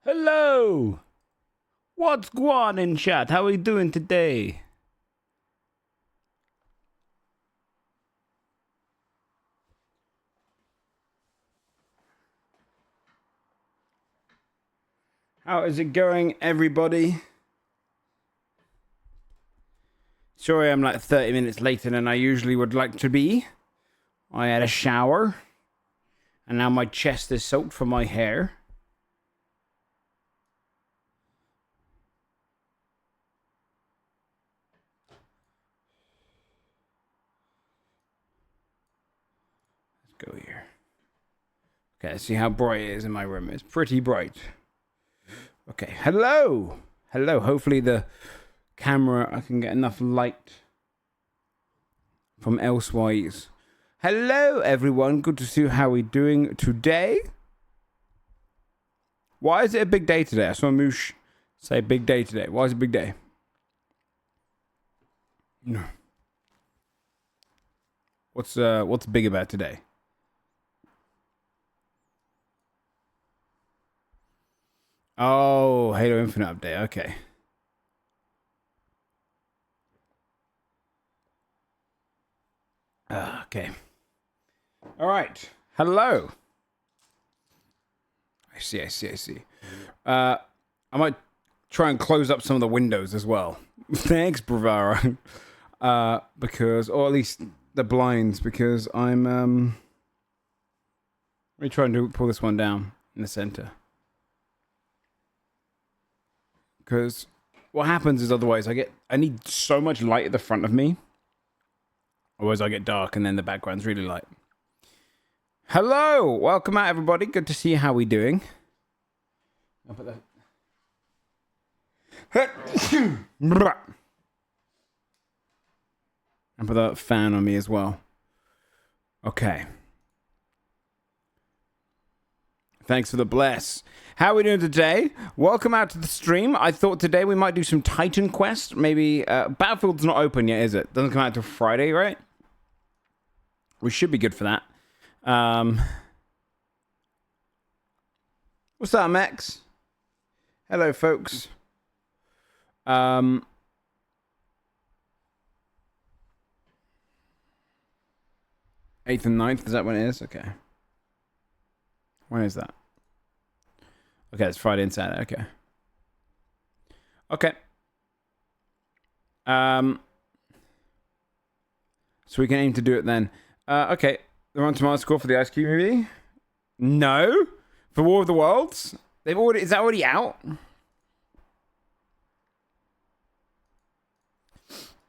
Hello! What's going on in chat? How are you doing today? How is it going, everybody? Sorry I'm like 30 minutes later than I usually would like to be. I had a shower. And now my chest is soaked from my hair. Let's go here. Okay, let's see how bright it is in my room. It's pretty bright. Okay, hello! Hello, hopefully the camera, I can get enough light from elsewise. Hello, everyone. Good to see how we're doing today. Why is it a big day today? I saw Moosh say big day today. Why is it a big day? No. What's big about today? Oh, Halo Infinite update. Okay. Okay. All right. Hello. I see. I might try and close up some of the windows as well. Thanks, Bravaro. Because, or at least the blinds, because I'm, let me try and pull this one down in the center. Because what happens is otherwise I need so much light at the front of me. Otherwise I get dark and then the background's really light. Hello! Welcome out, everybody. Good to see you. How we doing? I'll put that... and put that fan on me as well. Okay. Thanks for the bless. How are we doing today? Welcome out to the stream. I thought today we might do some Titan Quest. Maybe Battlefield's not open yet, is it? Doesn't come out till Friday, right? We should be good for that. What's up, Max? Hello, folks. 8th and 9th, is that when it is? Okay. When is that? Okay, it's Friday and Saturday. Okay. Okay. So we can aim to do it then. Okay. The Rotten Tomatoes score for the Ice Cube movie? No. For War of the Worlds? Is that already out?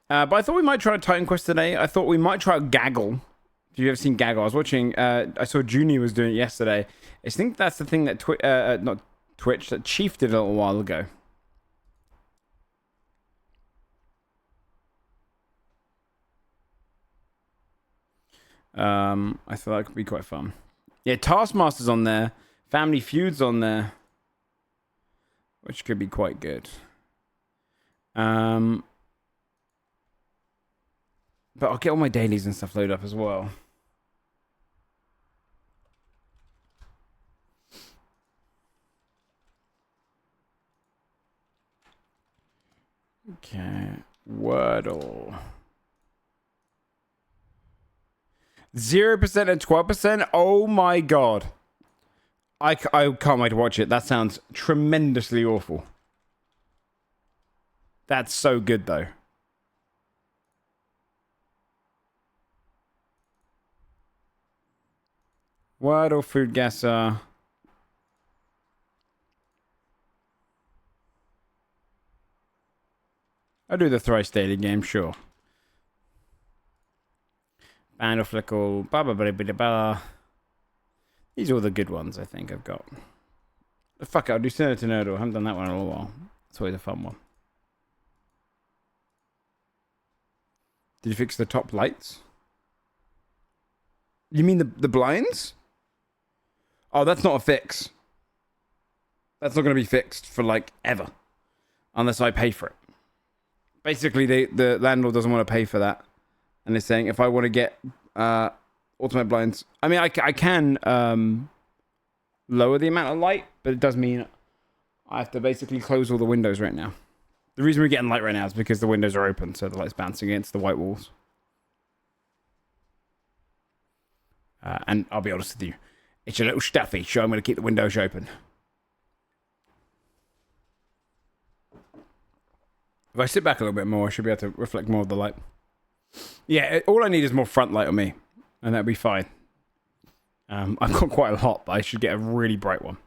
But I thought we might try a Titan Quest today. I thought we might try a Gaggle. If you've ever seen Gaggle, I was watching. I saw Junior was doing it yesterday. I think that's the thing that not Twitch, that Chief did a little while ago. I thought that could be quite fun. Yeah, Taskmaster's on there. Family Feud's on there, which could be quite good. But I'll get all my dailies and stuff loaded up as well. Okay, Wordle. 0% and 12%? Oh my god. I can't wait to watch it. That sounds tremendously awful. That's so good, though. Wordle, Food Gasser. I'll do the thrice daily game, sure. Band of Flickle, blah, blah, blah, blah, blah. These are all the good ones I think I've got. Fuck it, I'll do Senator Nerdle. I haven't done that one in a little while. It's always a fun one. Did you fix the top lights? You mean the blinds? Oh, that's not a fix. That's not going to be fixed for, like, ever. Unless I pay for it. Basically, the landlord doesn't want to pay for that. And they're saying, if I want to get ultimate blinds... I mean, I can lower the amount of light, but it does mean I have to basically close all the windows right now. The reason we're getting light right now is because the windows are open, so the light's bouncing against the white walls. And I'll be honest with you, it's a little stuffy, so I'm going to keep the windows open. If I sit back a little bit more, I should be able to reflect more of the light. Yeah, all I need is more front light on me, and that'll be fine. I've got quite a lot, but I should get a really bright one.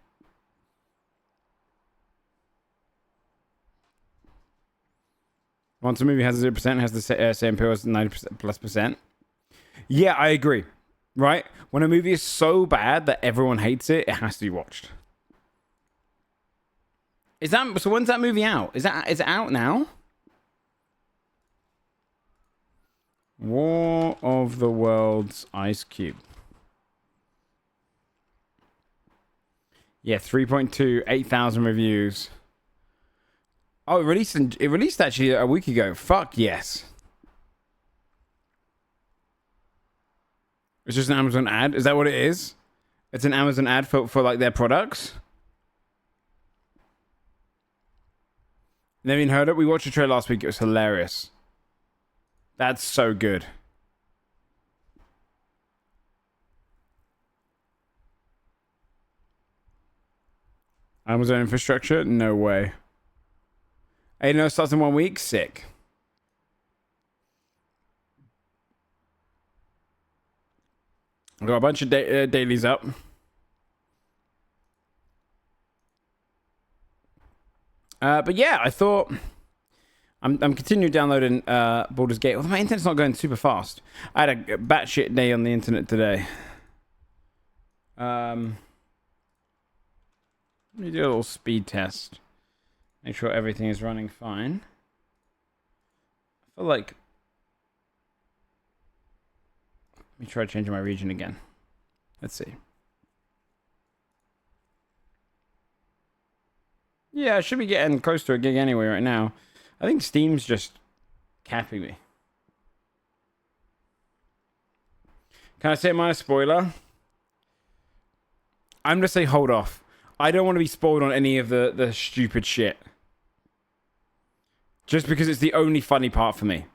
Once a movie has 0%, it has the same appeal as 90%+. Yeah, I agree. Right? When a movie is so bad that everyone hates it, it has to be watched. So when's that movie out? Is it out now? War of the Worlds Ice Cube. Yeah, 3.2, 8,000 reviews. Oh, it released actually a week ago. Fuck yes. It's just an Amazon ad. Is that what it is? It's an Amazon ad for like their products. Never even heard it. We watched the trailer last week. It was hilarious. That's so good. Amazon infrastructure? No way. Hey, no, it starts in 1 week? Sick. I've got a bunch of dailies up. But yeah, I thought I'm continuing downloading Baldur's Gate. Although my internet's not going super fast. I had a batshit day on the internet today. Let me do a little speed test. Make sure everything is running fine. I feel like... Let me try changing my region again. Let's see. Yeah, I should be getting close to a gig anyway right now. I think Steam's just capping me. Can I say my spoiler? I'm going to say hold off. I don't want to be spoiled on any of the stupid shit. Just because it's the only funny part for me.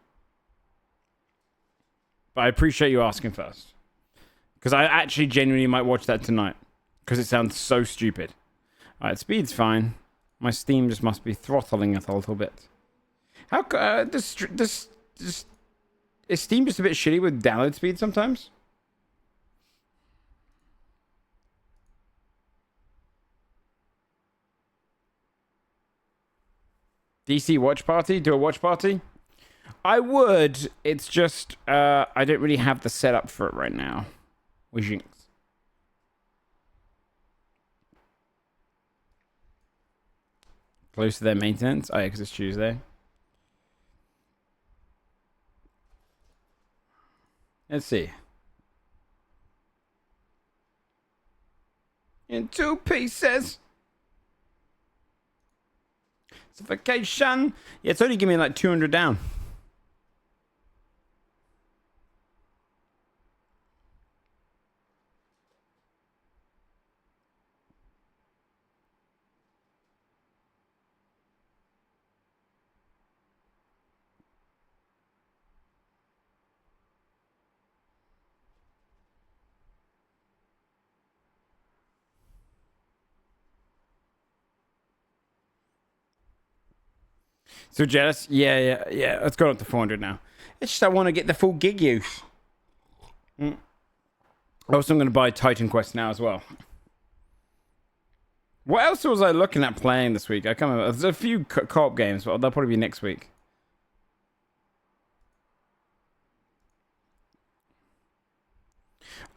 But I appreciate you asking first. Because I actually genuinely might watch that tonight. Because it sounds so stupid. Alright, speed's fine. My Steam just must be throttling it a little bit. How is Steam just a bit shitty with download speed sometimes? DC watch party? Do a watch party? I would. It's just I don't really have the setup for it right now. Wishings. Close to their maintenance. Oh yeah, because it's Tuesday. Let's see. In 2 pieces. Vacation. Yeah, it's only giving me like 200 down. So jealous? Yeah. It's gone up to 400 now. It's just I want to get the full gig use. Also, I'm going to buy Titan Quest now as well. What else was I looking at playing this week? I can't remember. There's a few co-op games, but they'll probably be next week.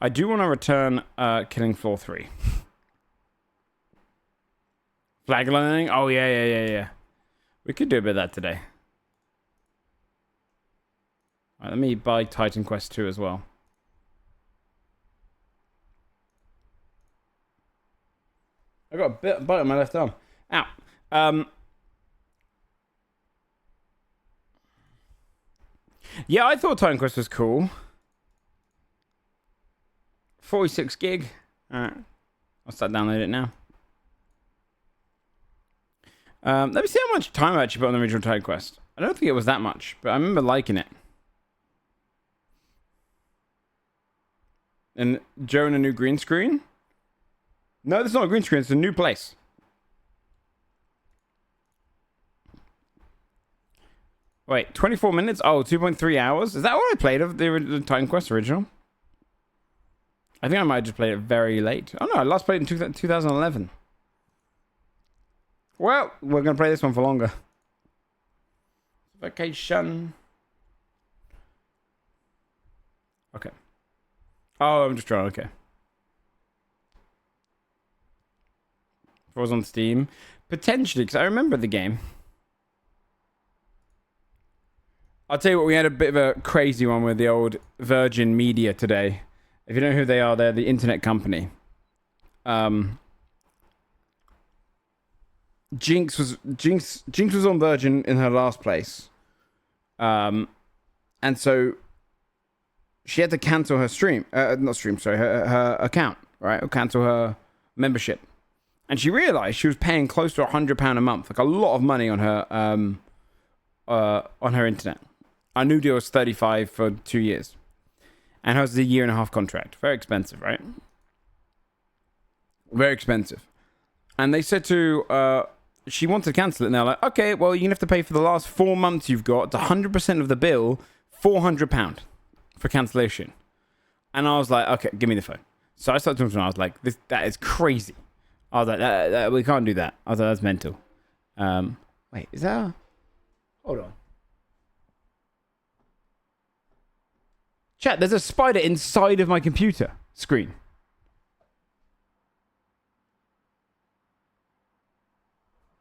I do want to return Killing Floor 3. Flag learning? Oh, yeah. We could do a bit of that today. Alright, let me buy Titan Quest 2 as well. I got a bite on my left arm. Ow. Yeah, I thought Titan Quest was cool. 46 gig. Alright. I'll start downloading it now. Let me see how much time I actually put on the original Titan Quest. I don't think it was that much, but I remember liking it. And Joe in a new green screen? No, that's not a green screen. It's a new place. Wait, 24 minutes? Oh, 2.3 hours? Is that what I played of the Titan Quest original? I think I might have just played it very late. Oh, no, I last played it in 2011. Well, we're going to play this one for longer. Vacation. Okay. Oh, I'm just trying. Okay. If it was on Steam, potentially, because I remember the game. I'll tell you what, we had a bit of a crazy one with the old Virgin Media today. If you don't know who they are, they're the internet company. Jinx was on Virgin in her last place. And so she had to cancel her her account, right? Or cancel her membership. And she realized she was paying close to £100 a month, like a lot of money on her internet. Our new deal was $35 for 2 years. And hers is a 1.5-year contract. Very expensive, right? Very expensive. And they said to she wanted to cancel it, and they're like, okay, well, you're going to have to pay for the last 4 months you've got. It's 100% of the bill, £400 for cancellation. And I was like, okay, give me the phone. So I started talking to her, and I was like, that is crazy. I was like, we can't do that. I was like, that's mental. Wait, is that... Hold on. Chat, there's a spider inside of my computer screen.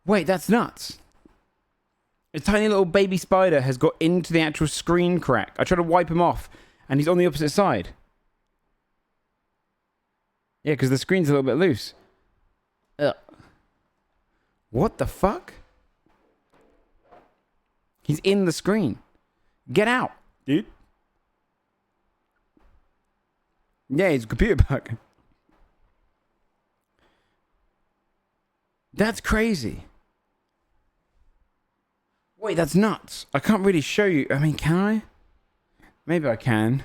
Wait, that's nuts. A tiny little baby spider has got into the actual screen crack. I tried to wipe him off, and he's on the opposite side. Yeah, because the screen's a little bit loose. Ugh. What the fuck? He's in the screen. Get out, dude. Yeah, he's a computer bug. That's crazy. Wait, that's nuts. I can't really show you. I mean, can I? Maybe I can.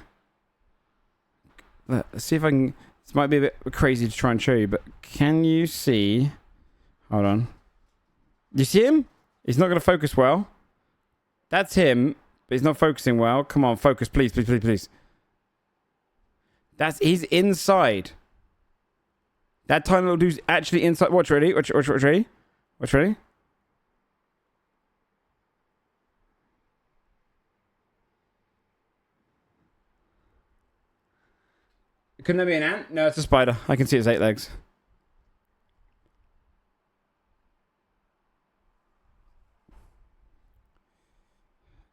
Let's see if I can. This might be a bit crazy to try and show you, but can you see? Hold on. You see him? He's not going to focus well. That's him, but he's not focusing well. Come on, focus, please, please, please, please. He's inside. That tiny little dude's actually inside. Watch, ready? Watch, ready? Watch, ready? Couldn't there be an ant? No, it's a spider. I can see its 8 legs.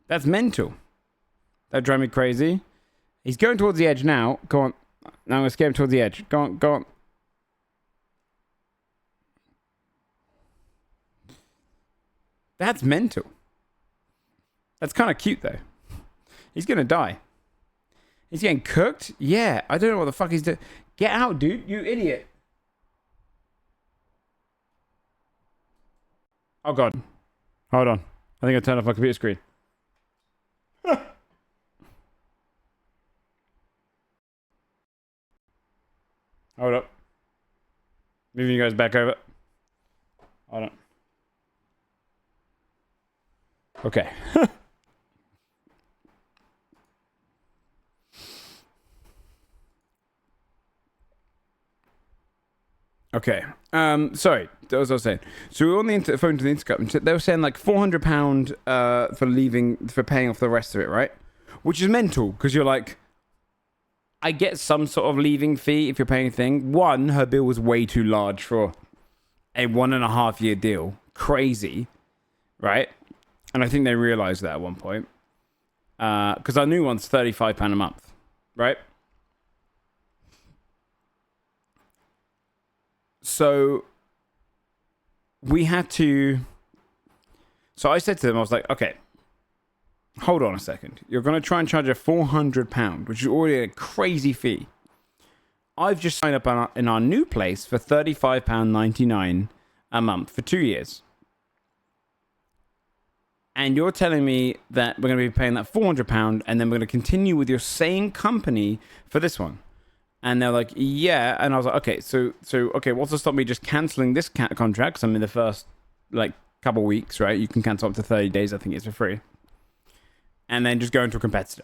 That's mental. That drive me crazy. He's going towards the edge now. Go on. Now I'm going to scare him towards the edge. Go on, go on. That's mental. That's kind of cute, though. He's going to die. He's getting cooked? Yeah. I don't know what the fuck he's doing. Get out, dude. You idiot. Oh, God. Hold on. I think I turned off my computer screen. Hold up. Moving you guys back over. Hold on. Okay. Okay. Sorry. That was what I was saying. So we were on the phone to the Intercup. They were saying like £400 for paying off the rest of it, right? Which is mental because you're like, I get some sort of leaving fee if you're paying a thing. One, her bill was way too large for a 1.5-year deal. Crazy, right? And I think they realized that at one point. Because our new one's £35 a month, right? So we had to... So I said to them, I was like, okay, hold on a second. You're going to try and charge a £400, which is already a crazy fee. I've just signed up in our new place for £35.99 a month for 2 years. And you're telling me that we're going to be paying that £400 and then we're going to continue with your same company for this one. And they're like, yeah. And I was like, okay, so okay, what's to stop me just cancelling this contract? Because I'm in the first, like, couple weeks, right? You can cancel up to 30 days, I think it's for free. And then just go into a competitor.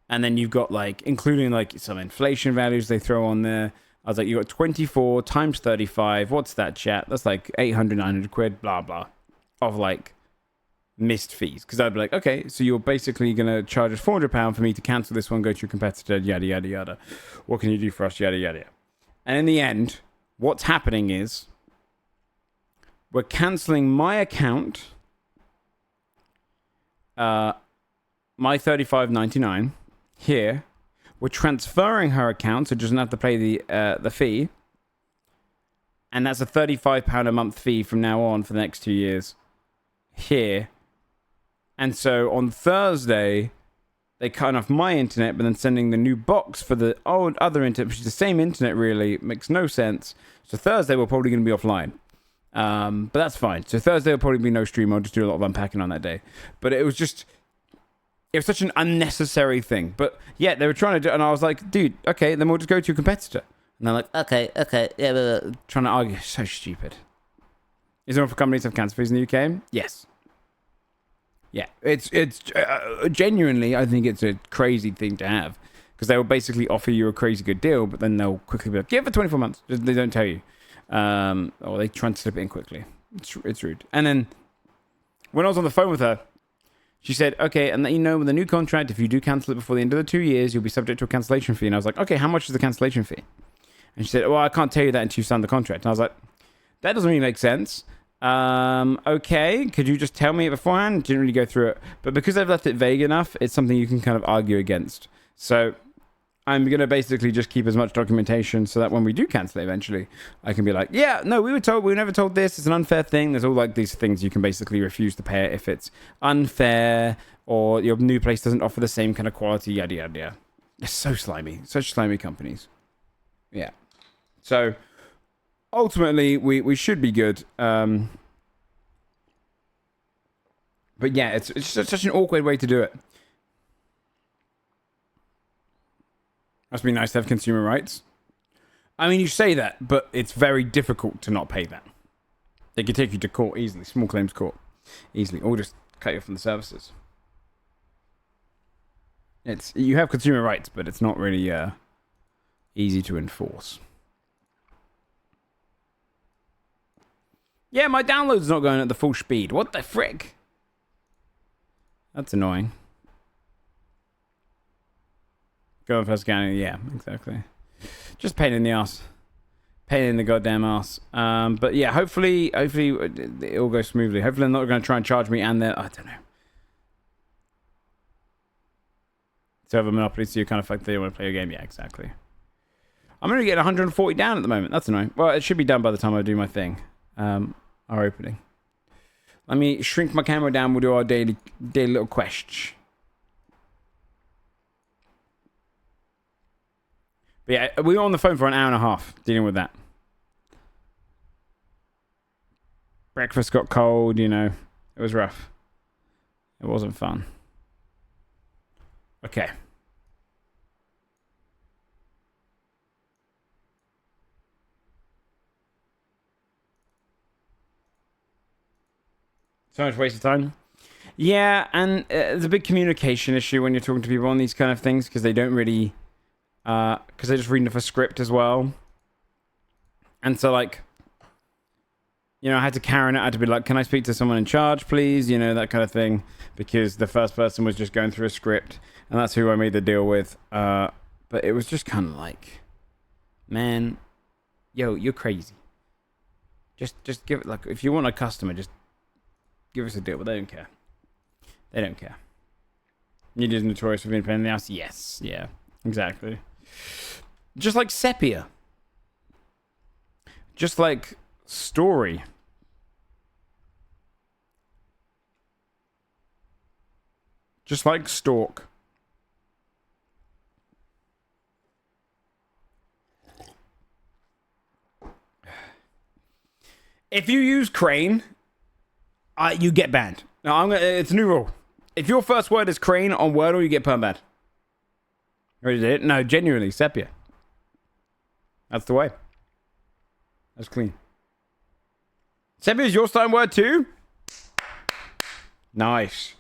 And then you've got, like, including, like, some inflation values they throw on there. I was like, you got 24 times 35. What's that, chat? That's like 800, 900 quid, blah, blah, of, like, missed fees. Because I'd be like, okay, so you're basically going to charge us £400 for me to cancel this one, go to your competitor, yada, yada, yada. What can you do for us, yada, yada, yada. And in the end, what's happening is we're cancelling my account, my $35.99 here. We're transferring her account, so she doesn't have to pay the fee. And that's a £35 a month fee from now on for the next 2 years here. And so on Thursday, they cut off my internet, but then sending the new box for the other internet, which is the same internet, really. It makes no sense. So Thursday, we're probably going to be offline. But that's fine. So Thursday will probably be no stream. I'll just do a lot of unpacking on that day. But it was such an unnecessary thing. But yeah, they were trying to do it, and I was like, dude, okay, then we'll just go to your competitor. And they're like, okay, yeah, trying to argue. So stupid. Is it one for companies that have cancel fees in the UK? Yes. Yeah, it's genuinely, I think it's a crazy thing to have, because they will basically offer you a crazy good deal, but then they'll quickly be like, yeah, for 24 months. They don't tell you. Or they try and slip it in quickly. It's rude. And then when I was on the phone with her, she said, okay, and let you know with the new contract, if you do cancel it before the end of the 2 years, you'll be subject to a cancellation fee. And I was like, okay, how much is the cancellation fee? And she said, well, I can't tell you that until you sign the contract. And I was like, that doesn't really make sense. Okay, could you just tell me it beforehand? Didn't really go through it. But because I've left it vague enough, it's something you can kind of argue against. So I'm going to basically just keep as much documentation so that when we do cancel it eventually, I can be like, yeah, no, we were never told this. It's an unfair thing. There's all like these things you can basically refuse to pay it if it's unfair or your new place doesn't offer the same kind of quality, yada, yada, yada. It's so slimy. Such slimy companies. Yeah. So ultimately, we should be good. But yeah, it's just such an awkward way to do it. Must be nice to have consumer rights. I mean, you say that, but it's very difficult to not pay that. They could take you to court easily, small claims court, easily, or just cut you from the services. You have consumer rights, but it's not really easy to enforce. Yeah, my download's not going at the full speed. What the frick? That's annoying. Going for scanning, yeah, exactly. Just pain in the ass. Pain in the goddamn ass. But yeah, hopefully it all goes smoothly. Hopefully they're not going to try and charge me and they're, I don't know. So have a monopoly, so you kind of like they want to play a game. Yeah, exactly. I'm only getting 140 down at the moment. That's annoying. Well, it should be done by the time I do my thing. Our opening. Let me shrink my camera down. We'll do our daily little quests. But yeah, we were on the phone for an hour and a half dealing with that. Breakfast got cold, you know. It was rough. It wasn't fun. Okay. So much waste of time. Yeah, and there's a big communication issue when you're talking to people on these kind of things because they don't really... because they're just reading off a script as well. And so, like... You know, I had to Karen it. I had to be like, can I speak to someone in charge, please? You know, that kind of thing. Because the first person was just going through a script. And that's who I made the deal with. But it was just kind of like... Man, yo, you're crazy. Just give it... Like, if you want a customer, just... Give us a deal, but they don't care. They don't care. Media's notorious for being a pain in the ass. Yes, yeah, exactly. Just like Sepia. Just like Story. Just like Stalk. If you use Crane... you get banned. No, it's a new rule. If your first word is crane on Wordle, you get perm-banned. Already did it? No, genuinely, sepia. That's the way. That's clean. Sepia is your starting word too? Nice.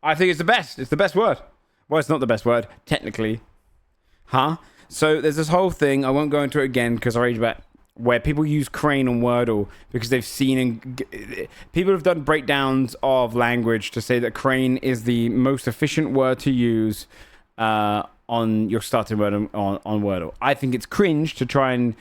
I think it's the best. It's the best word. Well, it's not the best word, technically. Huh? So there's this whole thing. I won't go into it again because I rage about where people use crane on Wordle because they've seen people have done breakdowns of language to say that crane is the most efficient word to use on your starting word on Wordle. I think it's cringe to try and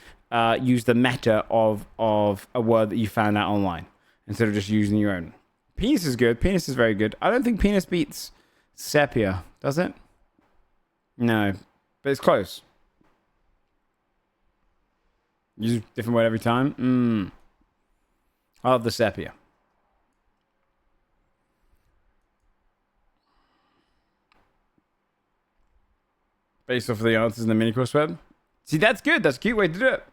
use the meta of a word that you found out online instead of just using your own. Penis is good. Penis is very good. I don't think penis beats sepia, does it? No, but it's close. Use a different word every time. I love the sepia. Based off of the answers in the mini course web. See, that's good. That's a cute way to do it.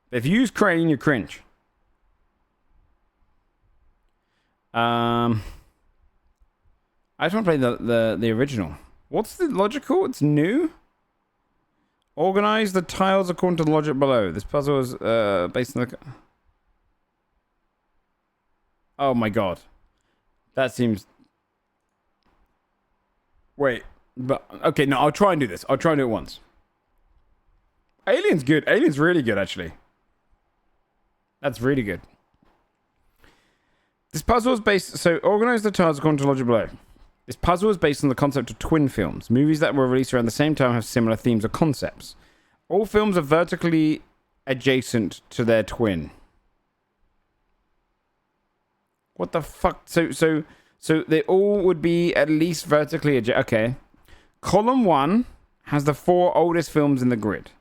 If you use crane, you cringe. I just want to play the original. What's the logical? It's new. Organize the tiles according to the logic below. This puzzle is based on the... Oh my god. That seems... Wait. But okay, no, I'll try and do this. I'll try and do it once. Alien's good. Alien's really good, actually. That's really good. This puzzle is based... So, organize the tiles according to the logic below. This puzzle is based on the concept of twin films. Movies that were released around the same time have similar themes or concepts. All films are vertically adjacent to their twin. What the fuck? So they all would be at least vertically adjacent. Okay. Column 1 has the 4 oldest films in the grid.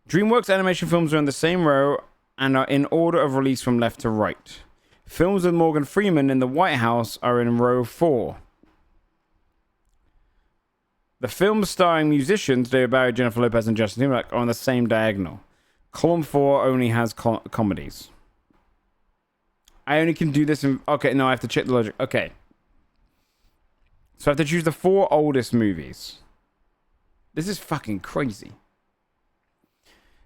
DreamWorks animation films are in the same row and are in order of release from left to right. Films with Morgan Freeman in the White House are in row 4. The films starring musicians David Bowie, Jennifer Lopez, and Justin Timberlake are on the same diagonal. Column 4 only has comedies. I only can do this in... Okay, no, I have to check the logic. Okay. So I have to choose the 4 oldest movies. This is fucking crazy.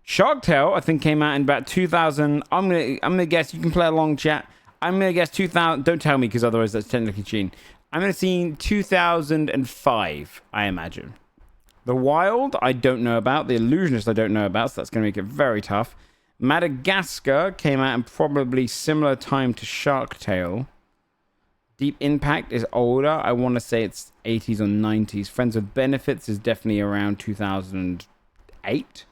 Shark Tale, I think, came out in about 2000. I'm gonna guess. You can play along, chat. I'm gonna guess 2000. Don't tell me, because otherwise that's technically cheating. I'm gonna see 2005. I imagine. The Wild, I don't know about. The Illusionist, I don't know about. So that's gonna make it very tough. Madagascar came out in probably similar time to Shark Tale. Deep Impact is older. I want to say it's 80s or 90s. Friends with Benefits is definitely around 2008.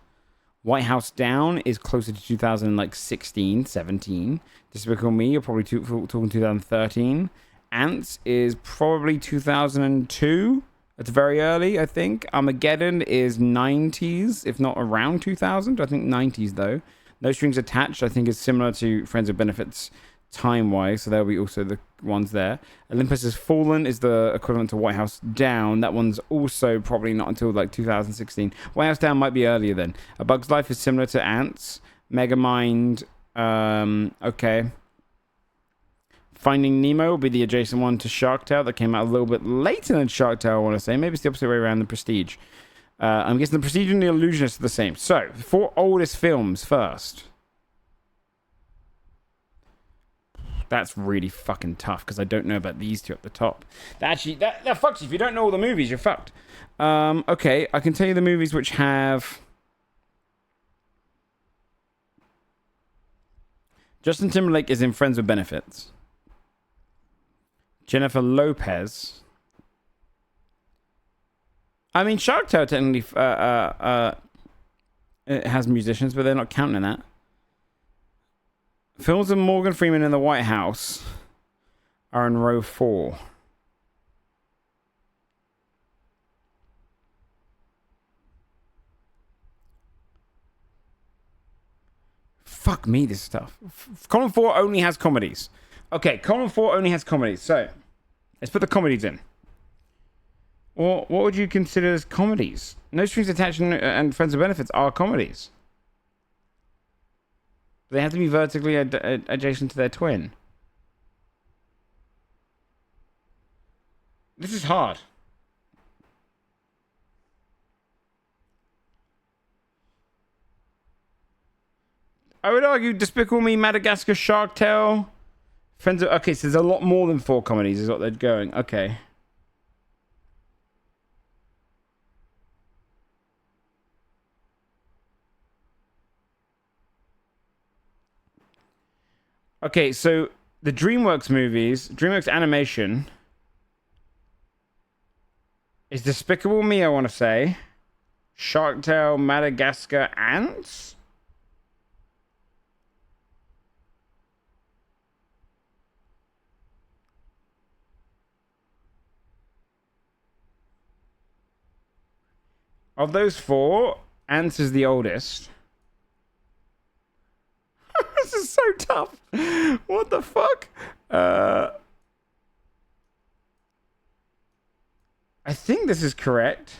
White House Down is closer to 2016, 17. Despicable Me, you're probably talking 2013. Ants is probably 2002. It's very early, I think. Armageddon is 90s, if not around 2000. I think 90s, though. No Strings Attached, I think, is similar to Friends with Benefits time-wise, so there'll be also the ones there. Olympus Has Fallen is the equivalent to White House Down. That one's also probably not until like 2016. White House Down might be earlier then. A Bug's Life is similar to Ants. Megamind, okay. Finding Nemo will be the adjacent one to Shark Tale that came out a little bit later than Shark Tale, I want to say. Maybe it's the opposite way around, the Prestige. I'm guessing the Prestige and the Illusionist are the same. So, 4 oldest films first. That's really fucking tough because I don't know about these two at the top. That fucks you. If you don't know all the movies, you're fucked. Okay, I can tell you the movies which have... Justin Timberlake is in Friends with Benefits. Jennifer Lopez. I mean, Shark Tale technically it has musicians, but they're not counting that. Films of Morgan Freeman in the White House are in row 4. Fuck me, this stuff. Column 4 only has comedies. Okay, column 4 only has comedies. So, let's put the comedies in. Or what would you consider as comedies? No Strings Attached and Friends with Benefits are comedies. They have to be vertically adjacent to their twin. This is hard. I would argue Despicable Me, Madagascar, Shark Tale, Friends of... Okay, so there's a lot more than 4 comedies is what they're going. Okay. Okay, so the DreamWorks movies, DreamWorks animation is Despicable Me, I want to say. Shark Tale, Madagascar, Ants? Of those 4, Ants is the oldest. This is so tough. What the fuck? I think this is correct.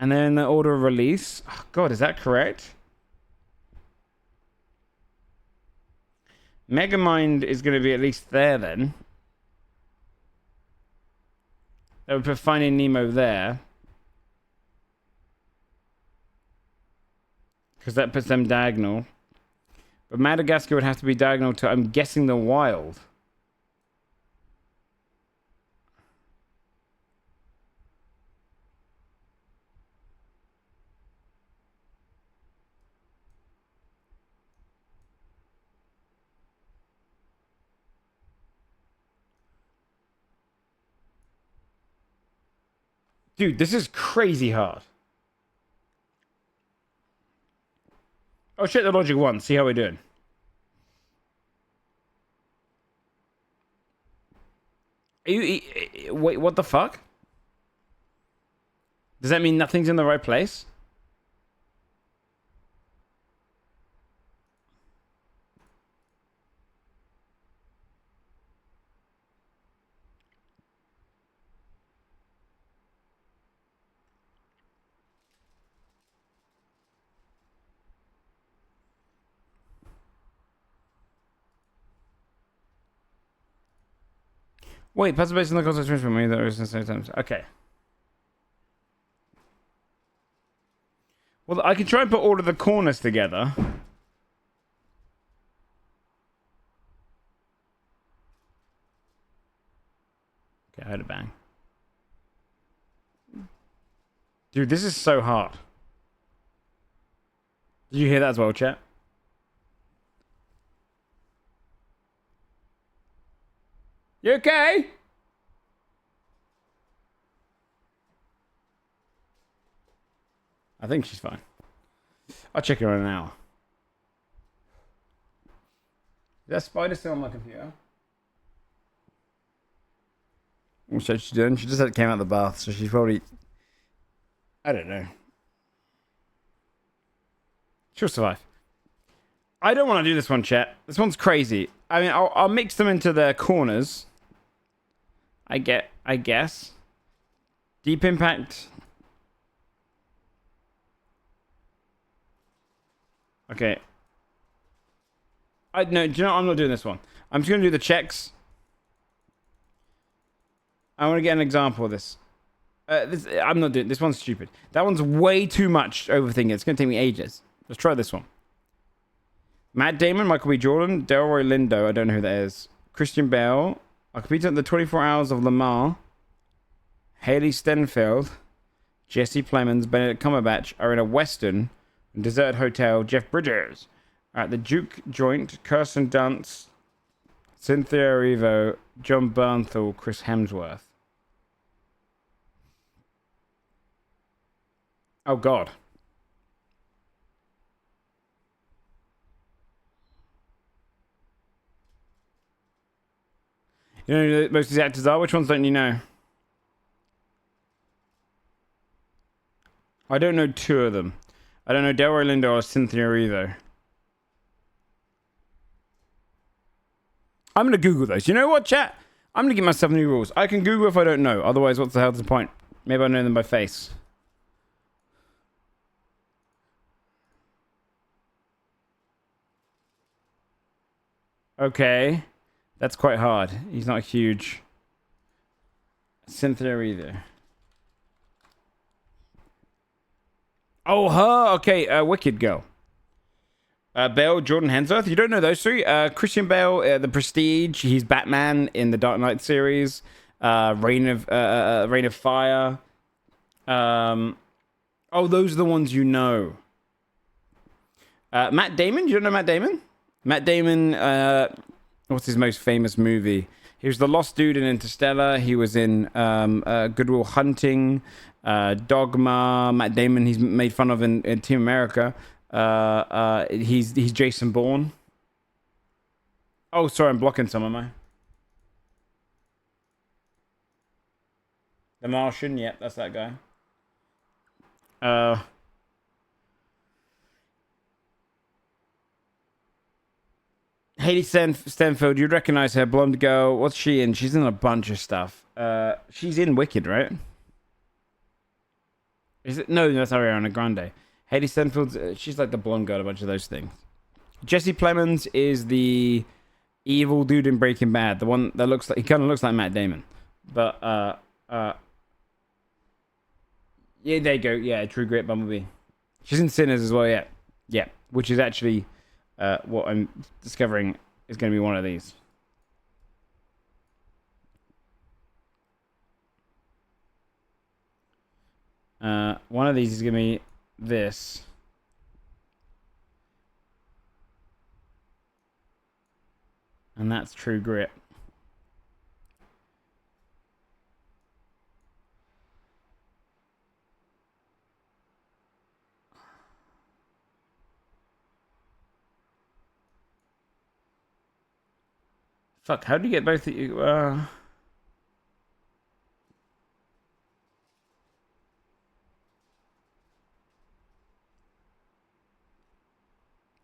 And then the order of release. Oh, God, is that correct? Megamind is going to be at least there then. That would put Finding Nemo there. Because that puts them diagonal. But Madagascar would have to be diagonal to, I'm guessing, the wild. Dude, this is crazy hard. Oh, check the logic once. See how we're doing. Wait, what the fuck? Does that mean nothing's in the right place? Wait, puzzle based on the concentration for me that was in the same times. Okay. Well, I can try and put all of the corners together. Okay, I heard a bang. Dude, this is so hard. Did you hear that as well, chat? You okay? I think she's fine. I'll check her in an hour. Is that spider still on my computer? What's she doing? She just came out of the bath, so she's probably... I don't know. She'll survive. I don't want to do this one, chat. This one's crazy. I mean, I'll mix them into their corners. I guess. Deep Impact. Okay. No, do you know what? I'm not doing this one. I'm just going to do the checks. I want to get an example of this. I'm not doing this one's stupid. That one's way too much overthinking. It's going to take me ages. Let's try this one. Matt Damon, Michael B. Jordan, Delroy Lindo. I don't know who that is. Christian Bale. I competed at the 24 Hours of Le Mans. Haley Stenfeld, Jesse Plemons, Benedict Cumberbatch are in a Western, Desert Hotel, Jeff Bridges. At the Duke Joint, Kirsten Dunst, Cynthia Erivo, John Bernthal, Chris Hemsworth. Oh, God. You know who most of these actors are? Which ones don't you know? I don't know 2 of them. I don't know Delroy Lindo or Cynthia Erivo. I'm going to Google those. You know what, chat? I'm going to give myself new rules. I can Google if I don't know. Otherwise, what's the hell's the point? Maybe I know them by face. Okay. That's quite hard. He's not huge. Cynthia either. Oh, her. Okay, Wicked Girl. Bale, Jordan Hensworth. You don't know those three? Christian Bale, The Prestige. He's Batman in the Dark Knight series. Reign of Fire. Oh, those are the ones you know. Matt Damon. You don't know Matt Damon? Matt Damon. What's his most famous movie? He was the lost dude in Interstellar. He was in Good Will Hunting, Dogma. Matt Damon. He's made fun of in Team America. He's Jason Bourne. Oh, sorry, I'm blocking some, am I? The Martian. Yep, that's that guy. Hayley Stenfield, you'd recognize her, blonde girl. What's she in? She's in a bunch of stuff. She's in Wicked, right? Is it? No, that's Ariana Grande. Hayley Stenfield, she's like the blonde girl, a bunch of those things. Jesse Plemons is the evil dude in Breaking Bad, the one that looks like, he kind of looks like Matt Damon, but yeah, there you go. Yeah, True Grit, Bumblebee. She's in Sinners as well. Yeah, which is actually what I'm discovering is going to be one of these. One of these is going to be this. And that's True Grit. Fuck, how do you get both of you?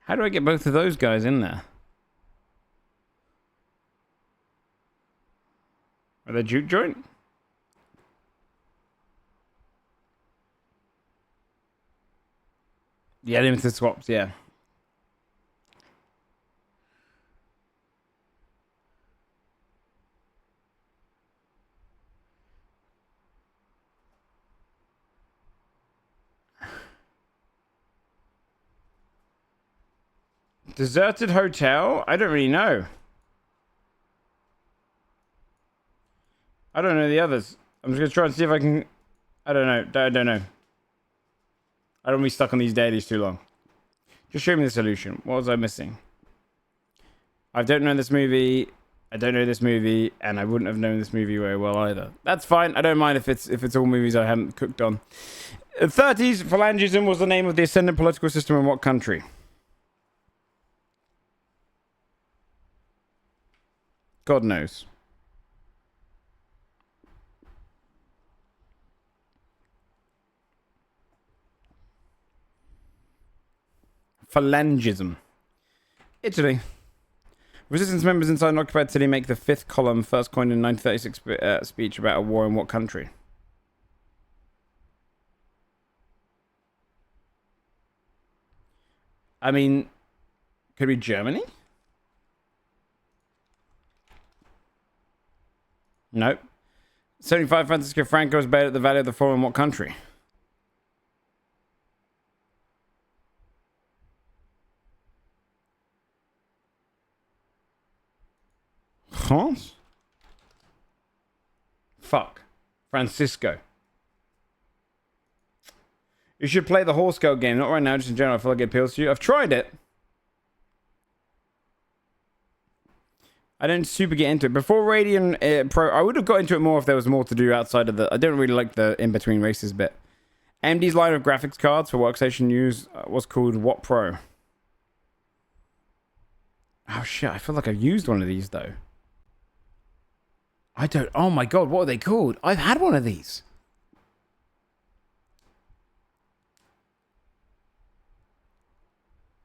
How do I get both of those guys in there? Are they juke joint? Yeah, limited swaps, yeah. Deserted Hotel? I don't really know. I don't know the others. I'm just going to try and see if I can... I don't know. I don't know. I don't want to be stuck on these dailies too long. Just show me the solution. What was I missing? I don't know this movie. I don't know this movie, and I wouldn't have known this movie very well either. That's fine. I don't mind if it's all movies I haven't cooked on. 30s, Phalangism was the name of the ascendant political system in what country? God knows. Phalangism. Italy. Resistance members inside an occupied city make the fifth column, first coined in 1936 speech about a war in what country? I mean, could it be Germany? Nope. 75 Francisco Franco was bailed at the Valley of the Fall in what country? France? Fuck. Francisco. You should play the horse girl game. Not right now, just in general. I feel like it appeals to you. I've tried it. I don't super get into it. Before Radiant Pro, I would have got into it more if there was more to do outside of the... I don't really like the in-between races bit. AMD's line of graphics cards for workstation use was called What Pro? Oh shit, I feel like I've used one of these though. I don't... Oh my god, what are they called? I've had one of these.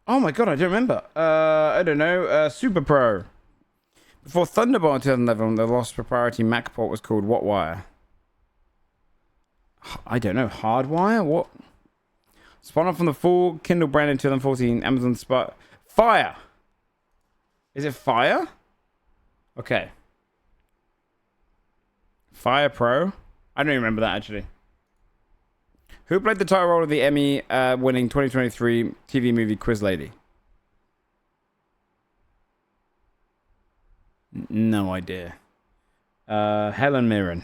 Oh my god, I don't remember. I don't know. Super Pro. Before Thunderbolt in 2011, the lost proprietary Mac port was called What Wire? I don't know. Hardwire? What? Spun off from the full Kindle brand in 2014. Amazon Spot. Fire! Is it Fire? Okay. Fire Pro? I don't even remember that, actually. Who played the title role of the Emmy winning 2023 TV movie Quiz Lady? No idea. Helen Mirren.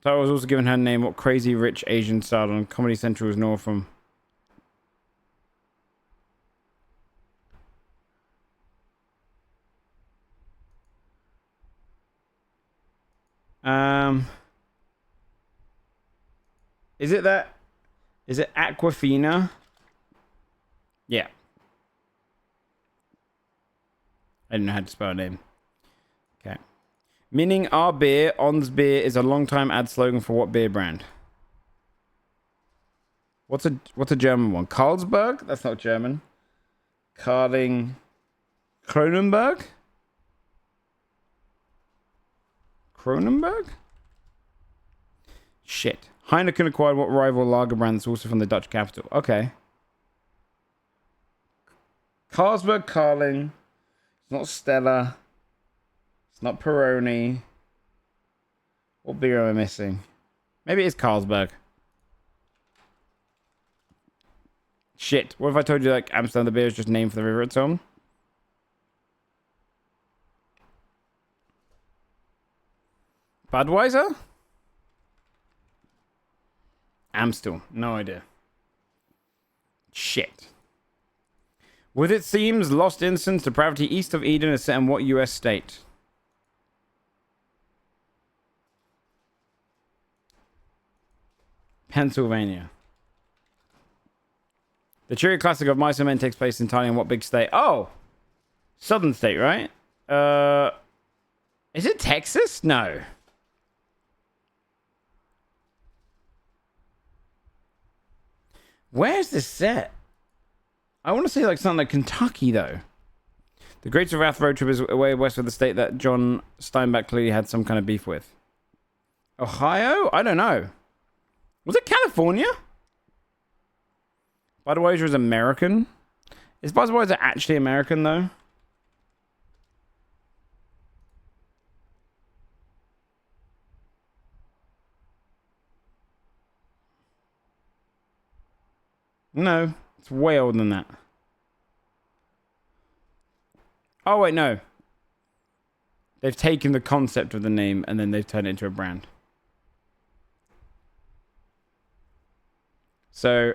Title was also given her name. What crazy rich Asian star on Comedy Central's North from... Is it that? Is it Aquafina? Yeah. I didn't know how to spell her name. Okay. Meaning our beer, Ons beer, is a long-time ad slogan for what beer brand? What's a German one? Carlsberg? That's not German. Carling... Kronenberg? Kronenberg? Shit. Heineken acquired what rival lager brand that's also from the Dutch capital? Okay. Carlsberg, Carling. It's not Stella. It's not Peroni. What beer am I missing? Maybe it's Carlsberg. Shit. What if I told you like Amsterdam the beer is just named for the river it's on? Budweiser? Amstel. No idea. Shit. With its themes, Lost Innocence, Depravity, East of Eden is set in what US state? Pennsylvania. The cheery classic of Mice and Men takes place entirely in what big state? Oh! Southern state, right? Is it Texas? No. Where's this set? I want to say like something like Kentucky, though. The Great Wrath road trip is way west of the state that John Steinbeck clearly had some kind of beef with. Ohio? I don't know. Was it California? Budweiser is American. Is Budweiser actually American, though? No, it's way older than that. Oh, wait, no. They've taken the concept of the name and then they've turned it into a brand. So,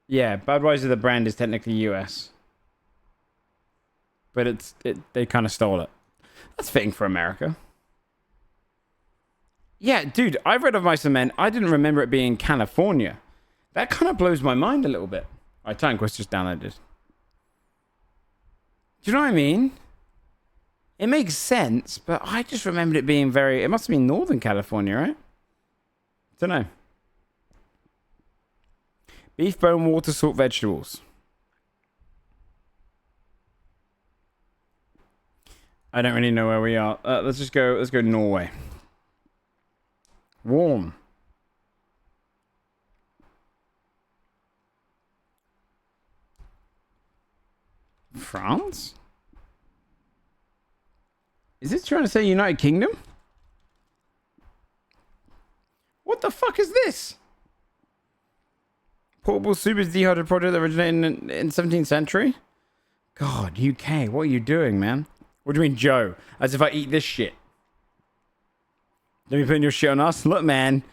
yeah, Budweiser, the brand, is technically US. But they kind of stole it. That's fitting for America. Yeah, dude, I've read of Mice and Men. I didn't remember it being California. That kind of blows my mind a little bit. Alright, Time Quest just downloaded. Do you know what I mean? It makes sense, but I just remembered it being very... It must have been Northern California, right? Don't know. Beef, bone, water, salt, vegetables. I don't really know where we are. Let's go Norway. Warm. France? Is it trying to say United Kingdom? What the fuck is this? Portable super dehydrated product that originated in 17th century? God, UK, what are you doing, man? What do you mean, Joe? As if I eat this shit. Let me put your shit on us? Look, man.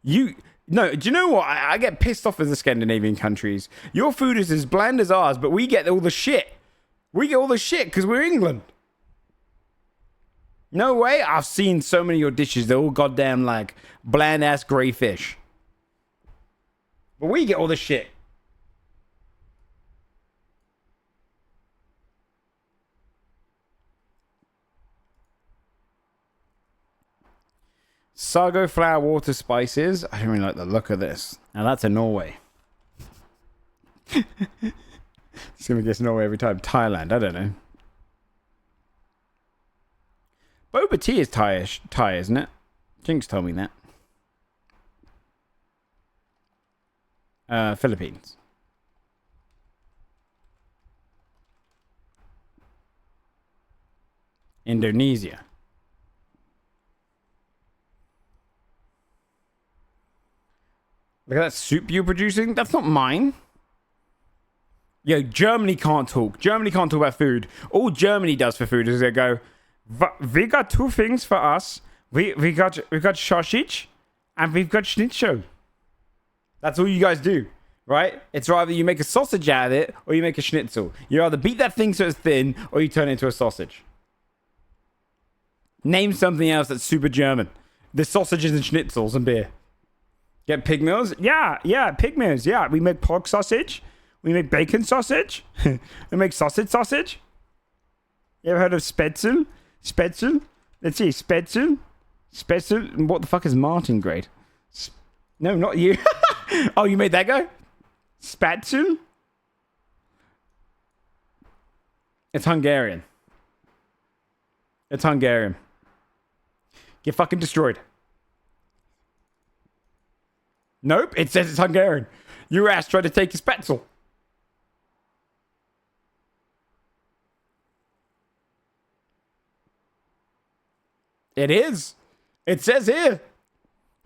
No, do you know what? I get pissed off as the Scandinavian countries. Your food is as bland as ours, but we get all the shit. We get all the shit because we're England. No way. I've seen so many of your dishes. They're all goddamn like bland ass grey fish. But we get all the shit. Sago flour, water, spices. I don't really like the look of this. Now that's a Norway. It's gonna guess Norway every time. Thailand. I don't know. Boba tea is Thai, isn't it? Jinx told me that. Philippines. Indonesia. Look at that soup you're producing. That's not mine. Yo, Germany can't talk. Germany can't talk about food. All Germany does for food is they go, we got two things for us. We got sausage and we've got schnitzel. That's all you guys do, right? It's either you make a sausage out of it or you make a schnitzel. You either beat that thing so it's thin or you turn it into a sausage. Name something else that's super German. There's sausages and schnitzels and beer. Get pig meals? Yeah, pig meals. Yeah, we make pork sausage. We make bacon sausage. We make sausage. You ever heard of spätzle? Spätzle? Let's see, spätzle. What the fuck is Martin grade? No, not you. Oh, you made that guy? Spätzle? It's Hungarian. Get fucking destroyed. Nope, it says it's Hungarian. Your ass tried to take his spätzle. It is. It says here.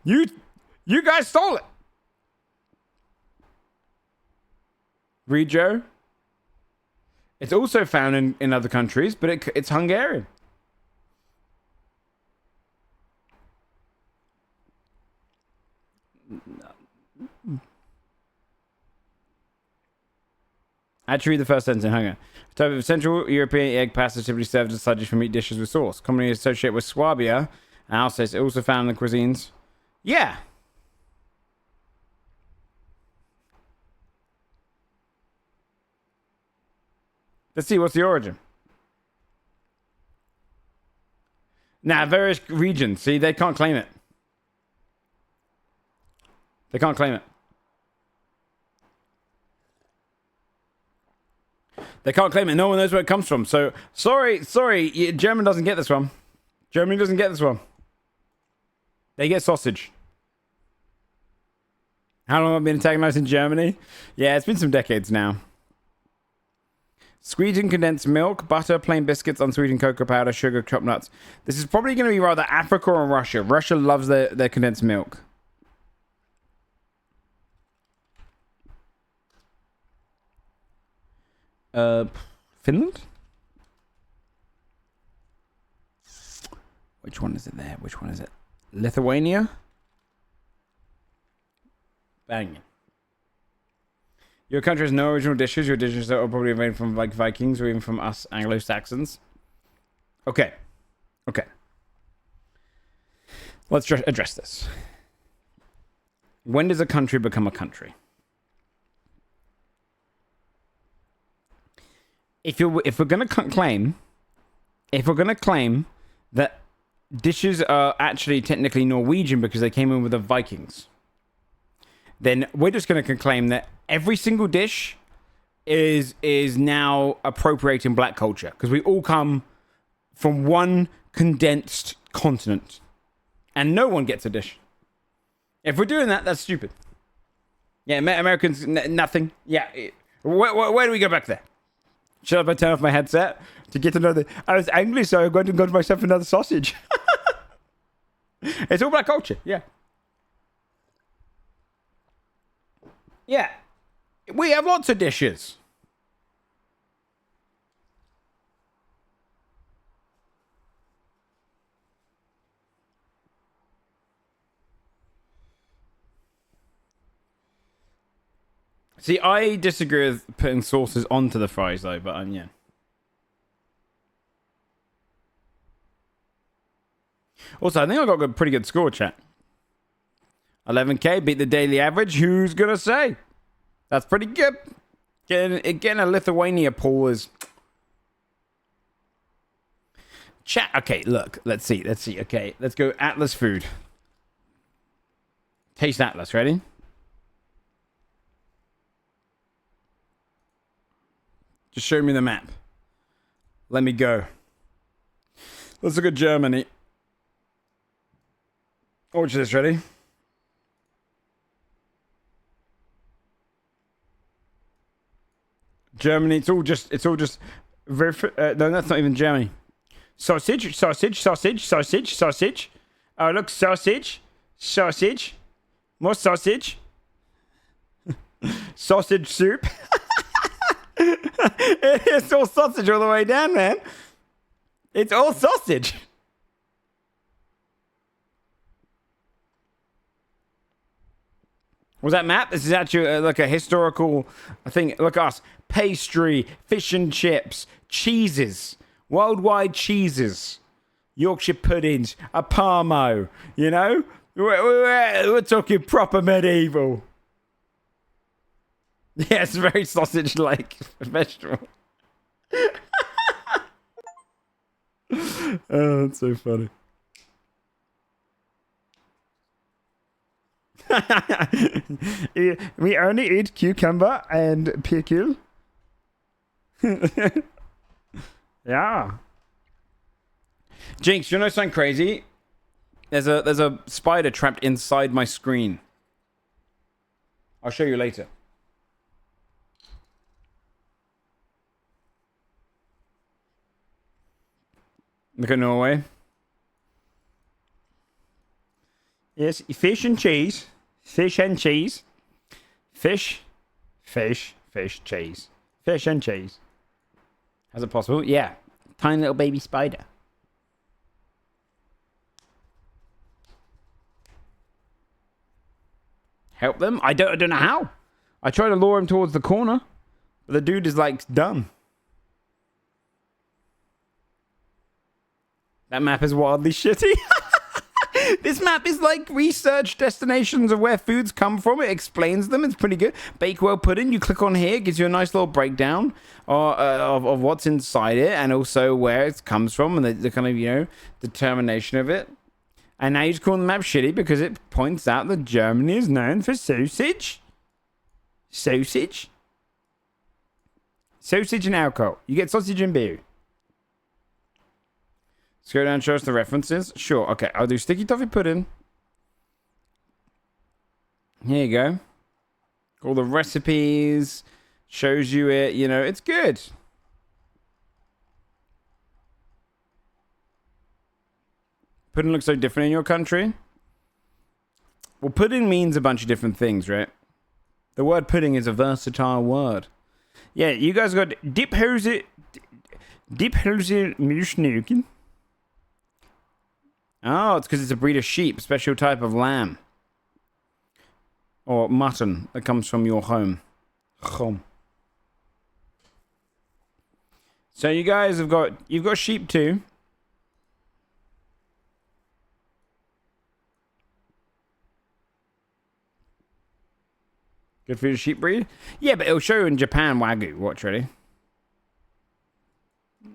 You guys stole it. Read, Joe. It's also found in other countries, but it's Hungarian. Actually, the first sentence in Hungary. A type of Central European egg pasta typically served as a side dish for meat dishes with sauce. Commonly associated with Swabia and Alsace. Also found in the cuisines. Yeah. Let's see, what's the origin? Now, various regions. See, they can't claim it. They can't claim it. They can't claim it. No one knows where it comes from. So, sorry. German doesn't get this one. Germany doesn't get this one. They get sausage. How long have I been antagonized in Germany? Yeah, it's been some decades now. Sweetened condensed milk, butter, plain biscuits, unsweetened cocoa powder, sugar, chopped nuts. This is probably going to be rather Africa or Russia. Russia loves their condensed milk. Finland? Which one is it there? Which one is it? Lithuania? Banging. Your country has no original dishes. Your dishes are probably made from like Vikings or even from us Anglo-Saxons. Okay. Let's address this. When does a country become a country? If we're gonna claim that dishes are actually technically Norwegian because they came in with the Vikings, then we're just gonna claim that every single dish is now appropriating black culture because we all come from one condensed continent, and no one gets a dish. If we're doing that, that's stupid. Yeah, Americans nothing. Yeah, where do we go back there? Should I turn off my headset to get another? I was angry, so I'm going to go to myself another sausage. It's all black culture, yeah. Yeah. We have lots of dishes. See, I disagree with putting sauces onto the fries, though, but yeah. Also, I think I got a pretty good score, chat. 11k, beat the daily average. Who's gonna say? That's pretty good. Getting a Lithuania poll is... Chat, okay, look, let's see. Okay, let's go Atlas food. Taste Atlas, ready? Just show me the map. Let me go. Let's look at Germany. Watch this, ready? Germany, it's all just very, no, that's not even Germany. Sausage. Oh, look, sausage. More sausage. sausage soup. It's all sausage all the way down, man. It's all sausage. Was that map? This is actually like a historical thing. Look at us. Pastry, fish and chips, cheeses, worldwide cheeses, Yorkshire puddings, a Parmo, you know? We're talking proper medieval. Yeah, it's very sausage-like vegetable. Oh, that's so funny. We only eat cucumber and pickle. Yeah. Jinx, you know something crazy? There's a spider trapped inside my screen. I'll show you later. Look at Norway. Yes, fish and cheese. Fish and cheese. Fish, cheese. Fish and cheese. Is it possible? Yeah. Tiny little baby spider. Help them? I don't know how. I try to lure him towards the corner, but the dude is like dumb. That map is wildly shitty. This map is like research destinations of where foods come from. It explains them. It's pretty good. Bakewell pudding. You click on here, it gives you a nice little breakdown of what's inside it, and also where it comes from, and the kind of, you know, determination of it. And now you just call the map shitty because it points out that Germany is known for sausage. Sausage and alcohol. You get sausage and beer. Let's go down and show us the references. Sure, okay. I'll do sticky toffee pudding. Here you go. All the recipes. Shows you it. You know, it's good. Pudding looks so different in your country. Well, pudding means a bunch of different things, right? The word pudding is a versatile word. Yeah, you guys got Diphose Milchnuken. Oh, it's because it's a breed of sheep, special type of lamb. Or mutton that comes from your home. Home. So you guys you've got sheep too. Good for your sheep breed? Yeah, but it'll show you in Japan Wagyu. Watch, ready?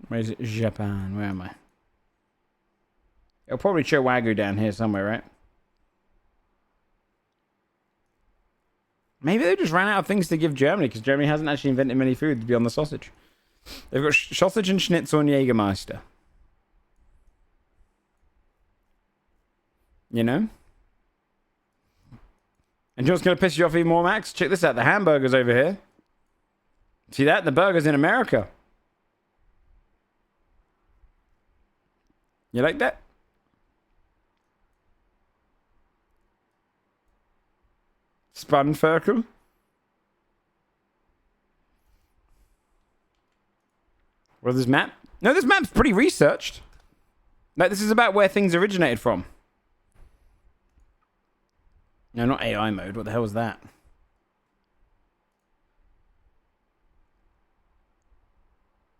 Where's it? Japan. Where am I? It'll probably show Wagyu down here somewhere, right? Maybe they just ran out of things to give Germany, because Germany hasn't actually invented many foods beyond the sausage. They've got sausage and schnitzel and Jägermeister. You know? And you know what's going to piss you off even more, Max? Check this out. The hamburger's over here. See that? The burger's in America. You like that? Spanferkel. Well, this map? No, this map's pretty researched. Like, this is about where things originated from. No, not AI mode. What the hell was that?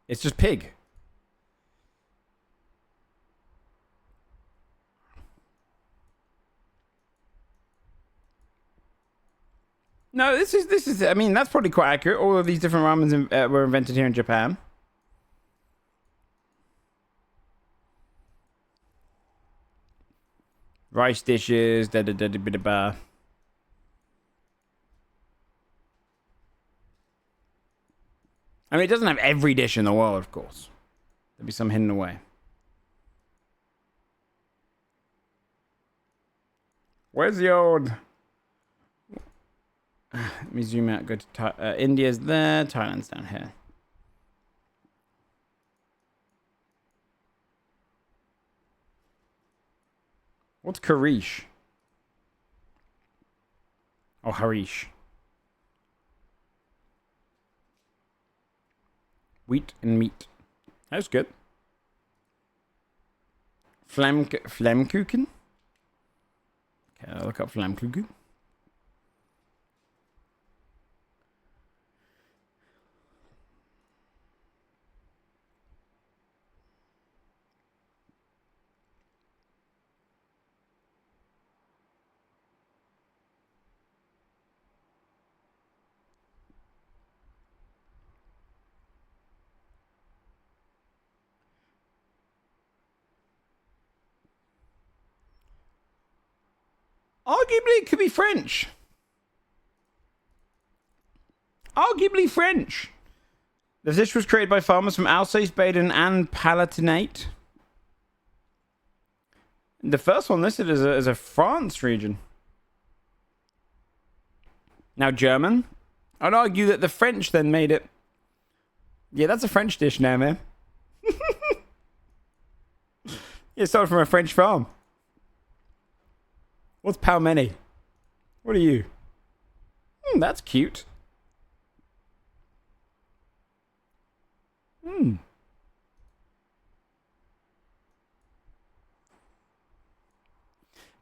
It's just pig. No, this is. I mean, that's probably quite accurate. All of these different ramens were invented here in Japan. Rice dishes. Da da da da da da. I mean, it doesn't have every dish in the world, of course. There'll be some hidden away. Where's the old... Let me zoom out. Go to India's there. Thailand's down here. What's Karish? Oh, Harish. Wheat and meat. That's good. Flammkuchen? Okay, I'll look up Flammkuchen. Arguably, it could be French. Arguably French. The dish was created by farmers from Alsace, Baden, and Palatinate. The first one listed as a France region. Now German. I'd argue that the French then made it. Yeah, that's a French dish now, man. It started from a French farm. What's Palmeni? What are you? That's cute.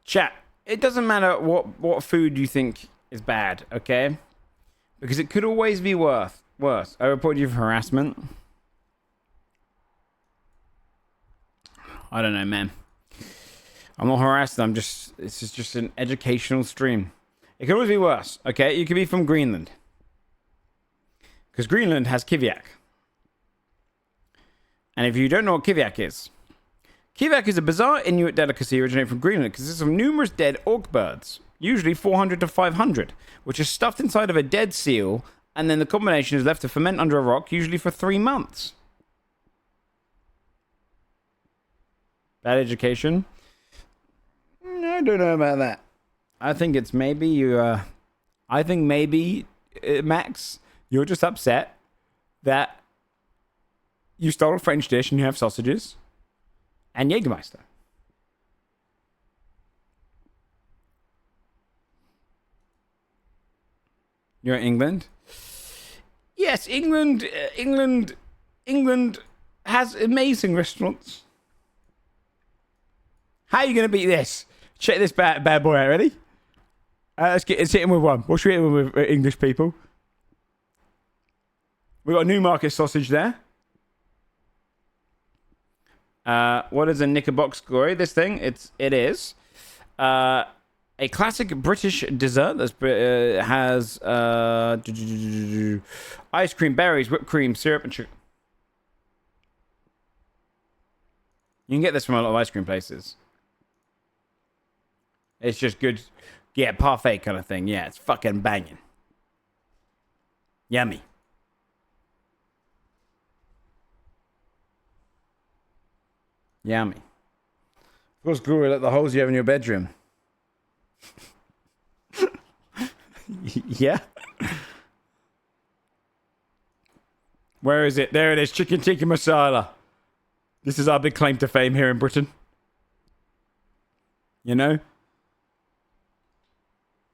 Chat, it doesn't matter what food you think is bad, okay? Because it could always be worse. I report you for harassment. I don't know, man. I'm not harassed. This is just an educational stream. It could always be worse, okay? You could be from Greenland. Because Greenland has kiviak. And if you don't know what kiviak is a bizarre Inuit delicacy originating from Greenland. It consists of numerous dead orc birds, usually 400 to 500, which is stuffed inside of a dead seal, and then the combination is left to ferment under a rock, usually for 3 months. Bad education? I don't know about that. I think it's maybe you. I think maybe, Max, you're just upset that you stole a French dish and you have sausages and Jägermeister. You're in England? Yes, England has amazing restaurants. How are you going to beat this? Check this bad boy out. Ready? Let's hit him with one. What should we hit him with, English people? We got a Newmarket sausage there. What is a knickerbocker? This thing? It is a classic British dessert that has ice cream, berries, whipped cream, syrup, and sugar. You can get this from a lot of ice cream places. It's just good. Yeah, parfait kind of thing. Yeah, it's fucking banging. Yummy. Yummy. Of course, Guru, like the holes you have in your bedroom. Yeah. Where is it? There it is. Chicken tikka masala. This is our big claim to fame here in Britain. You know?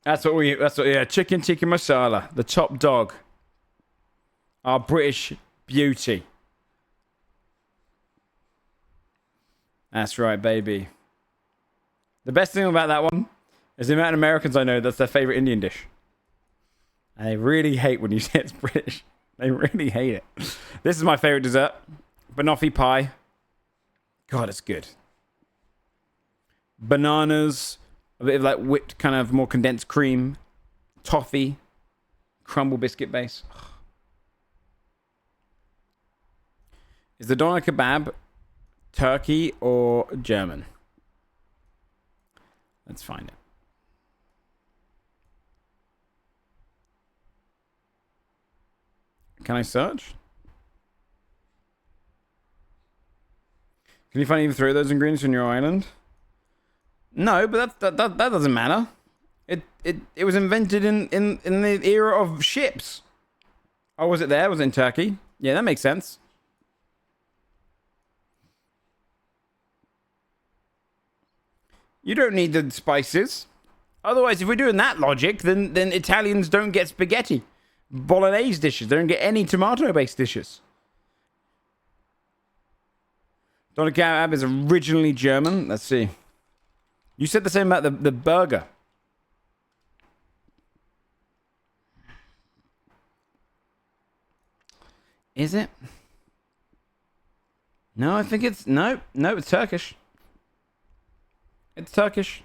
Yeah, chicken tikka masala. The top dog. Our British beauty. That's right, baby. The best thing about that one is the amount of Americans I know that's their favorite Indian dish. And they really hate when you say it's British. They really hate it. This is my favorite dessert. Banoffee pie. God, it's good. Bananas. A bit of like whipped kind of more condensed cream. Toffee. Crumble biscuit base. Is the doner kebab Turkey or German? Let's find it. Can I search? Can you find either three of those ingredients on your island? No, but that doesn't matter. It was invented in the era of ships. Oh, was it there? Was it in Turkey? Yeah, that makes sense. You don't need the spices. Otherwise, if we're doing that logic, then Italians don't get spaghetti. Bolognese dishes. They don't get any tomato-based dishes. Doner kebab is originally German. Let's see. You said the same about the burger. Is it? No, I think it's... No, it's Turkish. It's Turkish.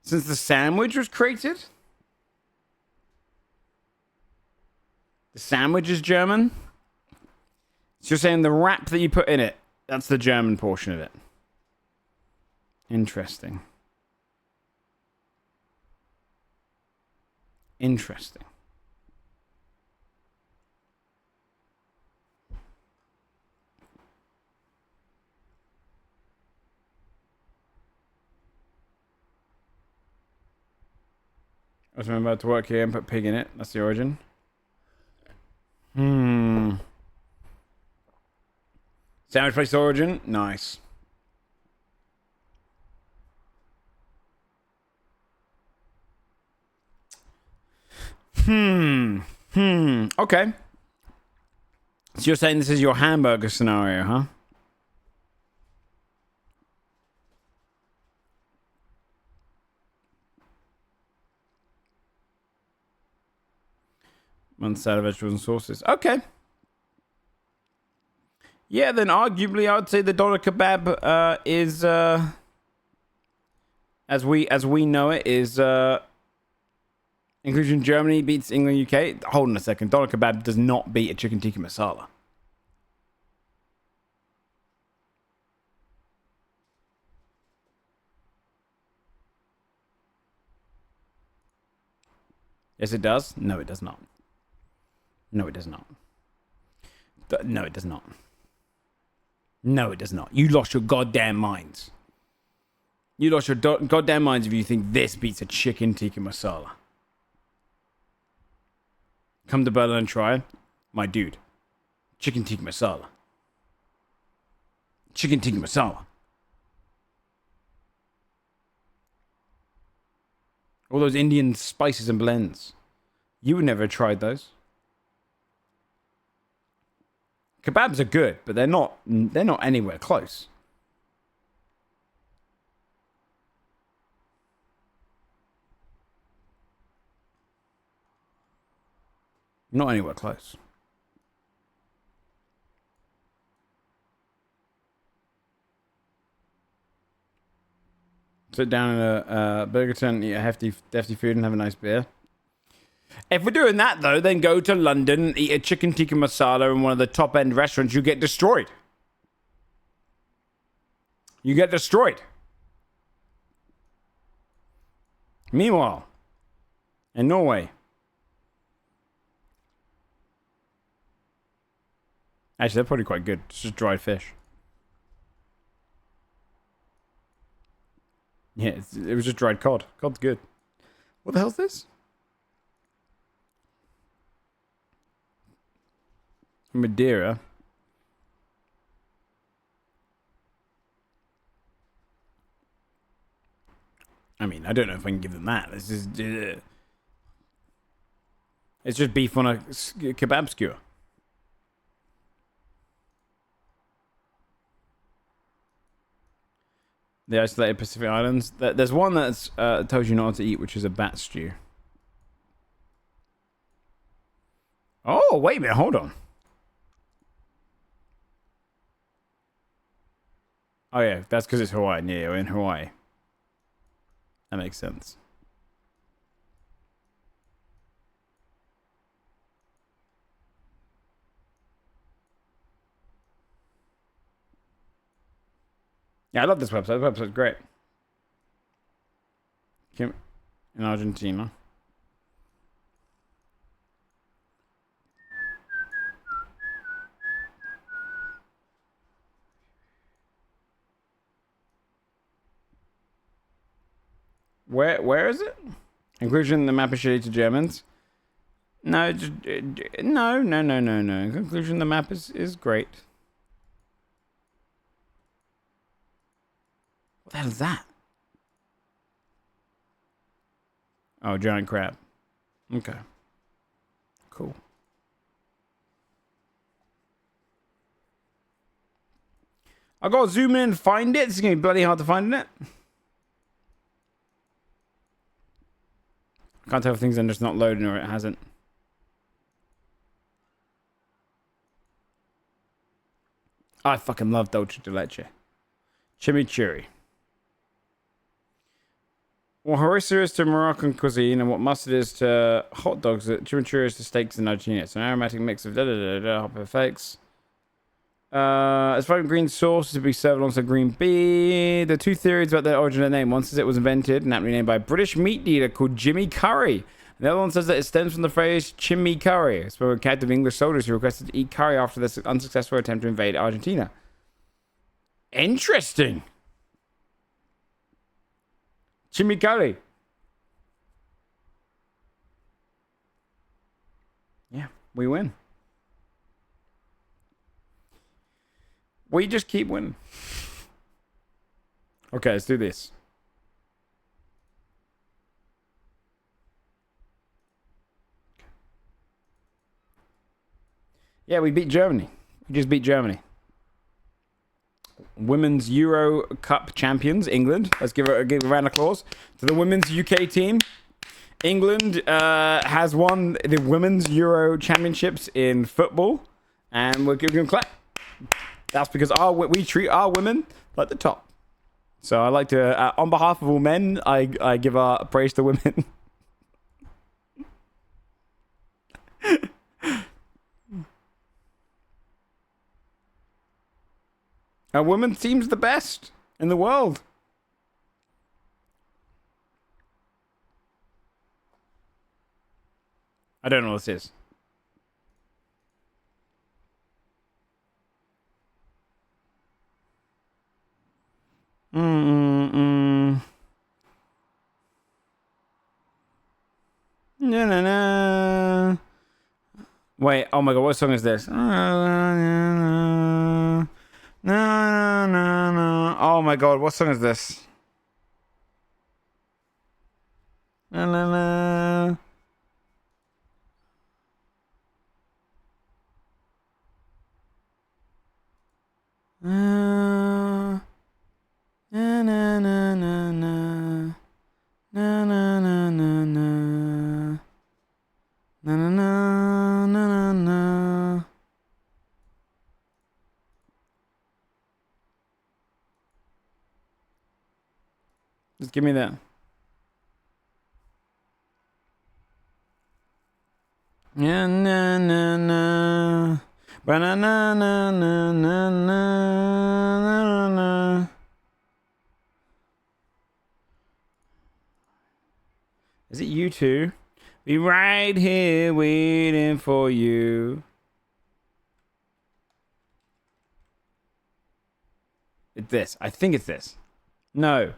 Since the sandwich was created? The sandwich is German? So you're saying the wrap that you put in it, that's the German portion of it. Interesting. Interesting. I was about to work here and put pig in it. That's the origin. Sandwich place origin? Nice. Okay. So you're saying this is your hamburger scenario, huh? One side of vegetables and sauces. Okay. Yeah, then arguably I would say the doner kebab is as we know it is inclusion Germany beats England UK. Hold on a second. Doner kebab does not beat a chicken tikka masala. Yes, it does. No, it does not. No, it does not. No, it does not. No, it does not. You lost your goddamn minds. You lost your goddamn minds if you think this beats a chicken tikka masala. Come to Berlin and try it. My dude. Chicken tikka masala. Chicken tikka masala. All those Indian spices and blends. You would never have tried those. Kebabs are good, but they're not anywhere close. Not anywhere close. Sit down in a burger tent, eat a hefty food, and have a nice beer. If we're doing that, though, then go to London, eat a chicken tikka masala in one of the top-end restaurants, you get destroyed. You get destroyed. Meanwhile, in Norway... Actually, they're probably quite good. It's just dried fish. Yeah, it was just dried cod. Cod's good. What the hell's this? Madeira. I mean, I don't know if I can give them that. This is... it's just beef on a kebab skewer. The isolated Pacific Islands. There's one that's tells you not to eat, which is a bat stew. Oh, wait a minute. Hold on. Oh, yeah. That's because it's Hawaii. Yeah, we're in Hawaii. That makes sense. Yeah, I love this website. This website's great. In Argentina. Where is it? Inclusion the map is shitty to Germans. No, no. Conclusion the map is great. What the hell is that? Oh, giant crab. Okay. Cool. I gotta zoom in and find it. It's gonna be bloody hard to find, isn't it? I can't tell if things are just not loading or it hasn't. I fucking love dolce de leche. Chimichurri. What harissa is to Moroccan cuisine and what mustard is to hot dogs, chimichurri is to steaks in Argentina. It's an aromatic mix of hop effects. It's from green sauce to be served alongside green bean. There are two theories about the origin of the name. One says it was invented and aptly named by a British meat dealer called Jimmy Curry. The other one says that it stems from the phrase chimney curry. It's from a captive of English soldiers who requested to eat curry after their unsuccessful attempt to invade Argentina. Interesting. Chimney curry. Yeah, we win. We just keep winning. Okay, let's do this. Yeah, we beat Germany. We just beat Germany. Women's Euro Cup champions, England. Let's give a round of applause to the women's UK team. England has won the Women's Euro Championships in football. And we'll give them a clap. That's because we treat our women like the top. So I like to, on behalf of all men, I give our praise to women. Our women's team's the best in the world. I don't know what this is. No. Wait, oh my god, what song is this? No. Oh my god, what song is this? No. Just give me that. Is it you two? Be right here waiting for you. It's this. I think it's this. No.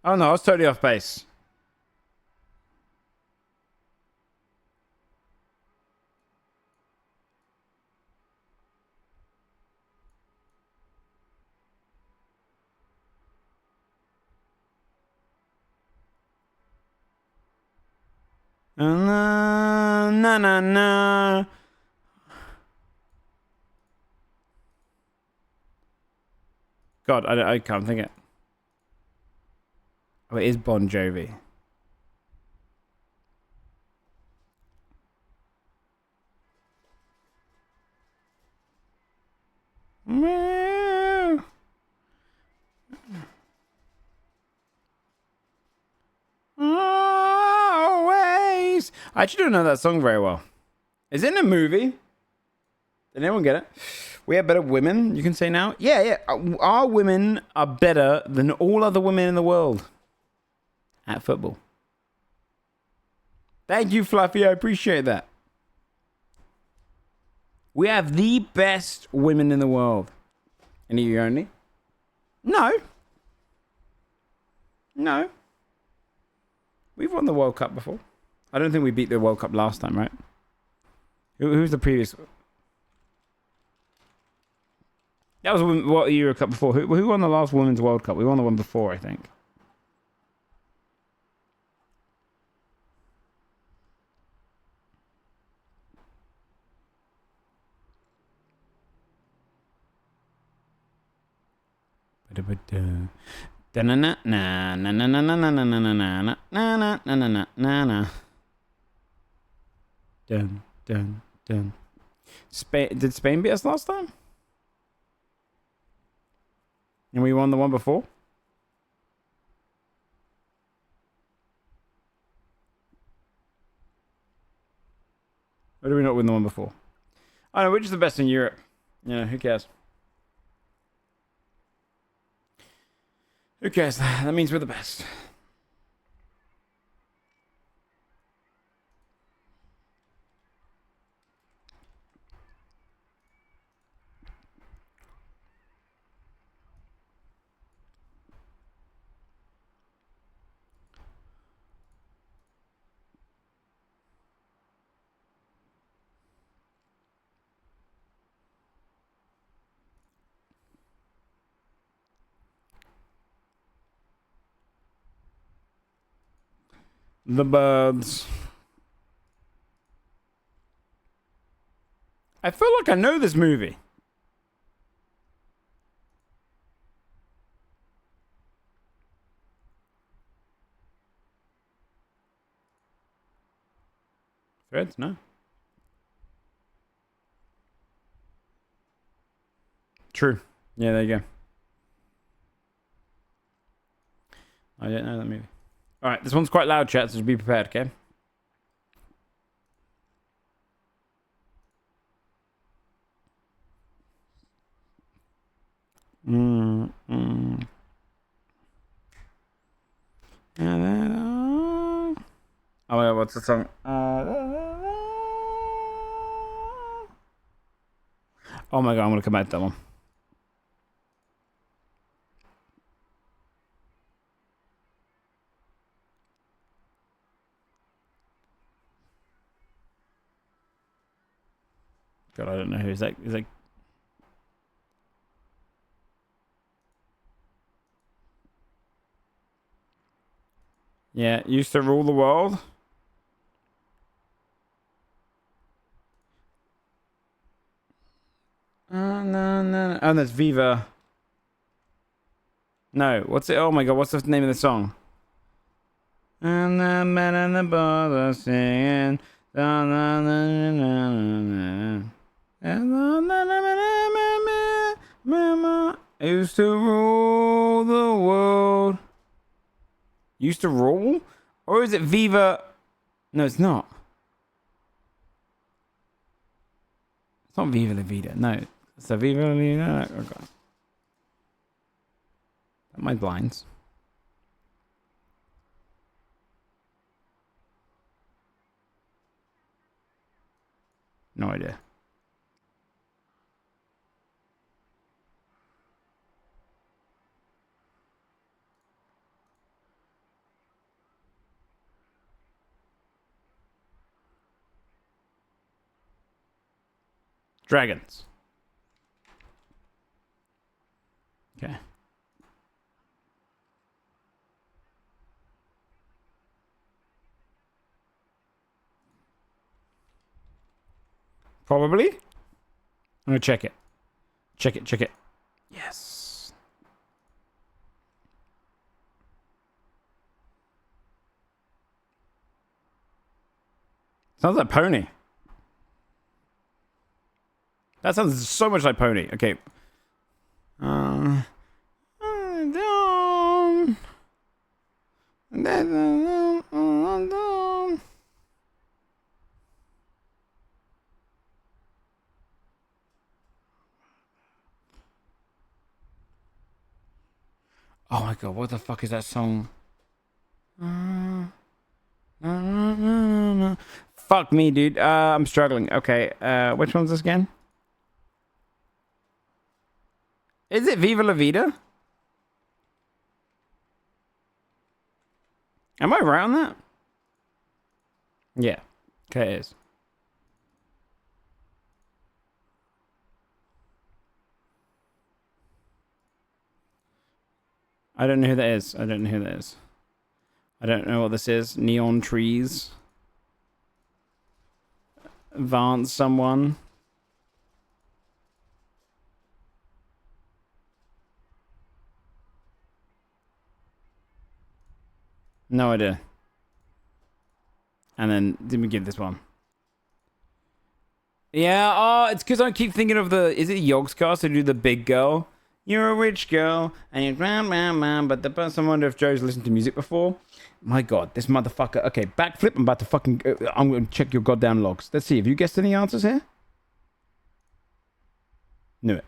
Oh no, I was totally off base. No. God, I can't think it. Oh, it is Bon Jovi. Always. I actually don't know that song very well. Is it in a movie? Did anyone get it? We have better women, you can say now? Yeah. Our women are better than all other women in the world at football. Thank you, Fluffy. I appreciate that. We have the best women in the world. And you only? No. We've won the World Cup before. I don't think we beat the World Cup last time, right? Who's the previous? That was what Euro Cup before. Who won the last Women's World Cup? We won the one before, I think. Spain, did Spain beat us last time? And we won the one before? Or did we not win the one before? I don't know, which is the best in Europe? Yeah, who cares? Who cares? That means we're the best. The birds. I feel like I know this movie. Threads? No. True. Yeah, there you go. I didn't know that movie. Alright, this one's quite loud, chat, so be prepared, okay? Oh, yeah, what's the song? Oh my god, I'm gonna come back to that one. God, I don't know who is that. Is that? Yeah, used to rule the world. No. Oh, that's Viva. No, what's it? Oh my god, what's the name of the song? And the man and the bar are singing. Used to rule the world. Used to rule? Or is it Viva? No, it's not. It's not Viva La Vida. No. It's a Viva La Vida. Okay. My blinds. No idea. Dragons. Okay. Probably. I'm gonna check it. Check it. Yes. Sounds like Pony. That sounds so much like Pony. Okay. Oh my god, what the fuck is that song? Fuck me, dude. I'm struggling. Okay, which one's this again? Is it Viva La Vida? Am I right on that? Yeah. Okay, it is. I don't know who that is. I don't know who that is. I don't know what this is. Neon trees. Advance someone. No idea. And then did we give this one? Yeah, oh, it's because I keep thinking of the... Is it Yogg's cast to do the big girl? You're a rich girl, and you're but the person, I wonder if Joe's listened to music before. My God, this motherfucker. Okay, backflip. I'm about to fucking... I'm going to check your goddamn logs. Let's see. Have you guessed any answers here? Knew it.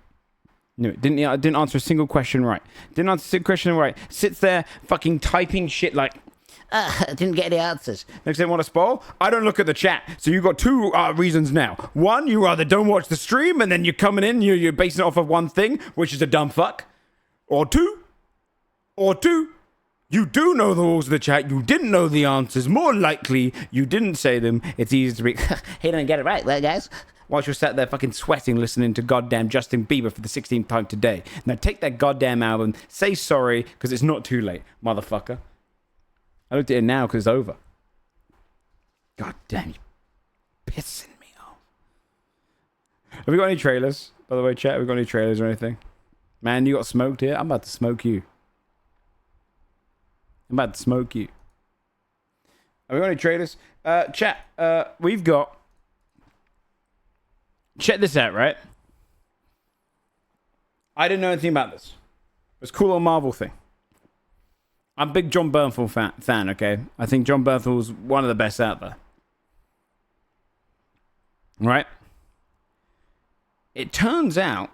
Didn't answer a single question right. Didn't answer a single question right. Sits there fucking typing shit like... I didn't get any answers. Next thing, want to spoil? I don't look at the chat. So you've got two reasons now. One, you either don't watch the stream and then you're coming in, you're basing it off of one thing, which is a dumb fuck. Or two, you do know the rules of the chat. You didn't know the answers. More likely, you didn't say them. It's easy to be, he didn't get it right, well, guys. Whilst you're sat there fucking sweating listening to goddamn Justin Bieber for the 16th time today. Now take that goddamn album, say sorry, because it's not too late, motherfucker. I looked at it now because it's over. God damn, you pissing me off. Have we got any trailers? By the way, chat, have we got any trailers or anything? Man, you got smoked here? I'm about to smoke you. Have we got any trailers? Chat, we've got... Check this out, right? I didn't know anything about this. It's a cool old Marvel thing. I'm a big John Bernthal fan, okay? I think John Bernthal's one of the best out there. Right? It turns out,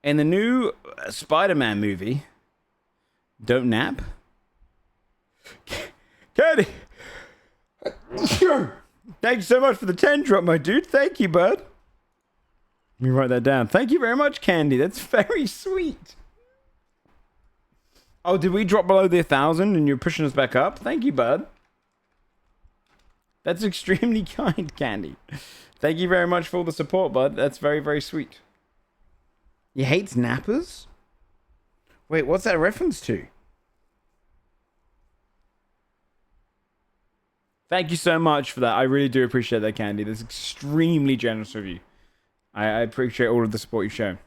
in the new Spider-Man movie, Don't Nap. Candy! Thanks so much for the 10 drop, my dude. Thank you, bud. Let me write that down. Thank you very much, Candy. That's very sweet. Oh, did we drop below the 1,000 and you're pushing us back up? Thank you, bud. That's extremely kind, Candy. Thank you very much for all the support, bud. That's very, very sweet. You hate nappers? Wait, what's that a reference to? Thank you so much for that. I really do appreciate that, Candy. That's extremely generous of you. I appreciate all of the support you've shown.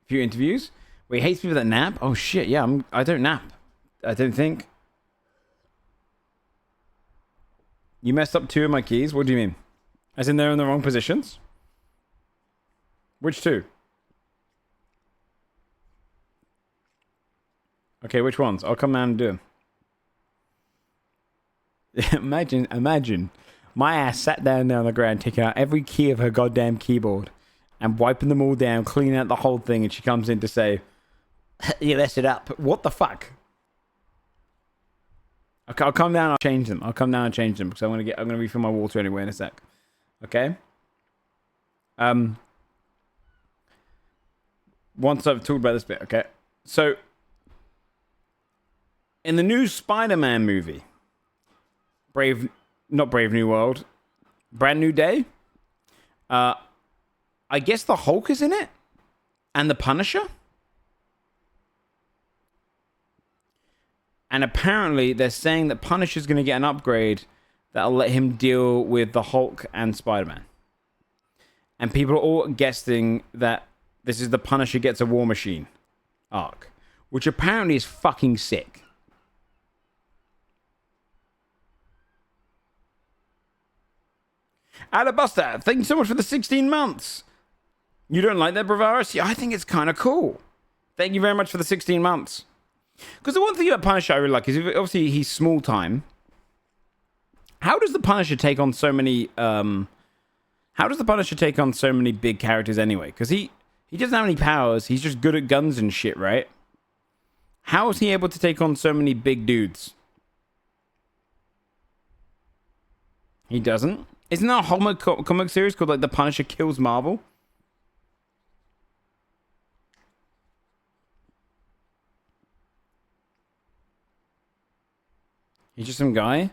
Few interviews. Wait, he hates people that nap? Oh shit, yeah, I don't nap. I don't think. You messed up 2 of my keys? What do you mean? As in they're in the wrong positions? Which 2? Okay, which ones? I'll come down and do them. Imagine. My ass sat down there on the ground, taking out every key of her goddamn keyboard and wiping them all down, cleaning out the whole thing, and she comes in to say, you messed it up. What the fuck? Okay, I'll come down, I'll change them. Because I'm gonna refill my water anyway in a sec. Okay? Once I've talked about this bit, okay? So, in the new Spider-Man movie, not Brave New World, Brand New Day, I guess the Hulk is in it? And the Punisher? And apparently they're saying that Punisher's going to get an upgrade that'll let him deal with the Hulk and Spider-Man. And people are all guessing that this is the Punisher gets a War Machine arc, which apparently is fucking sick. Alabaster, thank you so much for the 16 months. You don't like that, Bravaris? Yeah, I think it's kind of cool. Thank you very much for the 16 months. Because the one thing about Punisher I really like is obviously he's small time. How does the Punisher take on so many big characters anyway? Because he doesn't have any powers. He's just good at guns and shit, right? How is he able to take on so many big dudes? He doesn't. Isn't there a whole comic series called like The Punisher Kills Marvel? He's just some guy.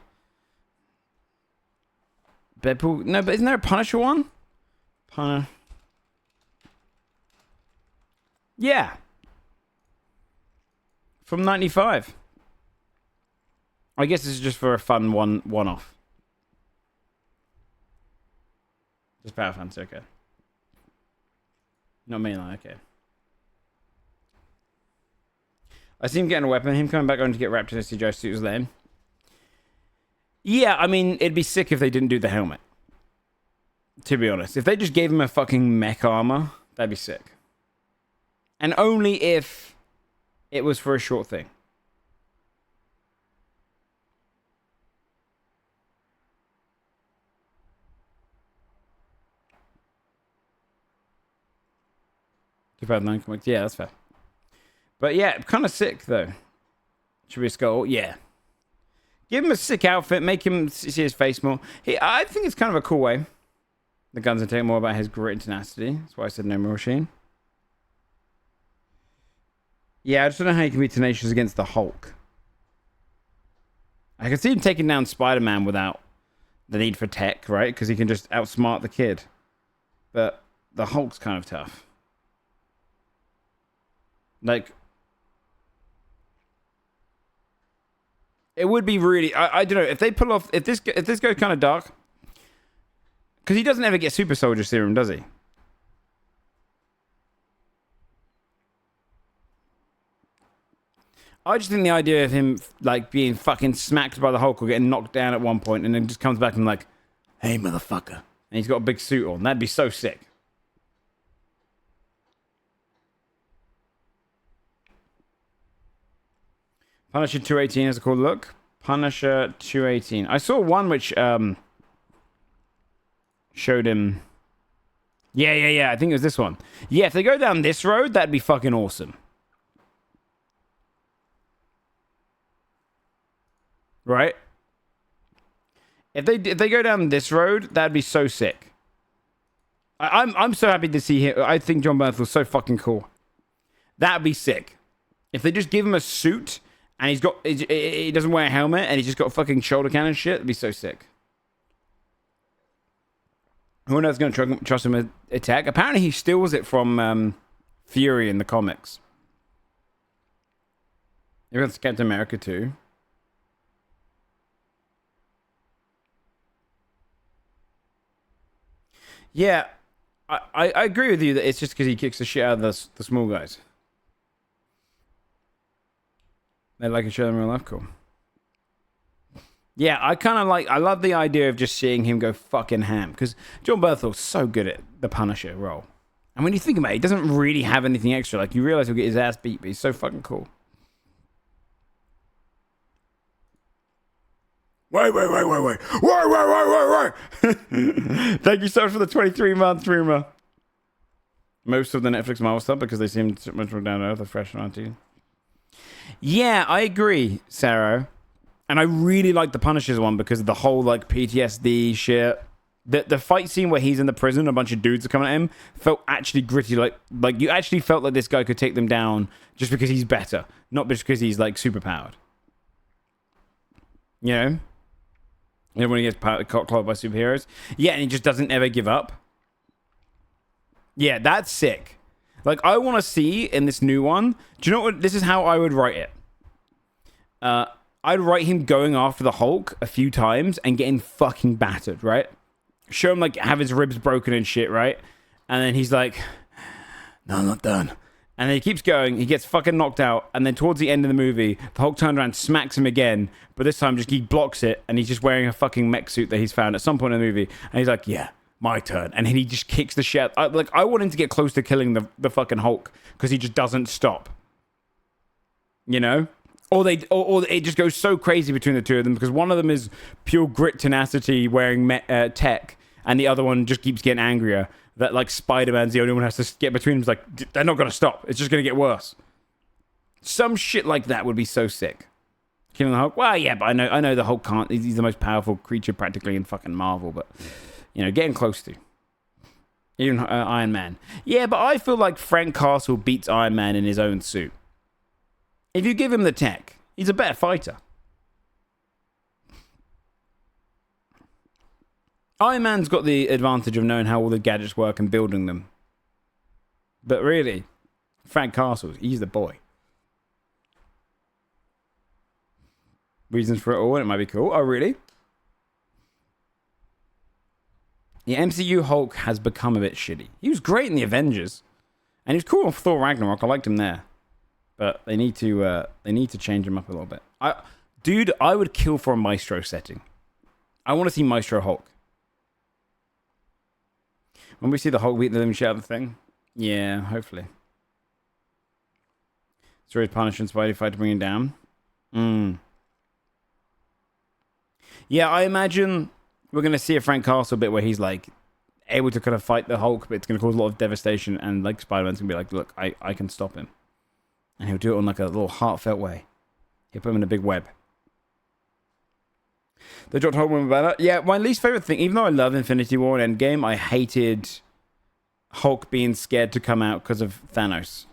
Deadpool. No, but isn't there a Punisher one? Yeah. from 95. I guess this is just for a fun one-off. Just power fans, okay. Not mainline, okay. I see him getting a weapon. Him coming back on to get wrapped in a CGI suit was lame. Yeah, I mean, it'd be sick if they didn't do the helmet. To be honest. If they just gave him a fucking mech armor, that'd be sick. And only if it was for a short thing. Yeah, that's fair. But yeah, kind of sick though. Should be a skull? Yeah. Give him a sick outfit, make him see his face more. I think it's kind of a cool way. The guns are telling more about his grit and tenacity. That's why I said no more machine. Yeah, I just don't know how he can be tenacious against the Hulk. I can see him taking down Spider-Man without the need for tech, right? Because he can just outsmart the kid. But the Hulk's kind of tough. Like, it would be really. I don't know if they pull off if this goes kind of dark, because he doesn't ever get super soldier serum, does he? I just think the idea of him like being fucking smacked by the Hulk or getting knocked down at one point and then just comes back and like, hey motherfucker, and he's got a big suit on. That'd be so sick. Punisher 218 is a cool look. Punisher 218. I saw one which showed him. Yeah. I think it was this one. Yeah, if they go down this road, that'd be fucking awesome. Right? If they go down this road, that'd be so sick. I'm so happy to see him. I think John Bernthal's so fucking cool. That'd be sick. If they just give him a suit and he doesn't wear a helmet and he's just got a fucking shoulder cannon shit, it'd be so sick. Who knows going to trust him with attack? Apparently he steals it from Fury in the comics. Everyone's Captain America too. Yeah, I agree with you that it's just because he kicks the shit out of the small guys. They like to show them in real life, cool. Yeah, I love the idea of just seeing him go fucking ham. Because John Bernthal's so good at the Punisher role. And when you think about it, he doesn't really have anything extra. Like, you realize he'll get his ass beat, but he's so fucking cool. Wait. Thank you so much for the 23-month rumor. Most of the Netflix Marvel stuff, because they seem much more down to earth, fresh and auntie. Yeah, I agree, Sarah. And I really like the Punisher's one because of the whole like PTSD shit. The fight scene where he's in the prison, a bunch of dudes are coming at him, felt actually gritty. Like you actually felt like this guy could take them down just because he's better, not just because he's like super powered. You know? And when he gets caught by superheroes. Yeah, and he just doesn't ever give up. Yeah, that's sick. Like, I want to see in this new one, do you know what? This is how I would write it. I'd write him going after the Hulk a few times and getting fucking battered, right? Show him, like, have his ribs broken and shit, right? And then he's like, no, I'm not done. And then he keeps going, he gets fucking knocked out, and then towards the end of the movie, the Hulk turns around, smacks him again, but this time just he blocks it, and he's just wearing a fucking mech suit that he's found at some point in the movie, and he's like, yeah, my turn. And he just kicks the shit. I want him to get close to killing the fucking Hulk, because he just doesn't stop. You know? Or it just goes so crazy between the two of them, because one of them is pure grit tenacity wearing tech, and the other one just keeps getting angrier. That like Spider-Man's the only one who has to get between them. It's like, they're not going to stop. It's just going to get worse. Some shit like that would be so sick. Killing the Hulk? Well, yeah, but I know the Hulk can't. He's the most powerful creature practically in fucking Marvel, but, you know, getting close to. Even Iron Man. Yeah, but I feel like Frank Castle beats Iron Man in his own suit. If you give him the tech, he's a better fighter. Iron Man's got the advantage of knowing how all the gadgets work and building them. But really, Frank Castle, he's the boy. reasons for it all, and it might be cool. Oh, really? The MCU Hulk has become a bit shitty. He was great in the Avengers, and he was cool on Thor Ragnarok. I liked him there, but they need to change him up a little bit. Dude, I would kill for a Maestro setting. I want to see Maestro Hulk. When we see the Hulk beat the living shit out of the thing, yeah, hopefully. So his punishment Spidey fight to bring him down. Yeah, I imagine we're going to see a Frank Castle bit where he's like able to kind of fight the Hulk, but it's going to cause a lot of devastation, and like Spider-Man's going to be like, look, I can stop him. And he'll do it on like a little heartfelt way. He'll put him in a big web. They dropped Hulk with banner. Yeah, my least favorite thing, even though I love Infinity War and Endgame, I hated Hulk being scared to come out because of Thanos.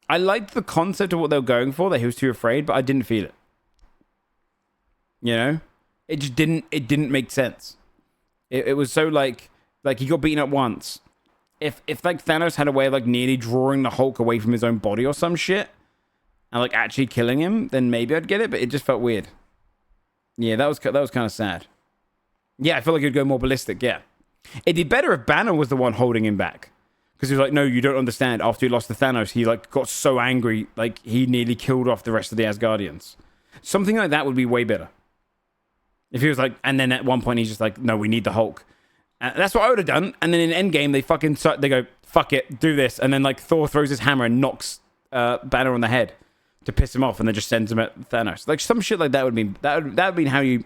I liked the concept of what they were going for, that he was too afraid, but I didn't feel it. You know? It just didn't make sense. It was so like he got beaten up once. If like Thanos had a way of like nearly drawing the Hulk away from his own body or some shit, and like actually killing him, then maybe I'd get it, but it just felt weird. Yeah, that was kind of sad. Yeah, I feel like it'd go more ballistic, yeah. It'd be better if Banner was the one holding him back. Because he was like, no, you don't understand. After he lost to Thanos, he like got so angry, like he nearly killed off the rest of the Asgardians. Something like that would be way better. If he was like, and then at one point he's just like, no, we need the Hulk. And that's what I would have done. And then in Endgame, they go, fuck it, do this. And then like Thor throws his hammer and knocks Banner on the head to piss him off, and then just sends him at Thanos. Like some shit like that would be how you.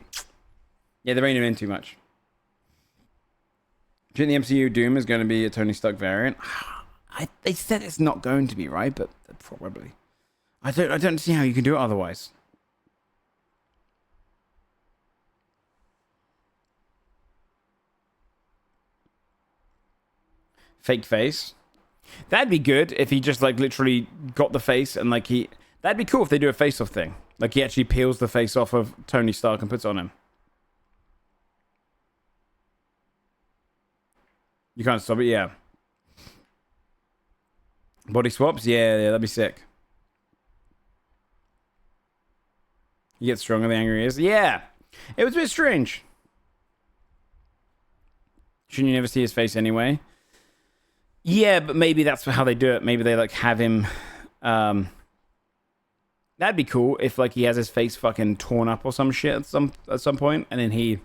Yeah, they're reining him in too much. Do you think the MCU Doom is going to be a Tony Stark variant? They said it's not going to be, right? But probably. I don't see how you can do it otherwise. Fake face. That'd be good if he just like literally got the face and like he. That'd be cool if they do a face-off thing. Like he actually peels the face off of Tony Stark and puts it on him. You can't stop it, yeah. Body swaps, yeah, that'd be sick. He gets stronger the angrier he is. Yeah, it was a bit strange. Shouldn't you never see his face anyway? Yeah, but maybe that's how they do it. Maybe they like have him. That'd be cool if like he has his face fucking torn up or some shit at some point, and then he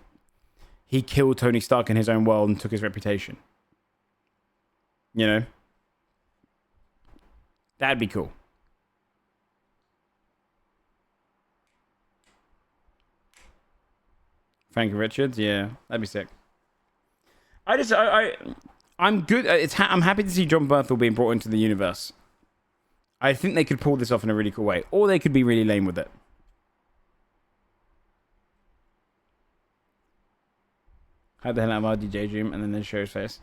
killed Tony Stark in his own world and took his reputation. You know, that'd be cool. Frankie Richards, yeah, that'd be sick. I'm good. I'm happy to see John Bernthal being brought into the universe. I think they could pull this off in a really cool way, or they could be really lame with it. How the hell am I DJ Dream and then they show his face?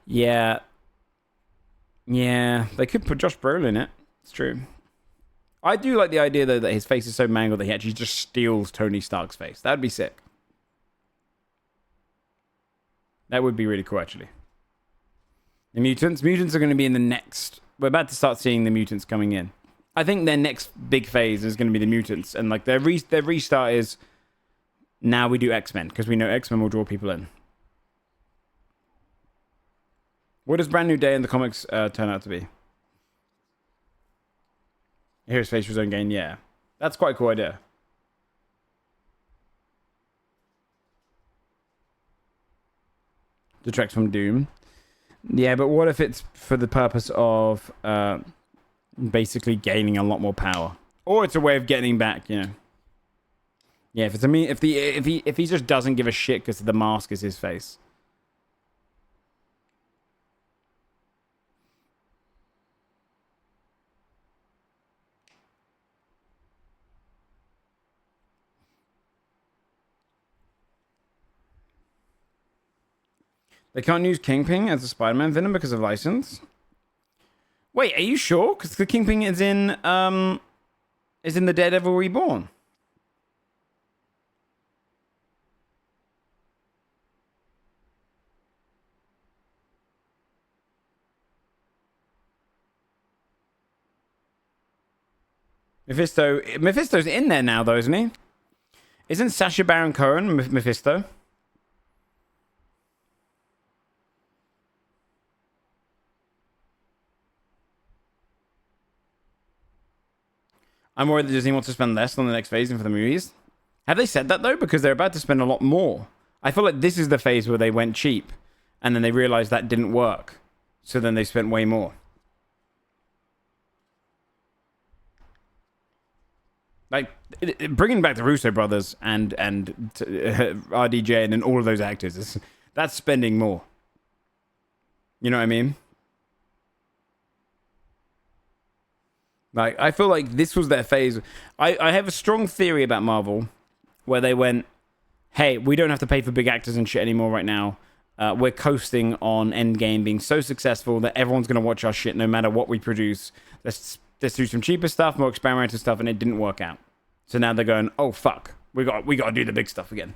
Yeah, they could put Josh Brolin in it. It's true. I do like the idea though that his face is so mangled that he actually just steals Tony Stark's face. That'd be sick. That would be really cool, actually. The mutants are going to be in the next. We're about to start seeing the mutants coming in. I think their next big phase is going to be the mutants, and like their restart is now we do X-Men because we know X-Men will draw people in. What does Brand New Day in the comics turn out to be? Here's face for his own gain. Yeah, that's quite a cool idea. Detracts from Doom. Yeah, but what if it's for the purpose of basically gaining a lot more power, or it's a way of getting back, you know? Yeah, if he just doesn't give a shit because the mask is his face. They can't use Kingpin as a Spider-Man villain because of license. Wait, are you sure? Because the Kingpin is in the Daredevil Reborn. Mephisto's in there now, though, isn't he? Isn't Sacha Baron Cohen Mephisto? I'm worried that Disney wants to spend less on the next phase and for the movies. Have they said that though? Because they're about to spend a lot more. I feel like this is the phase where they went cheap and then they realized that didn't work. So then they spent way more. Like, bringing back the Russo brothers and RDJ and then all of those actors, that's spending more. You know what I mean? Like, I feel like this was their phase. I have a strong theory about Marvel where they went, hey, we don't have to pay for big actors and shit anymore right now. We're coasting on Endgame being so successful that everyone's going to watch our shit no matter what we produce. Let's do some cheaper stuff, more experimental stuff, and it didn't work out. So now they're going, oh, fuck. We got to do the big stuff again.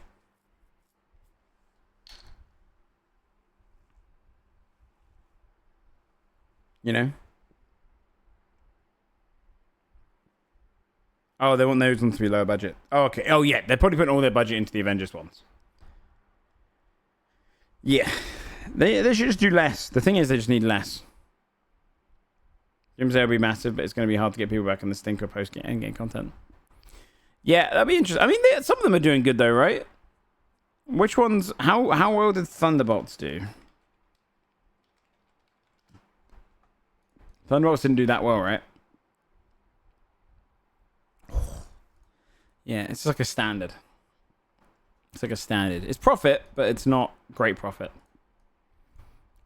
You know? Oh, they want those ones to be lower budget. Oh, okay. Oh, yeah. They're probably putting all their budget into the Avengers ones. Yeah. They should just do less. The thing is, they just need less. Jim's will be massive, but it's going to be hard to get people back on the stinker post-game content. Yeah, that'd be interesting. I mean, some of them are doing good, though, right? Which ones? How well did Thunderbolts do? Thunderbolts didn't do that well, right? Yeah, it's like a standard. It's like a standard. It's profit, but it's not great profit.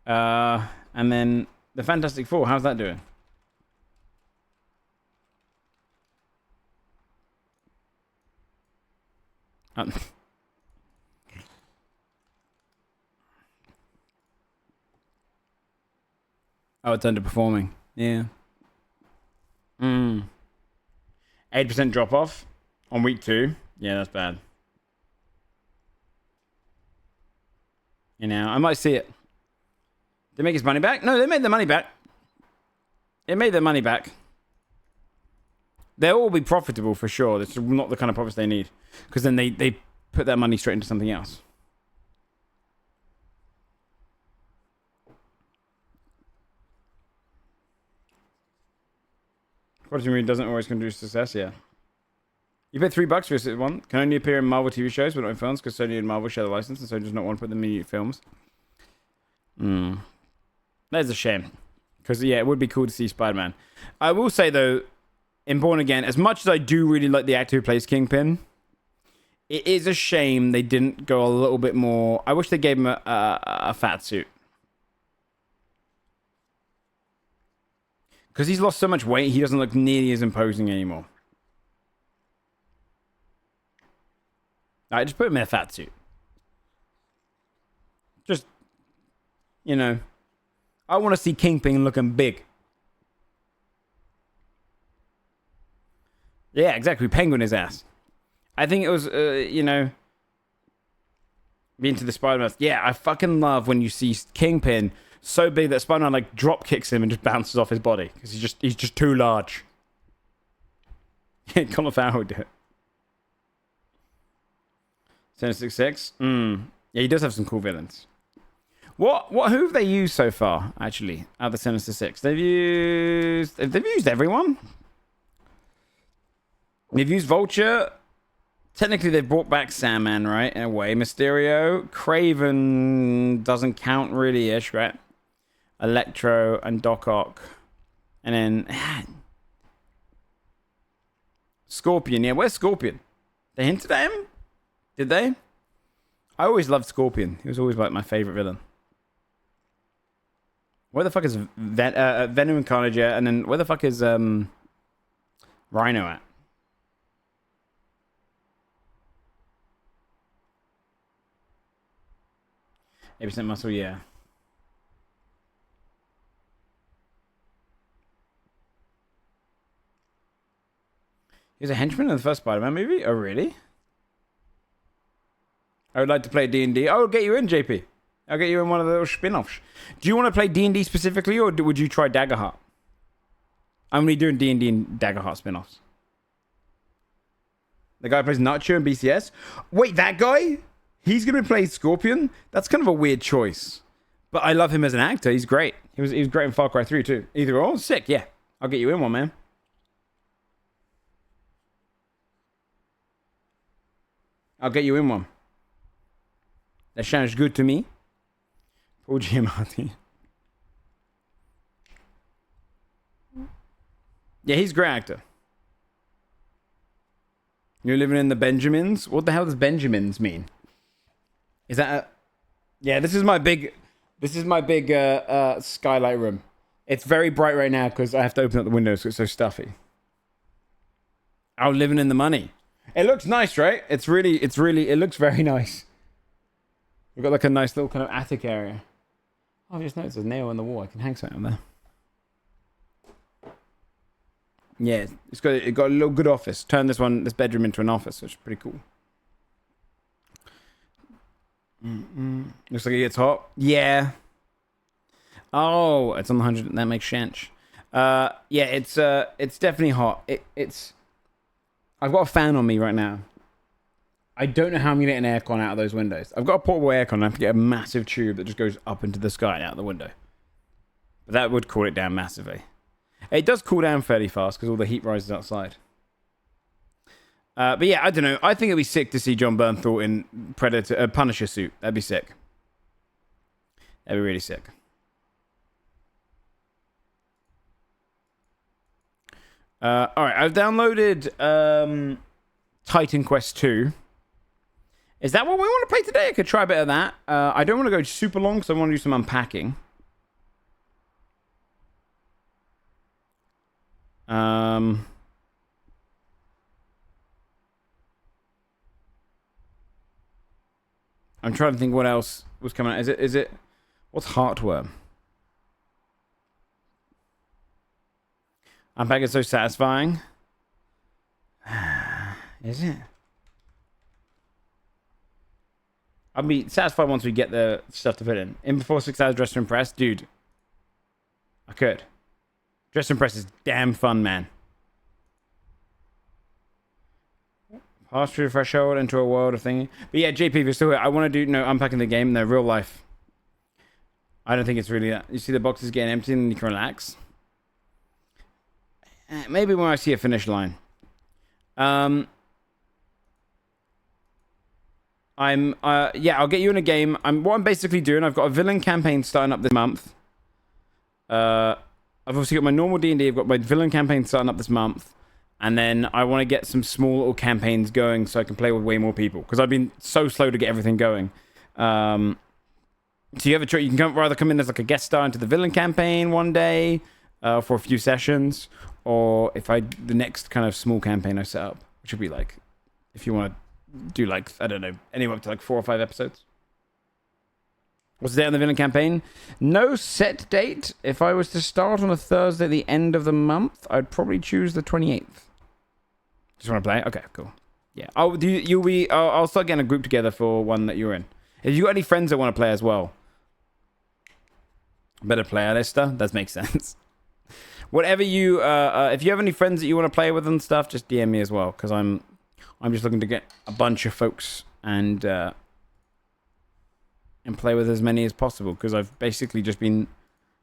And then the Fantastic Four, how's that doing? Oh, it's underperforming. Yeah. 8% drop off on week 2. Yeah, that's bad. You know, I might see it. Did they make his money back? No, they made the money back. It made their money back. They'll all be profitable for sure. It's not the kind of profits they need. Because then they put that money straight into something else. Quality movie doesn't always conduce to success, yeah. You paid $3 for this one. Can only appear in Marvel TV shows, but not in films, because Sony and Marvel share the license, and Sony does not want to put them in films. That is a shame. Because, yeah, it would be cool to see Spider-Man. I will say, though, in Born Again, as much as I do really like the actor who plays Kingpin, it is a shame they didn't go a little bit more. I wish they gave him a fat suit. Because he's lost so much weight, he doesn't look nearly as imposing anymore. Alright, just put him in a fat suit. Just, you know, I want to see Kingpin looking big. Yeah, exactly. Penguin his ass. I think it was, you know, Into the Spider-Verse. Yeah, I fucking love when you see Kingpin so big that Spider-Man like drop kicks him and just bounces off his body because he's just too large. Colin Farrell would do it. Sinister Six. Yeah, he does have some cool villains. Who have they used so far? Actually, out of the Sinister Six, they've used everyone. They've used Vulture. Technically, they've brought back Sandman, right? In a way, Mysterio, Kraven doesn't count really ish, right? Electro and Doc Ock, and then Scorpion. Yeah, where's Scorpion? They hinted at him. Did they? I always loved Scorpion. He was always like my favorite villain. Where the fuck is Venom and Carnage? And then where the fuck is Rhino at? 8% muscle, yeah. He was a henchman in the first Spider-Man movie? Oh, really? I would like to play D&D. I'll get you in, JP. I'll get you in one of the little spin-offs. Do you want to play D&D specifically, or would you try Daggerheart? I'm only doing D&D and Daggerheart spin-offs. The guy who plays Nacho in BCS. Wait, that guy? He's going to play Scorpion? That's kind of a weird choice. But I love him as an actor. He's great. He was great in Far Cry 3 too. Either or, sick, yeah. I'll get you in one, man. I'll get you in one. That sounds good to me. Paul Giamatti. Yeah, he's a great actor. You're living in the Benjamins? What the hell does Benjamins mean? Is that a... Yeah, this is my big skylight room. It's very bright right now because I have to open up the windows because it's so stuffy. Oh, living in the money. It looks nice, right? It looks very nice. We've got like a nice little kind of attic area. Oh, I just noticed there's a nail in the wall. I can hang something on there. Yeah, it got a little good office. Turn this bedroom into an office, which is pretty cool. Looks like it gets hot. Yeah. Oh, it's on the 100. That makes sense. Yeah, it's definitely hot. I've got a fan on me right now. I don't know how I'm gonna get an aircon out of those windows. I've got a portable aircon. I have to get a massive tube that just goes up into the sky and out the window. But that would cool it down massively. It does cool down fairly fast because all the heat rises outside. But yeah, I don't know. I think it'd be sick to see John Bernthal in Punisher suit. That'd be sick. That'd be really sick. All right, I've downloaded Titan Quest 2. Is that what we want to play today? I could try a bit of that. I don't want to go super long because I want to do some unpacking. I'm trying to think what else was coming out. Is it what's Heartworm? Unpacking is so satisfying. Is it? I'll be satisfied once we get the stuff to put in. In before 6 hours, dress to impress, dude. I could. Dress to impress is damn fun, man. Pass through the threshold into a world of thingy. But yeah, JP, if you're still here, I want to do unpacking the game in their real life. I don't think it's really that. You see the boxes getting empty and you can relax. Maybe when I see a finish line. Yeah, I'll get you in a game. What I'm basically doing, I've got a villain campaign starting up this month. I've obviously got my normal D&D, I've got my villain campaign starting up this month. And then I want to get some small little campaigns going so I can play with way more people. Because I've been so slow to get everything going. So you have a choice. You can rather come in as like a guest star into the villain campaign one day for a few sessions. Or if the next kind of small campaign I set up, which would be like, if you want to do like, I don't know, anywhere up to like 4 or 5 episodes. What's the date on the villain campaign? No set date. If I was to start on a Thursday at the end of the month, I'd probably choose the 28th. Just want to play? Okay, cool. Yeah. I'll start getting a group together for one that you're in. If you got any friends that want to play as well, better player lister. That makes sense. Whatever you, if you have any friends that you want to play with and stuff, just DM me as well, because I'm just looking to get a bunch of folks and play with as many as possible, because I've basically just been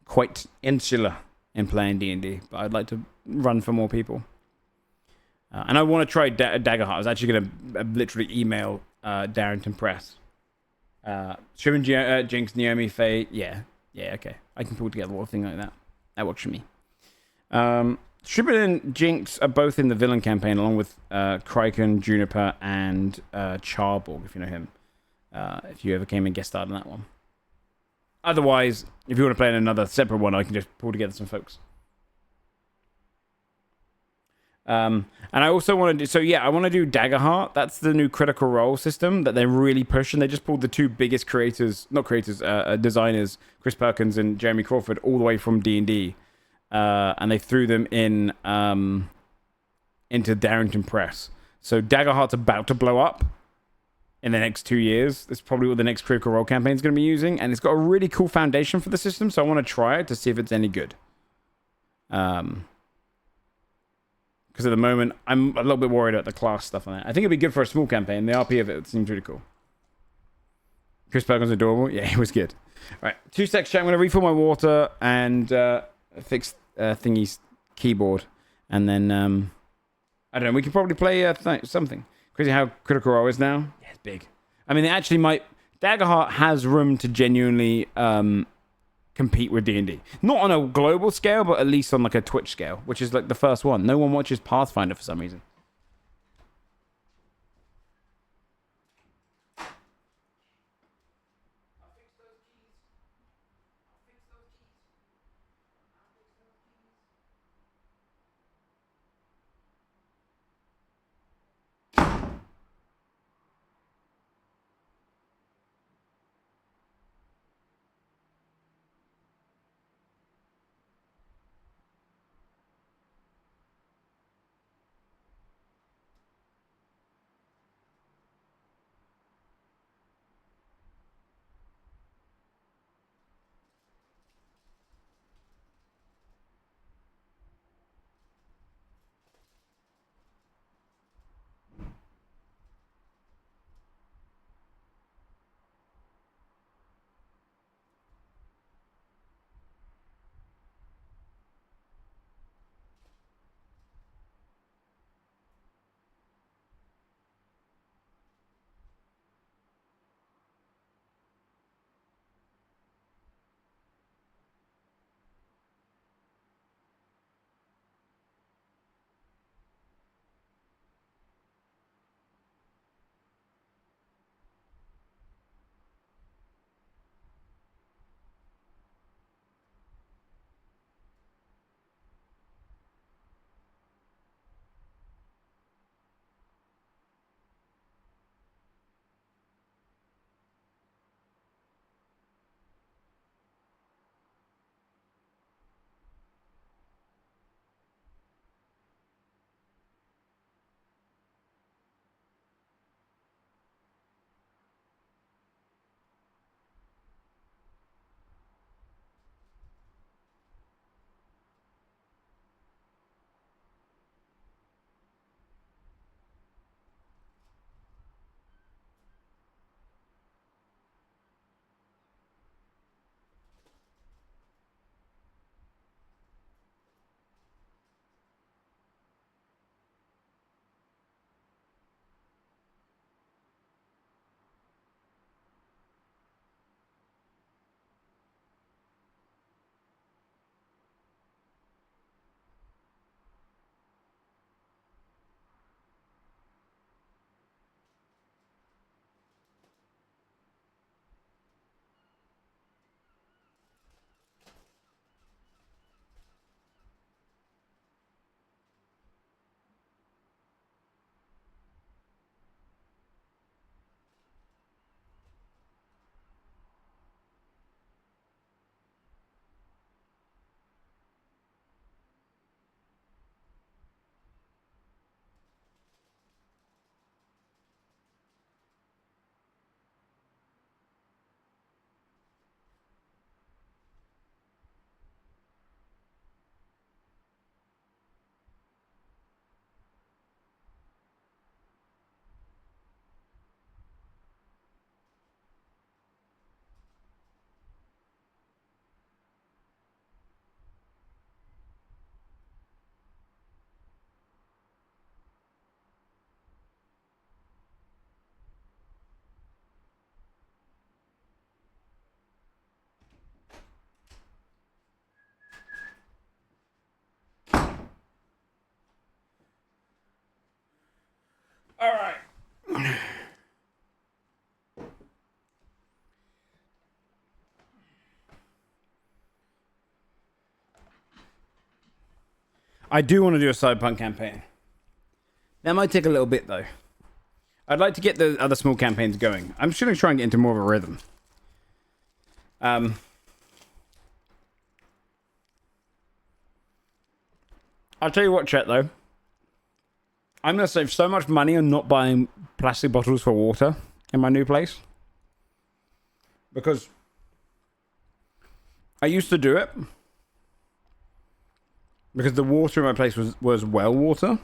quite insular in playing D&D, but I'd like to run for more people. And I want to try Daggerheart. I was actually going to literally email Darrington Press. Shrimp and Jinx, Naomi, Faye. Yeah, okay. I can pull together a little thing like that. That works for me. Shrimp and Jinx are both in the villain campaign, along with Kraken, Juniper, and Charborg, if you know him. If you ever came and guest starred on that one. Otherwise, if you want to play in another separate one, I can just pull together some folks. And I also want to do... I want to do Daggerheart. That's the new Critical Role system that they're really pushing. They just pulled the two biggest designers, Chris Perkins and Jeremy Crawford, all the way from D&D. And they threw them in into Darrington Press. So Daggerheart's about to blow up in the next 2 years. That's probably what the next Critical Role campaign is going to be using. And it's got a really cool foundation for the system, so I want to try it to see if it's any good. Because at the moment, I'm a little bit worried about the class stuff on it. I think it'd be good for a small campaign. The RP of it seems really cool. Chris Perkins adorable. Yeah, he was good. All right, 2 seconds, chat. I'm going to refill my water and fix Thingy's keyboard. And then, I don't know, we could probably play something. Crazy how Critical Role is now. Yeah, it's big. I mean, it actually might... Daggerheart has room to genuinely compete with D&D. Not on a global scale, but at least on like a Twitch scale, which is like the first one. No one watches Pathfinder for some reason. All right. I do want to do a Cyberpunk campaign. That might take a little bit, though. I'd like to get the other small campaigns going. I'm just going to try and get into more of a rhythm. I'll tell you what, Chet, though. I'm going to save so much money on not buying plastic bottles for water in my new place. Because I used to do it. because the water in my place was well water.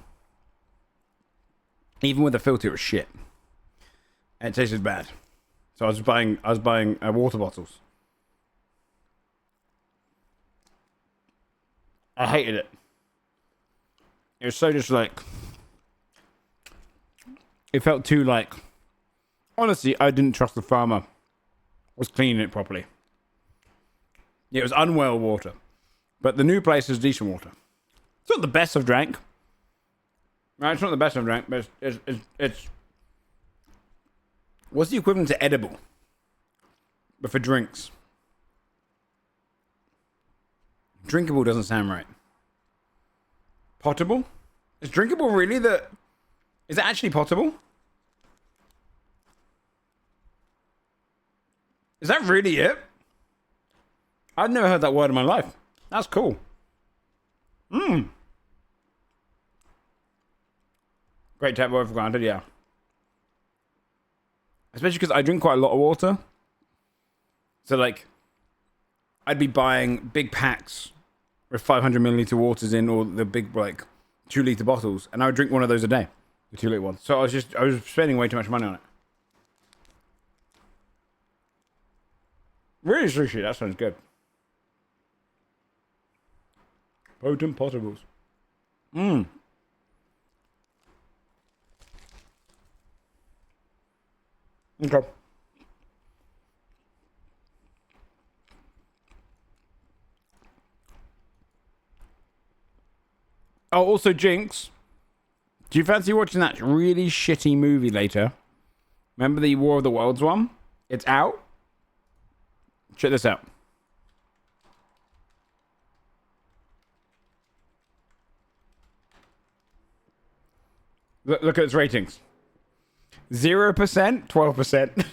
Even with the filter, it was shit. And it tasted bad. So I was buying water bottles. I hated it. It was so just like, it felt too like, honestly, I didn't trust the farmer was cleaning it properly. It was unwell water. But the new place is decent water. It's not the best I've drank. Right, it's not the best I've drank, but it's what's the equivalent to edible? But for drinks. Drinkable doesn't sound right. Potable? Is drinkable really the... Is it actually potable? Is that really it? I've never heard that word in my life. That's cool. Great tap water for granted, yeah. Especially because I drink quite a lot of water. So, like, I'd be buying big packs with 500 milliliter waters in, or the big, like, 2 liter bottles, and I would drink one of those a day, the 2 liter ones. So I was spending way too much money on it. Really sushi, that sounds good. Potent potables. Okay. Oh, also, Jinx, do you fancy watching that really shitty movie later? Remember the War of the Worlds one? It's out. Check this out. Look at its ratings. 0%, 12%.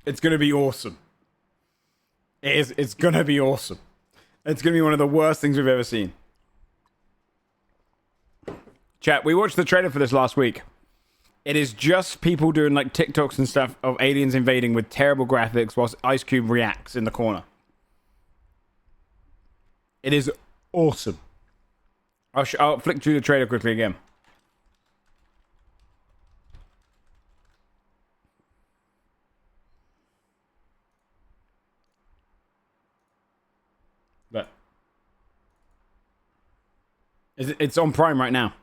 It's gonna be awesome. It's gonna be awesome. It's gonna be one of the worst things we've ever seen. Chat, we watched the trailer for this last week. It is just people doing like TikToks and stuff of aliens invading with terrible graphics whilst Ice Cube reacts in the corner. It is awesome. I'll flick through the trailer quickly again. But it's on Prime right now.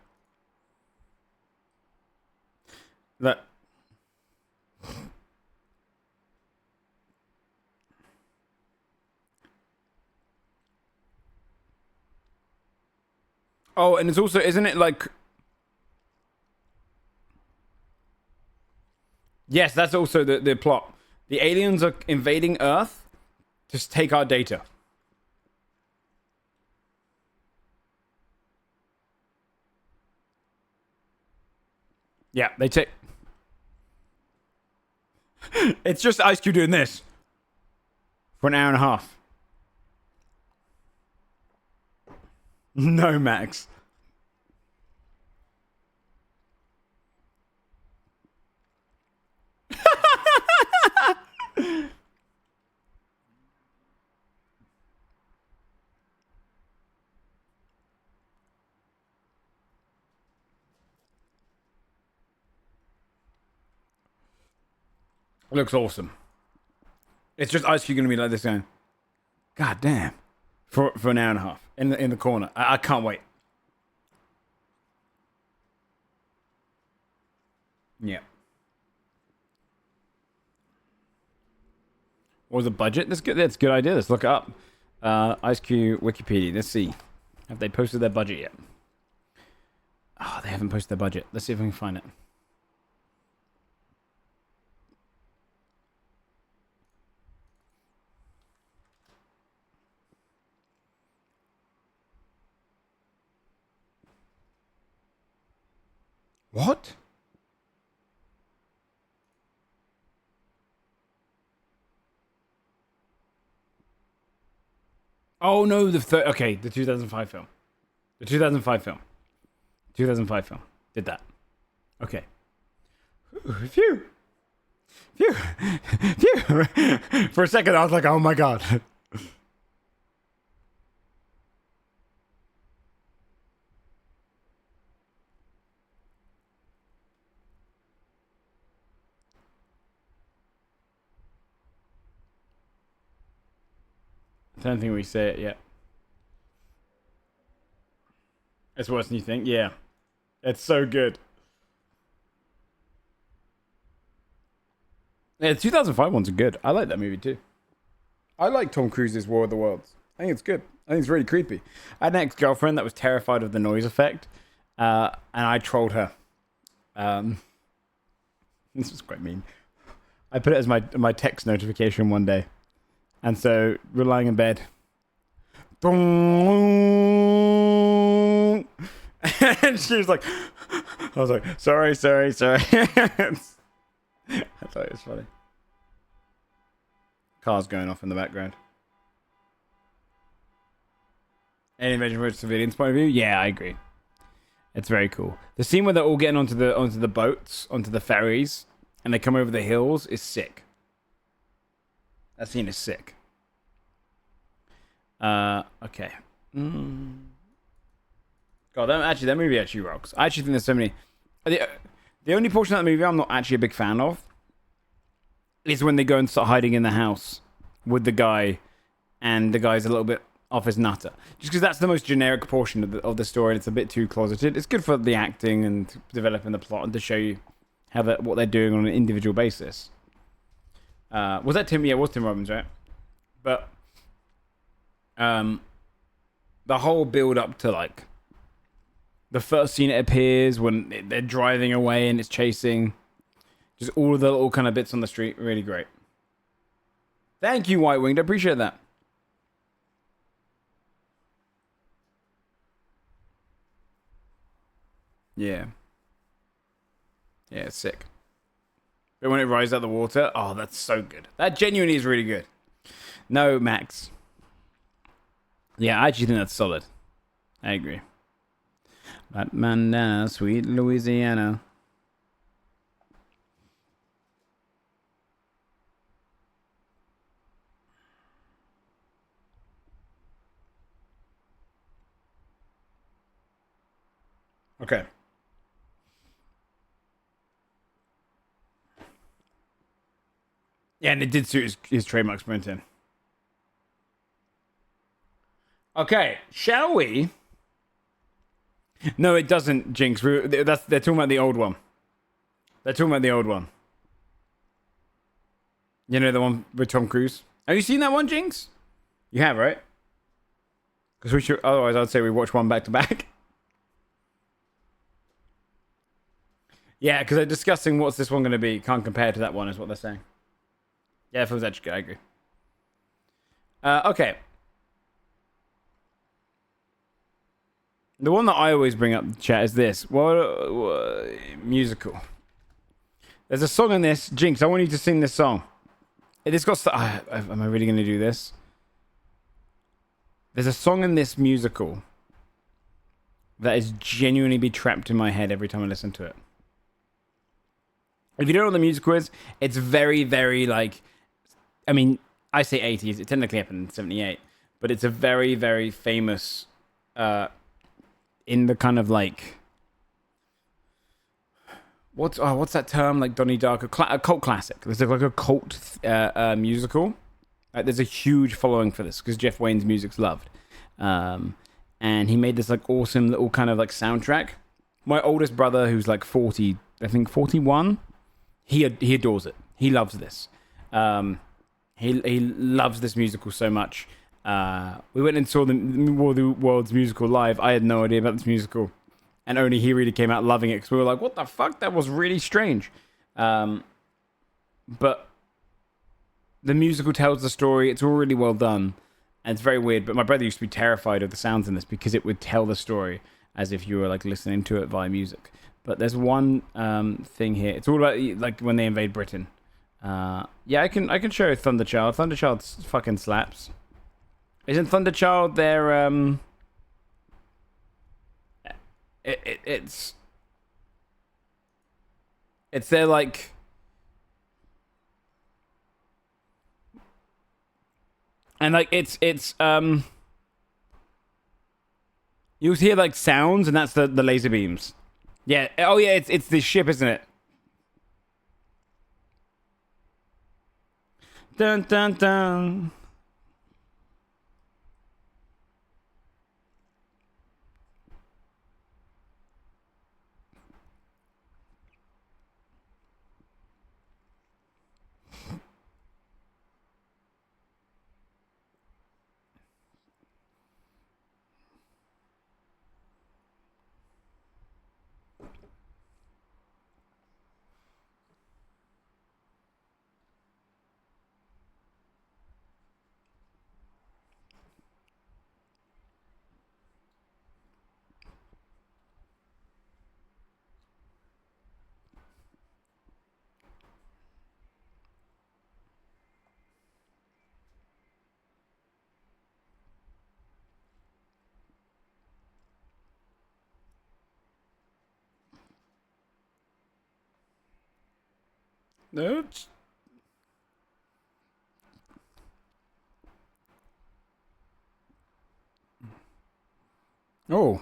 Look. Oh, and it's also, isn't it like... Yes, that's also the plot. The aliens are invading Earth to take our data. Yeah, they take... It's just Ice Cube doing this for an hour and a half. No, Max. Looks awesome. It's just Ice Cube gonna be like this going, God damn, for an hour and a half in the corner. I can't wait. Yeah. What was the budget? That's good. That's a good idea. Let's look it up. Ice Cube Wikipedia. Let's see. Have they posted their budget yet? Oh, they haven't posted their budget. Let's see if we can find it. What? Oh no, the 2005 film. The 2005 film. 2005 film. Did that. Okay. Phew. Phew. Phew. For a second, I was like, oh my god. I don't think we say it yet. It's worse than you think. Yeah. It's so good. Yeah, the 2005 ones are good. I like that movie too. I like Tom Cruise's War of the Worlds. I think it's good. I think it's really creepy. I had an ex-girlfriend that was terrified of the noise effect, and I trolled her. This was quite mean. I put it as my text notification one day, and so we're lying in bed. And she was like, I was like, sorry. I thought it was funny. Cars going off in the background. Any invention from a civilian's point of view? Yeah, I agree. It's very cool. The scene where they're all getting onto the boats, onto the ferries, and they come over the hills is sick. That scene is sick. Okay. God, that movie actually rocks. I actually think there's so many. The only portion of that movie I'm not actually a big fan of is when they go and start hiding in the house with the guy, and the guy's a little bit off his nutter. Just because that's the most generic portion of the story, and it's a bit too closeted. It's good for the acting and developing the plot and to show you what they're doing on an individual basis. Was that Tim? Yeah, it was Tim Robbins, right? But the whole build up to like the first scene it appears when they're driving away and it's chasing, just all of the little kind of bits on the street, really great. Thank you, White Winged. I appreciate that. Yeah. Yeah, it's sick. But when it rises out of the water, oh, that's so good. That genuinely is really good. No, Max. Yeah, I actually think that's solid. I agree. Batman, sweet Louisiana. Okay. Yeah, and it did suit his trademark sprinting. Okay, shall we? No, it doesn't, Jinx. They're talking about the old one. They're talking about the old one. You know, the one with Tom Cruise. Have you seen that one, Jinx? You have, right? Because we should. Otherwise, I'd say we watch one back to back. Yeah, because they're discussing what's this one going to be. Can't compare to that one, is what they're saying. Yeah, if it was actually good, I agree. Okay. The one that I always bring up in chat is this. What musical? There's a song in this. Jinx, I want you to sing this song. It's got... am I really going to do this? There's a song in this musical that is genuinely be trapped in my head every time I listen to it. If you don't know what the musical is, it's very, very like... I mean, I say 80s. It technically happened in 78. But it's a very, very famous... in the kind of like... What's that term? Like Donnie Darko? A cult classic. There's like a cult musical. There's a huge following for this because Jeff Wayne's music's loved. And he made this like awesome little kind of like soundtrack. My oldest brother, who's like 40, I think 41, he adores it. He loves this. He loves this musical so much. We went and saw the War of the Worlds musical live. I had no idea about this musical. And only he really came out loving it because we were like, what the fuck? That was really strange. But the musical tells the story. It's all really well done. And it's very weird. But my brother used to be terrified of the sounds in this because it would tell the story as if you were like listening to it via music. But there's one thing here. It's all about like when they invade Britain. Yeah, I can show you Thunderchild. Thunderchild fucking slaps. Isn't Thunderchild their it's their like And like it's you'll hear like sounds, and that's the laser beams. Yeah. Oh yeah, it's the ship, isn't it? Dun dun dun. Oops. Oh.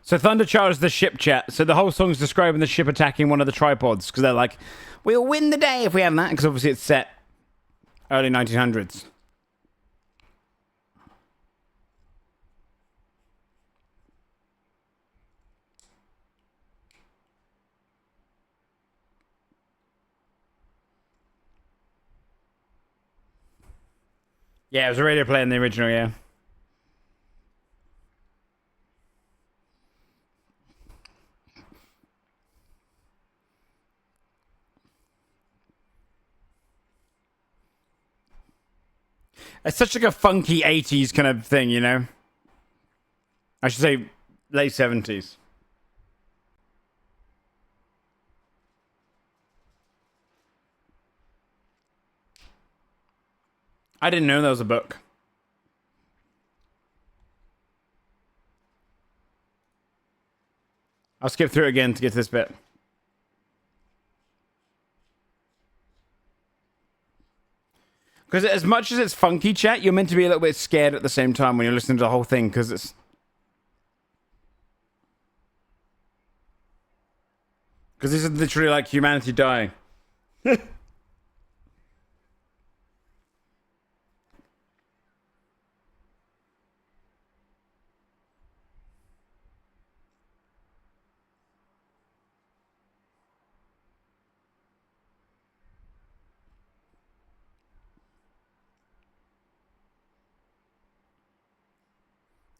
So Thunder charges the ship chat. So the whole song's describing the ship attacking one of the tripods because they're like, "We'll win the day if we have that." Because obviously it's set early 1900s. Yeah, it was a radio play in the original. Yeah. It's such like a funky 80s kind of thing, you know? I should say late 70s. I didn't know there was a book. I'll skip through it again to get to this bit. Because as much as it's funky, chat, you're meant to be a little bit scared at the same time when you're listening to the whole thing, because it's... Because this is literally like humanity dying.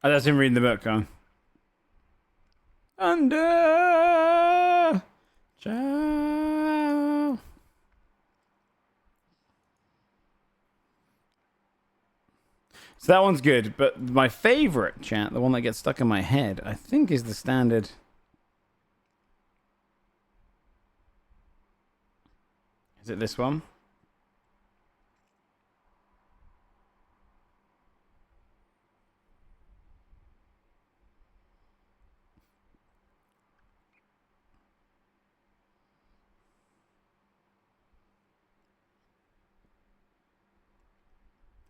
Oh, that's him reading the book, huh? Under... Child. So that one's good, but my favorite chant, the one that gets stuck in my head, I think is the standard. Is it this one?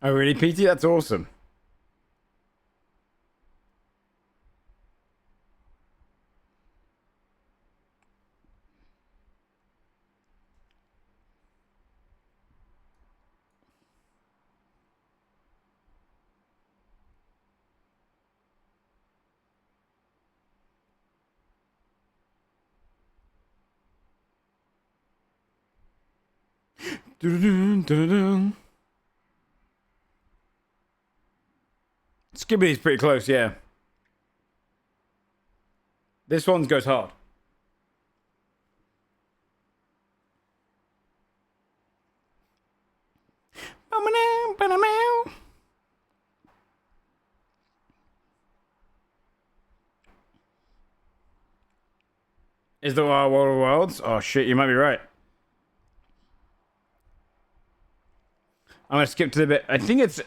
Oh, really, PT? That's awesome. Skibbity's pretty close, yeah. This one goes hard. Is the World of Worlds? Oh shit, you might be right. I'm gonna skip to the bit. I think it's.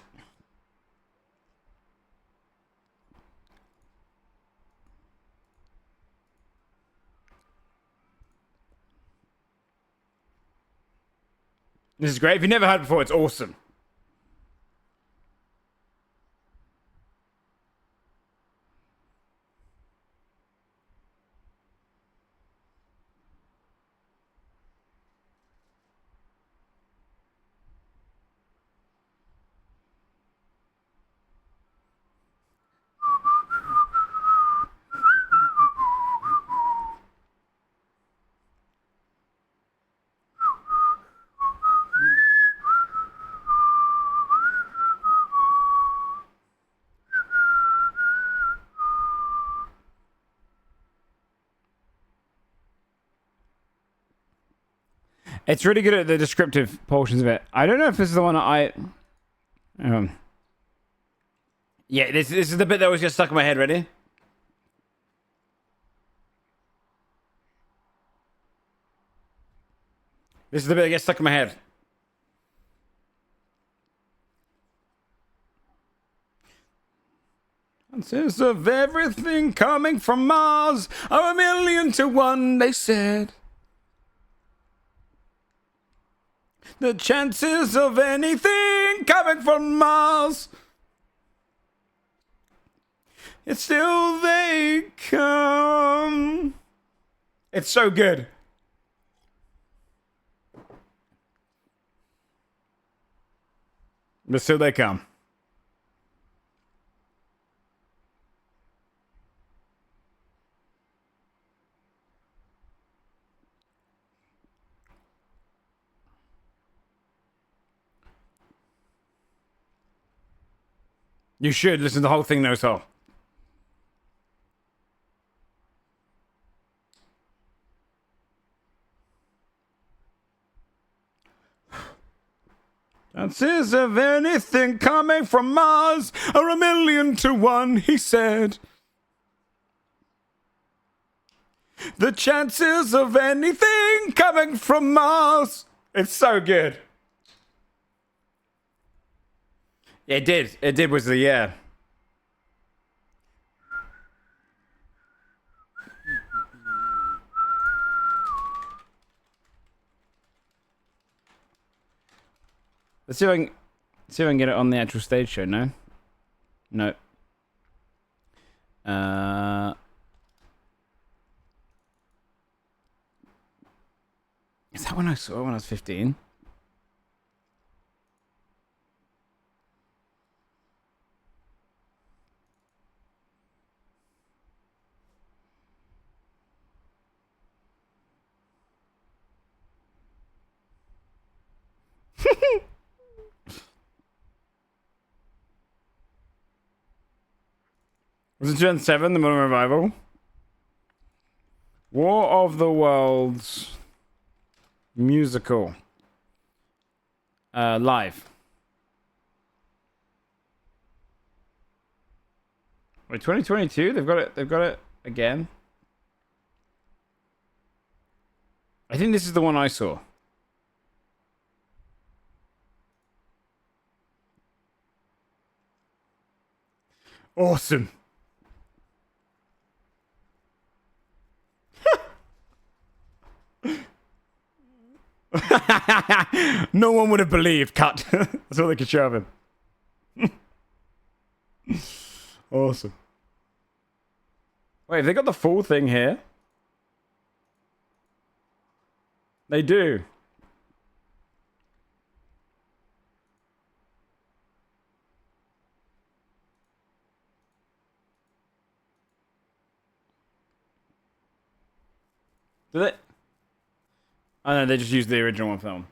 This is great. If you've never heard it before, it's awesome. It's really good at the descriptive portions of it. I don't know if this is the one that I. Yeah, this is the bit that always gets stuck in my head. Ready? This is the bit that gets stuck in my head. Chances of everything coming from Mars are 1,000,000 to 1, they said. The chances of anything coming from Mars, it's still they come. It's so good. But still they come. You should listen to the whole thing, though, so. Chances of anything coming from Mars are 1,000,000 to 1, he said. The chances of anything coming from Mars. It's so good. It did. It did was the yeah. Let's see if I can get it on the actual stage show. No. No. Is that when I saw it when I was 15? Was it Gen 7, the Modern Revival? War of the Worlds musical. Live. Wait, 2022? They've got it again. I think this is the one I saw. Awesome. No one would have believed. Cut. That's all they could show of him. Awesome. Wait, have they got the full thing here? They do. Do they? Oh no, they just used the original one film.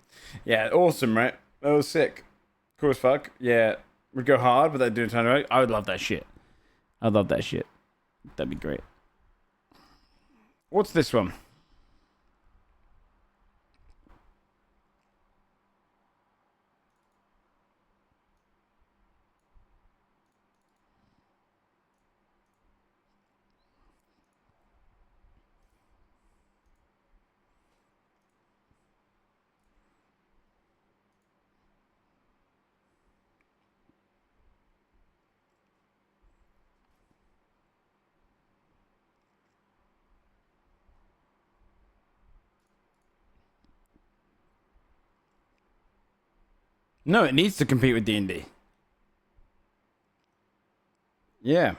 Yeah, awesome, right? That was sick. Cool as fuck. Yeah, would go hard, but they'd do a ton of. I would love that shit. I'd love that shit. That'd be great. What's this one? No, it needs to compete with D&D. Yeah.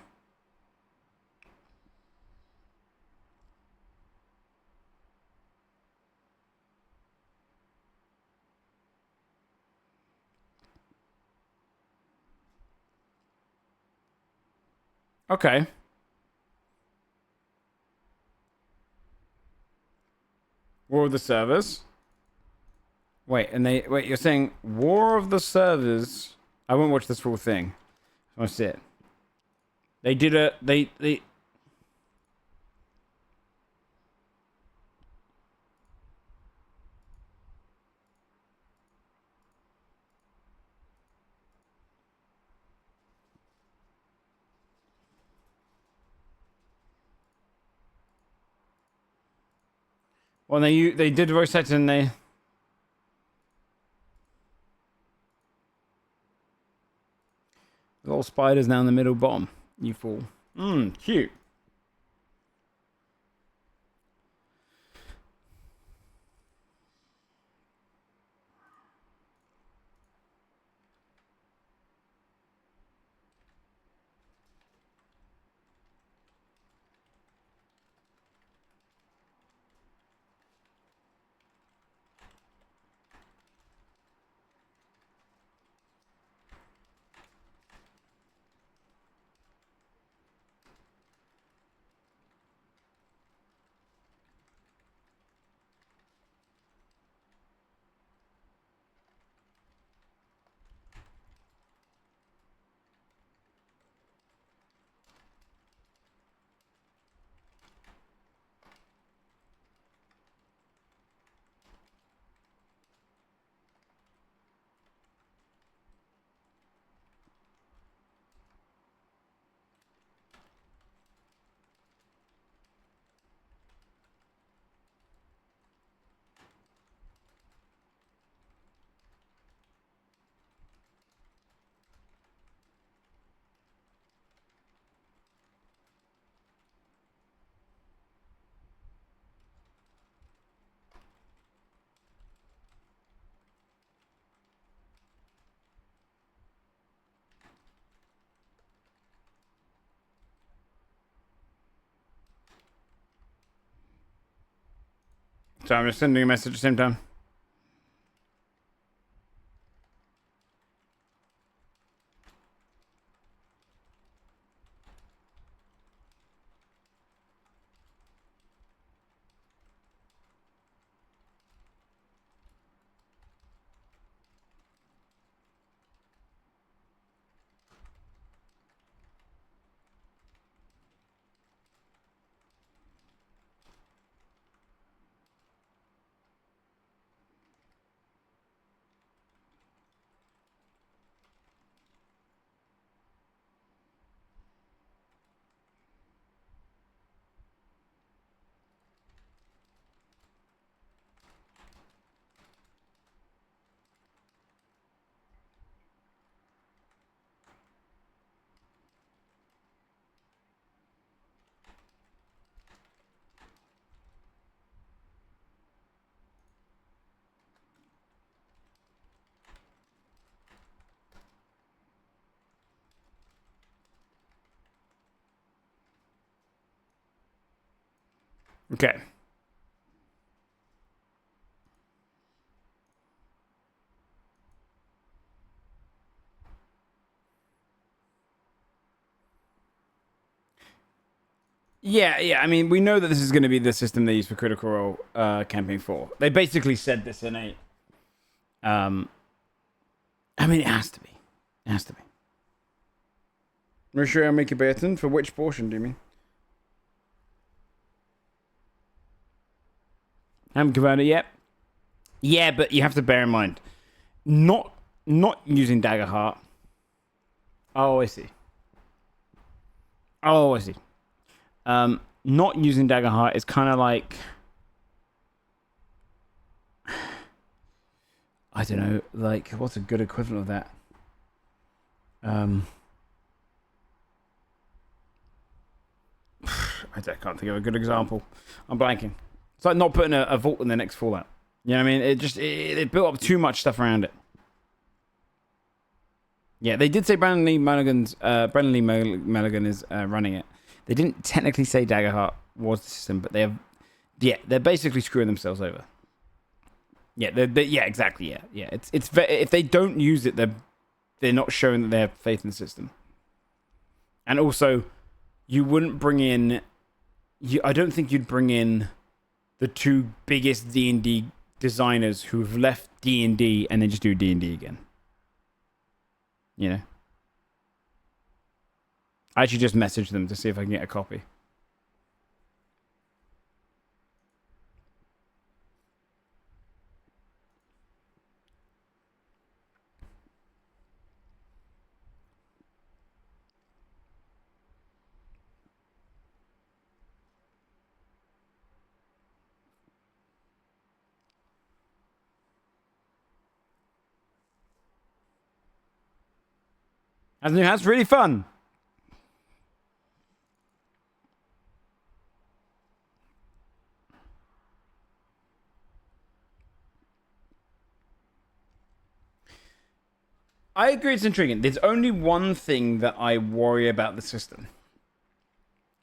Okay. War of the Servers. Wait, you're saying War of the Servers? I won't watch this full thing. I want to see it. They did a they. Well, they did voice acting and they. Little spiders down the middle bottom. You fool. Cute. So I'm just sending a message at the same time. Okay. Yeah. I mean, we know that this is going to be the system they use for Critical Role Campaign 4. They basically said this in a. I mean, it has to be. It has to be. Sure, I'll make a button. For which portion do you mean? Haven't confirmed it yet. Yeah, but you have to bear in mind, not using Daggerheart. Oh, I see. Oh, I see. Not using Daggerheart is kind of like, I don't know, like what's a good equivalent of that? I can't think of a good example. I'm blanking. It's like not putting a vault in the next Fallout. You know what I mean? It built up too much stuff around it. Yeah, they did say Brandon Lee Mulligan is running it. They didn't technically say Daggerheart was the system, but they're basically screwing themselves over. Yeah, yeah, exactly. Yeah. If they don't use it, they're not showing that they have faith in the system. And also, you wouldn't bring in. I don't think you'd bring in the two biggest D&D designers who've left D&D and then just do D&D again. You know. I actually just messaged them to see if I can get a copy. That's really fun. I agree it's intriguing. There's only one thing that I worry about the system.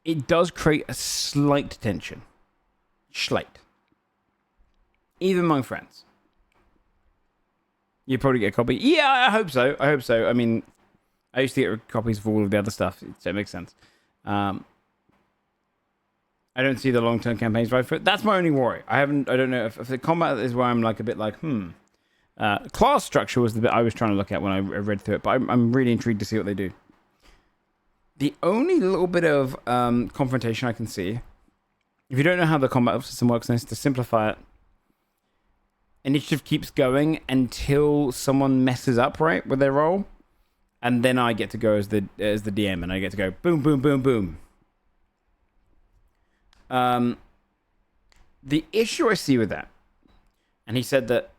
It does create a slight tension. Slight. Even among friends. You probably get a copy. Yeah, I hope so. I mean, I used to get copies of all of the other stuff, so it makes sense. I don't see the long-term campaigns right for it. That's my only worry. I don't know if the combat is where I'm like a bit like, class structure was the bit I was trying to look at when I read through it, but I'm really intrigued to see what they do. The only little bit of confrontation I can see, if you don't know how the combat system works, then it's to simplify it. Initiative keeps going until someone messes up right with their roll, and then I get to go as the DM, and I get to go boom, boom, boom, boom. The issue I see with that, and he said that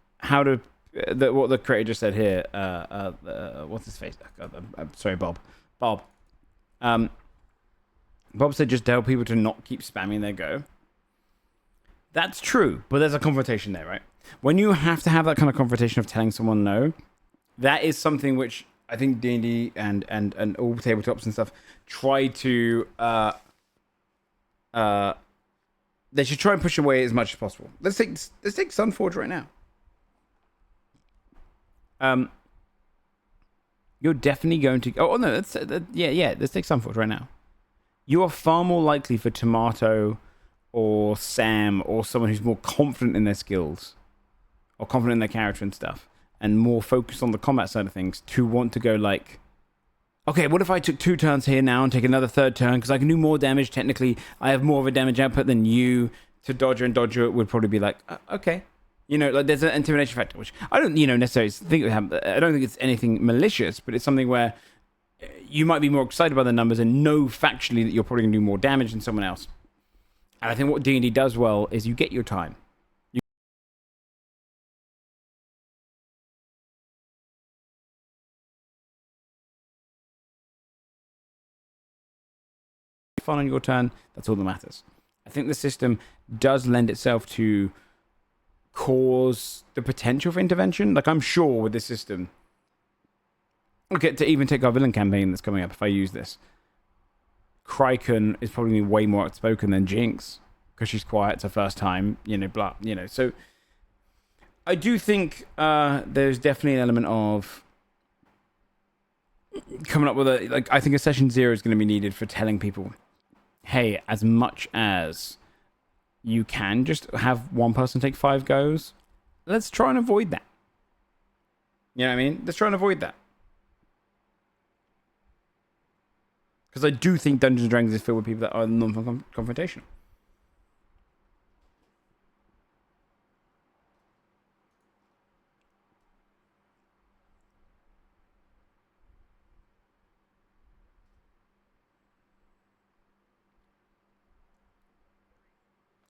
what the creator just said here. What's his face? Oh, God, I'm sorry, Bob. Bob said just tell people to not keep spamming their go. That's true, but there's a confrontation there, right? When you have to have that kind of confrontation of telling someone no, that is something which I think D&D and all tabletops and stuff try to they should try and push away as much as possible. Let's take Sunforge right now. You're definitely going to. Oh no, let's take Sunforge right now. You are far more likely for Tomato or Sam or someone who's more confident in their skills or confident in their character and stuff and more focused on the combat side of things to want to go like, okay, what if I took 2 turns here now and take another 3rd turn because I can do more damage. Technically, I have more of a damage output than you. To Dodger and Dodger would probably be like, okay. You know, like there's an intimidation factor, which I don't, necessarily think I don't think it's anything malicious, but it's something where you might be more excited by the numbers and know factually that you're probably going to do more damage than someone else. And I think what D&D does well is you get your time. Fun on your turn, that's all that matters. I think the system does lend itself to cause the potential for intervention. Like, I'm sure with this system, okay, to even take our villain campaign that's coming up, if I use this, Kraken is probably way more outspoken than Jinx because she's quiet. It's her first time, blah, So I do think there's definitely an element of coming up with I think a session 0 is going to be needed for telling people, hey, as much as you can just have one person take 5 goes, let's try and avoid that. You know what I mean? Let's try and avoid that. Because I do think Dungeons & Dragons is filled with people that are non-confrontational.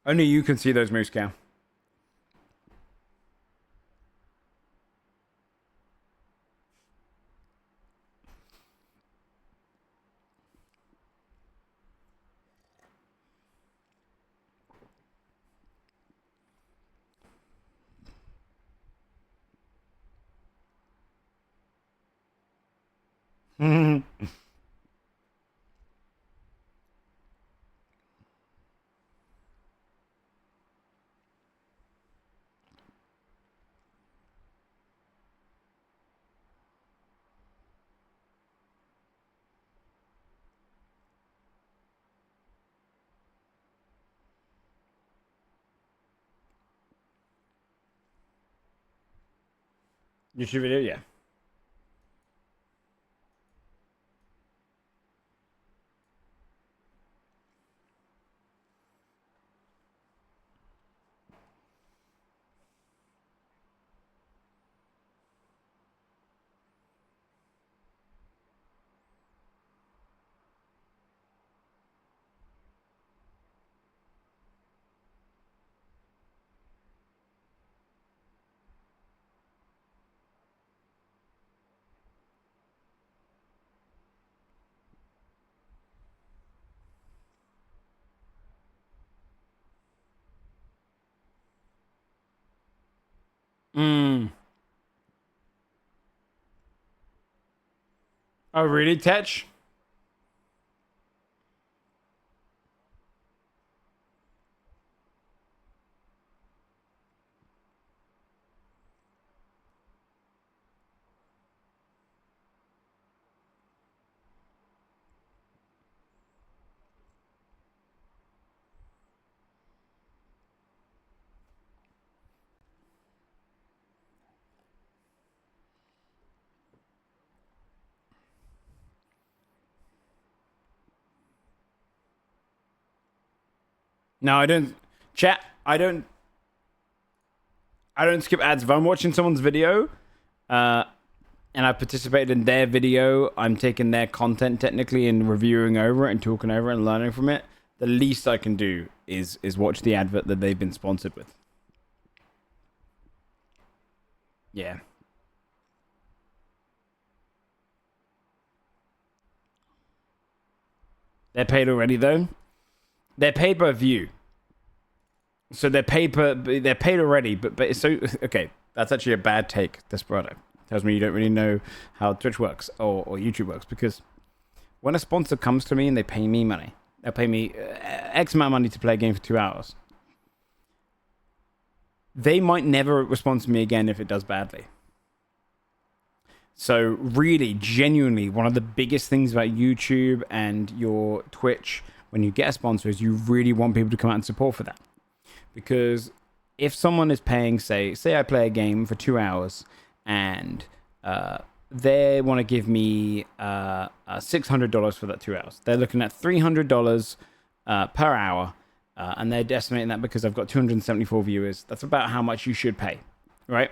Only you can see those moves, Cal. YouTube video, yeah. Mm. Oh, really, Tetch? No, I don't. Chat. I don't. I don't skip ads. If I'm watching someone's video, uh, and I participated in their video, I'm taking their content technically and reviewing over it and talking over it and learning from it. The least I can do is watch the advert that they've been sponsored with. Yeah. They're paid already though. They're paid by view. So they're paid already, but it's so okay. That's actually a bad take, Desperado. Tells me you don't really know how Twitch works or YouTube works, because when a sponsor comes to me and they pay me money, they'll pay me X amount of money to play a game for 2 hours. They might never respond to me again if it does badly. So really, genuinely, one of the biggest things about YouTube and your Twitch when you get a sponsor is you really want people to come out and support for that. Because if someone is paying, say I play a game for 2 hours and they want to give me $600 for that 2 hours, they're looking at $300 per hour, and they're estimating that because I've got 274 viewers. That's about how much you should pay, right?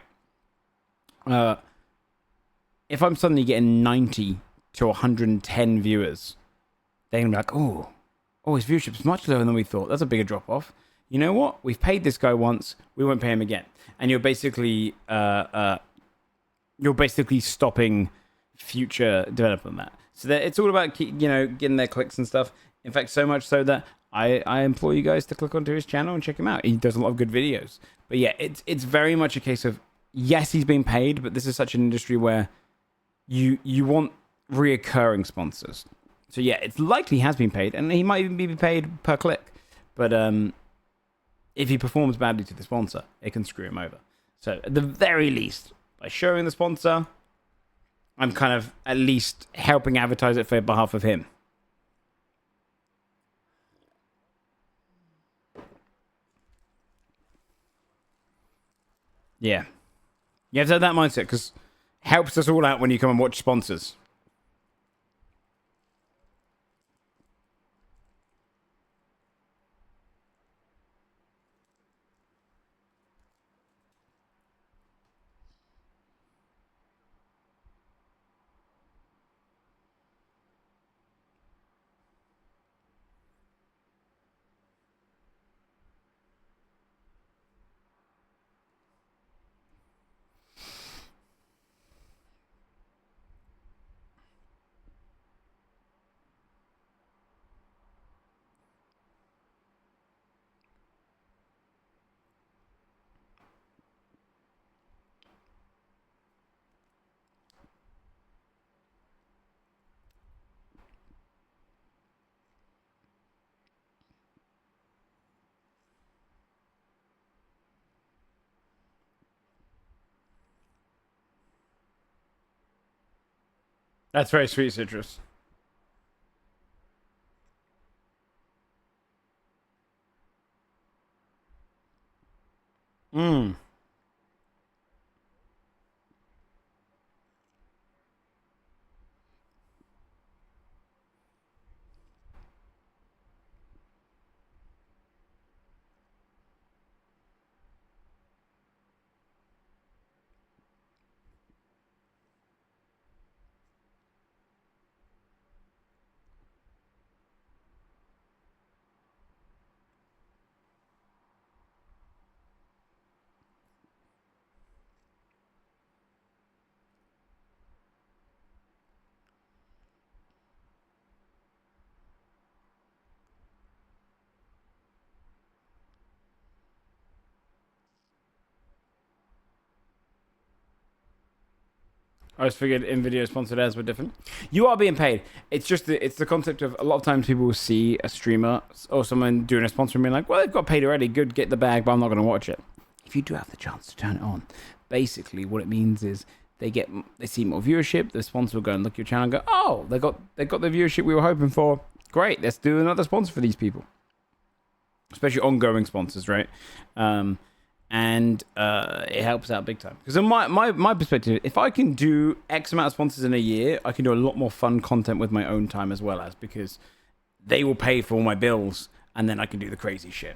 If I'm suddenly getting 90 to 110 viewers, they're going to be like, oh, his viewership's much lower than we thought. That's a bigger drop off. You know what? We've paid this guy once. We won't pay him again. And you're basically stopping future development. That so that it's all about getting their clicks and stuff. In fact, so much so that I implore you guys to click onto his channel and check him out. He does a lot of good videos. But yeah, it's very much a case of yes, he's being paid, but this is such an industry where you want reoccurring sponsors. So yeah, it's likely he has been paid, and he might even be paid per click. But if he performs badly to the sponsor, it can screw him over. So at the very least, by showing the sponsor, I'm kind of at least helping advertise it for behalf of him. Yeah. You have to have that mindset, because it helps us all out when you come and watch sponsors. That's very sweet, Citrus. Mm. I always figured in-video sponsored ads were different. You are being paid. It's just it's the concept of a lot of times people will see a streamer or someone doing a sponsor and being like, well, they've got paid already. Good, get the bag, but I'm not going to watch it. If you do have the chance to turn it on, basically what it means is they see more viewership. The sponsor will go and look at your channel and go, oh, they got the viewership we were hoping for. Great, let's do another sponsor for these people. Especially ongoing sponsors, right? And it helps out big time. Because in my perspective, if I can do X amount of sponsors in a year, I can do a lot more fun content with my own time as well as, because they will pay for all my bills and then I can do the crazy shit.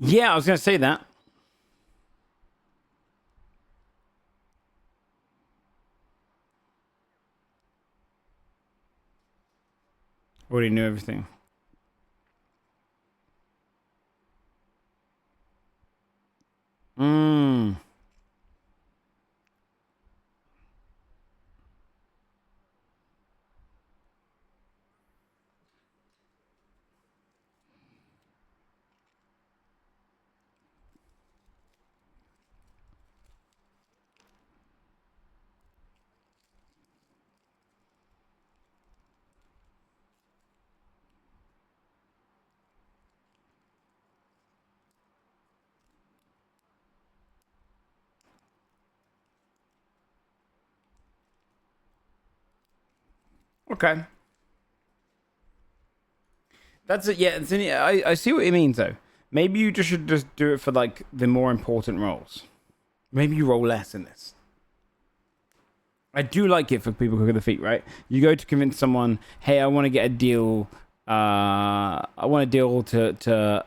Yeah, I was going to say that. Already knew everything. Mm. Okay. That's it. Yeah, I see what it means though. Maybe you just should just do it for like the more important roles. Maybe you roll less in this. I do like it for people who are the feet, right? You go to convince someone, hey, I want to get a deal. I want a deal to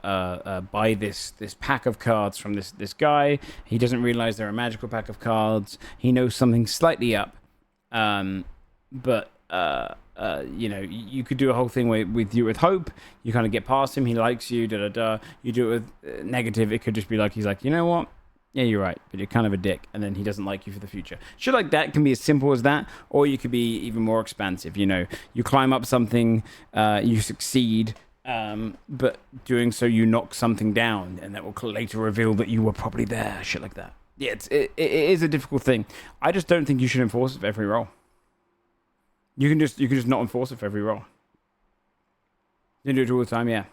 buy this pack of cards from this guy. He doesn't realize they're a magical pack of cards. He knows something slightly up, but you know, you could do a whole thing with hope. You kind of get past him. He likes you. Da da da. You do it with negative. It could just be like he's like, you know what? Yeah, you're right, but you're kind of a dick, and then he doesn't like you for the future. Shit like that can be as simple as that, or you could be even more expansive. You know, you climb up something, you succeed, but doing so you knock something down, and that will later reveal that you were probably there. Shit like that. Yeah, it is a difficult thing. I just don't think you should enforce it for every role. You can just not enforce it for every role. You do it all the time, yeah.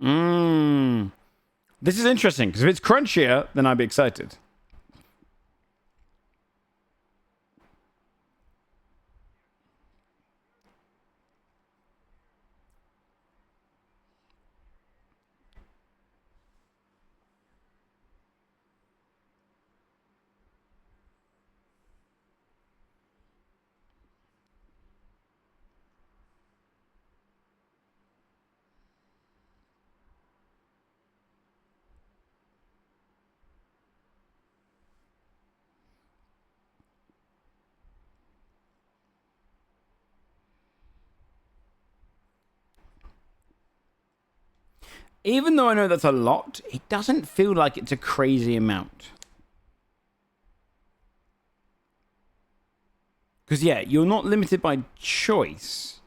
Mm. This is interesting because if it's crunchier, then I'd be excited. Even though I know that's a lot, it doesn't feel like it's a crazy amount. Because, yeah, you're not limited by choice.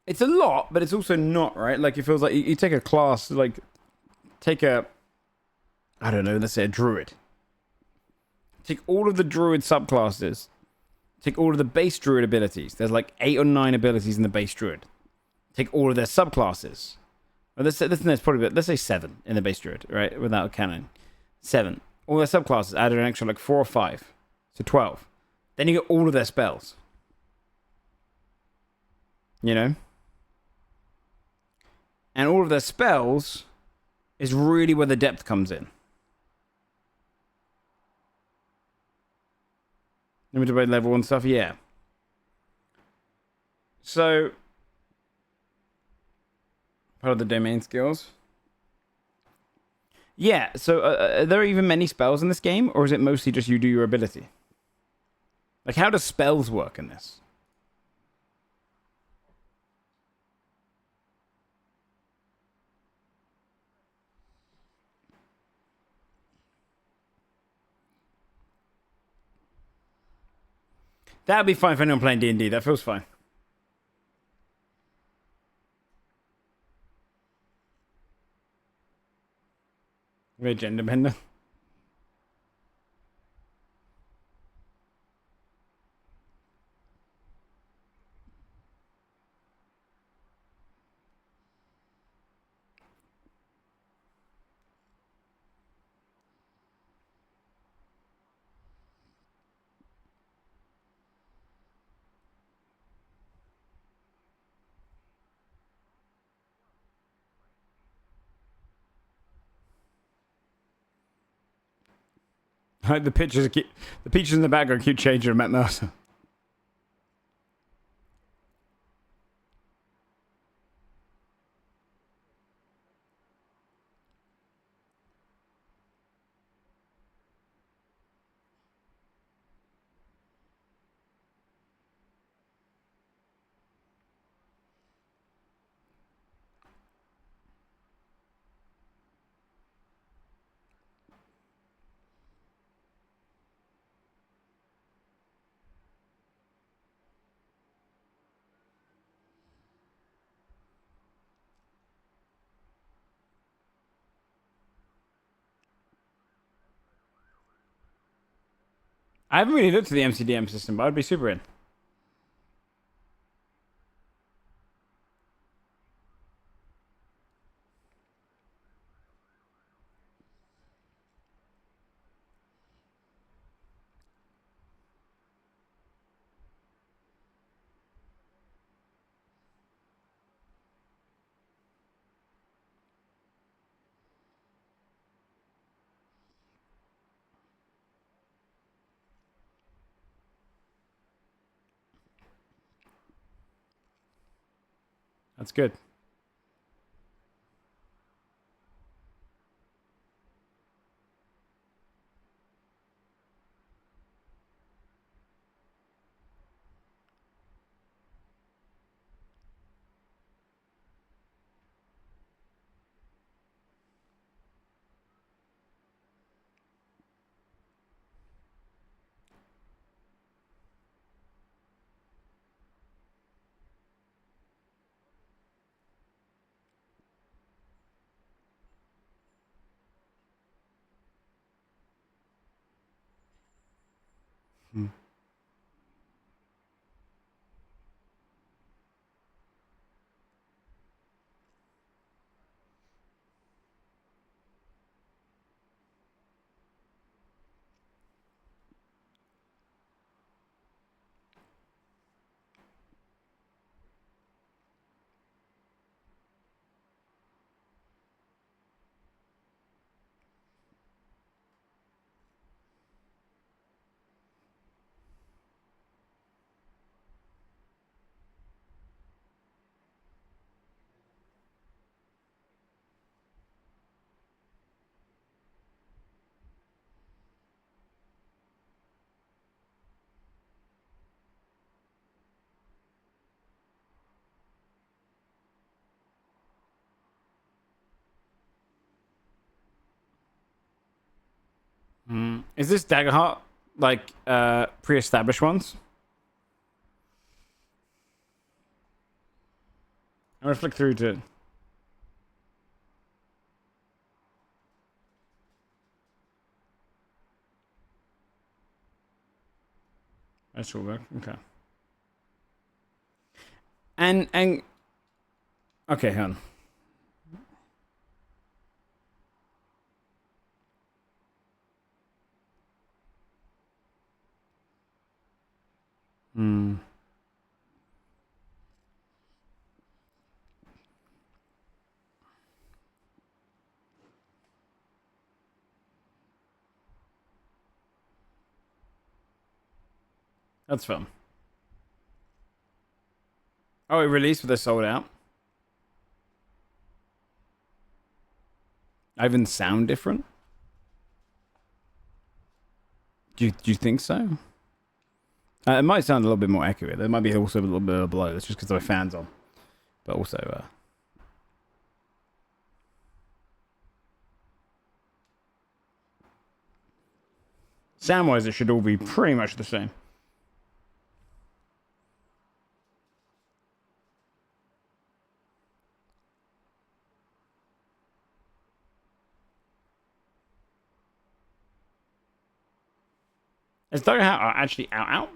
It's a lot, but it's also not, right? Like, it feels like you take a class, like, take a, I don't know, let's say a druid. Take all of the druid subclasses. Take all of the base druid abilities. There's like 8 or 9 abilities in the base druid. Take all of their subclasses. Well, let's say 7 in the base druid, right? Without a cannon. 7. All their subclasses added an extra like 4 or 5. So 12. Then you get all of their spells. You know? And all of their spells is really where the depth comes in. Limited by level and stuff, yeah. So, part of the domain skills. Yeah, so are there even many spells in this game, or is it mostly just you do your ability? Like, how do spells work in this? That'd be fine for anyone playing D&D. That feels fine. Very gender bender. The pictures in the background keep changing to Matt Mercer. I haven't really looked at the MCDM system, but I'd be super in. That's good. Hmm. Is this Daggerheart like pre-established ones? I'm gonna flick through to. That's all work. Okay. And okay, hang on. That's fun. Oh, it released, but they're sold out. I even sound different. Do you think so? It might sound a little bit more accurate. There might be also a little bit of blow. That's just because my fan's on. But also, sound-wise, it should all be pretty much the same. Is Daggerheart actually out?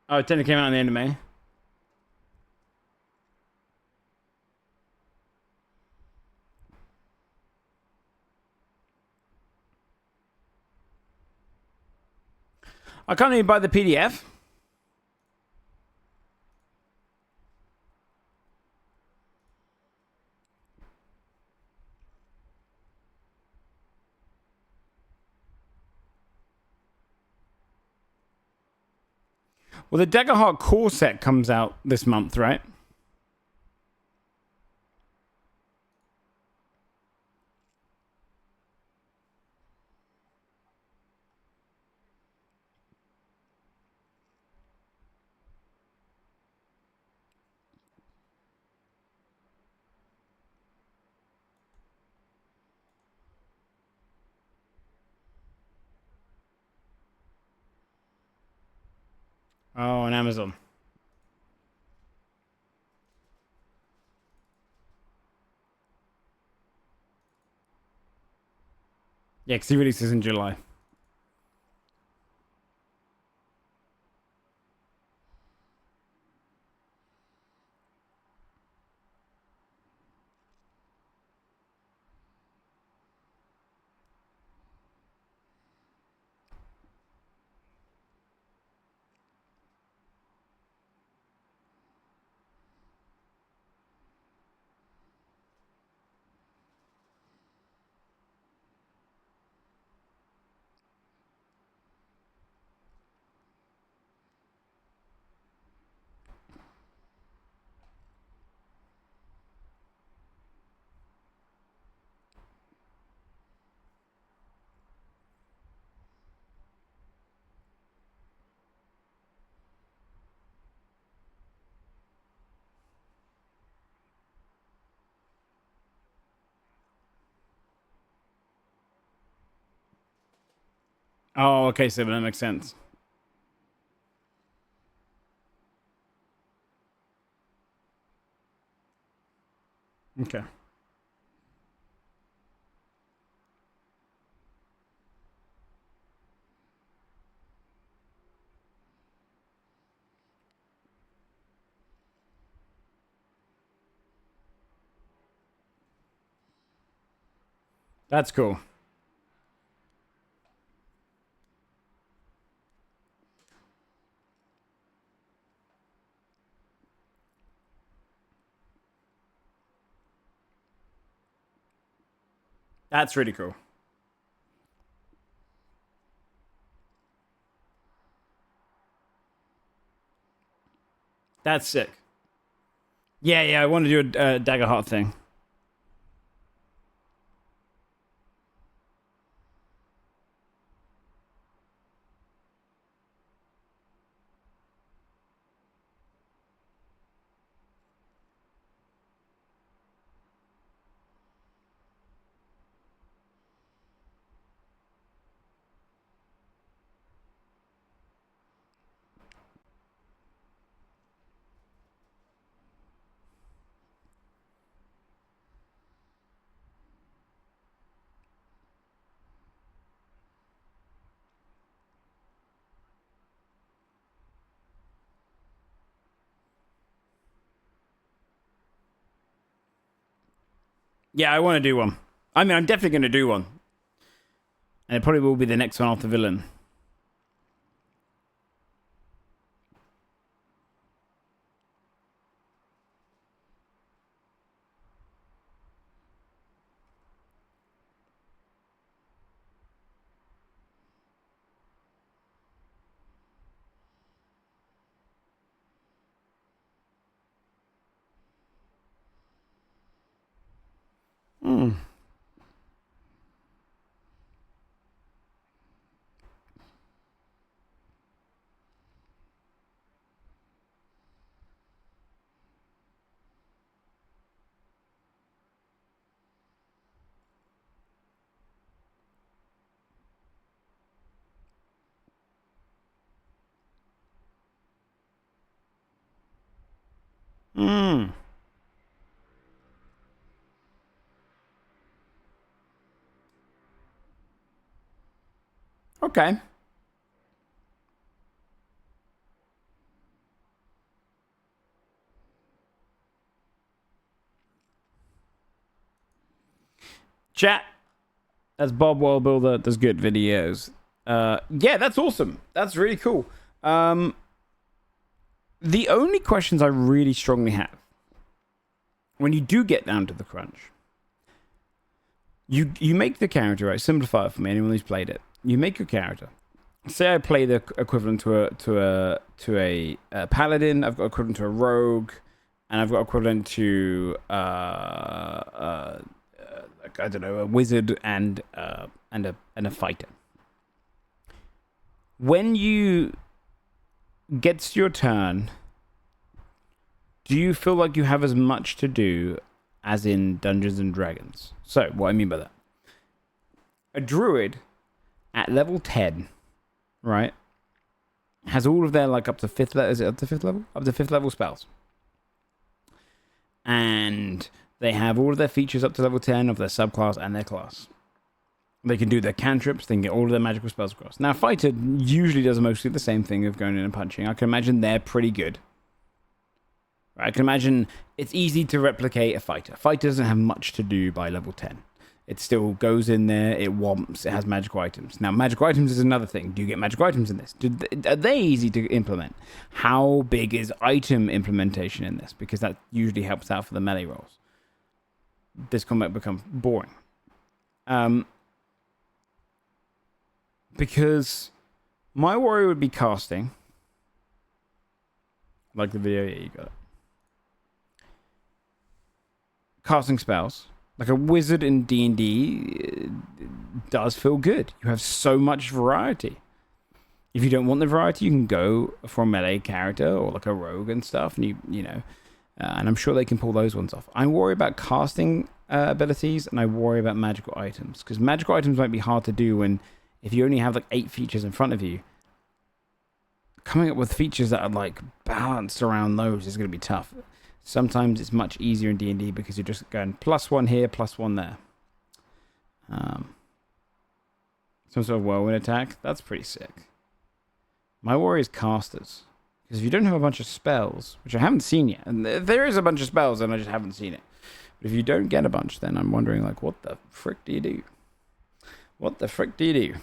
Oh, it technically came out in the end of May. I can't even buy the PDF. Well, the Daggerheart core set comes out this month, right? Oh, on Amazon. Yeah, because he releases in July. Oh, okay, so that makes sense. Okay. That's cool. That's really cool. That's sick. Yeah, I want to do a Daggerheart thing. Yeah, I want to do one. I mean, I'm definitely going to do one. And it probably will be the next one after Villain. Hmm. Hmm. Okay. Chat. That's Bob Wellbuilder. Does good videos. Yeah, that's awesome. That's really cool. The only questions I really strongly have when you do get down to the crunch, you make the character, right? Simplify it for me. Anyone who's played it, you make your character. Say I play the equivalent to a paladin. I've got equivalent to a rogue, and I've got equivalent to like, I don't know, a wizard and a fighter. When you get to your turn, do you feel like you have as much to do as in Dungeons and Dragons? So, what I mean by that, a druid at level 10, right, has all of their, like, up to 5th level. Is it up to 5th level? Up to 5th level spells. And they have all of their features up to level 10 of their subclass and their class. They can do their cantrips, they can get all of their magical spells across. Now, fighter usually does mostly the same thing of going in and punching. I can imagine they're pretty good. I can imagine it's easy to replicate a fighter. Fighter doesn't have much to do by level 10. It still goes in there, it womps, it has magical items. Now, magical items is another thing. Do you get magical items in this? Are they easy to implement? How big is item implementation in this? Because that usually helps out for the melee rolls. This combat becomes boring. Because my worry would be casting. Like the video, yeah, you got it. Casting spells. Like a wizard in D&D does feel good. You have so much variety. If you don't want the variety, you can go for a melee character or like a rogue and stuff, and you know, and I'm sure they can pull those ones off. I worry about casting abilities, and I worry about magical items, because magical items might be hard to do when if you only have like 8 features in front of you. Coming up with features that are like balanced around those is going to be tough. Sometimes it's much easier in D&D because you're just going +1 here, +1 there. Some sort of whirlwind attack. That's pretty sick. My worry is casters. Because if you don't have a bunch of spells, which I haven't seen yet, and there is a bunch of spells and I just haven't seen it. But if you don't get a bunch, then I'm wondering, like, what the frick do you do? What the frick do you do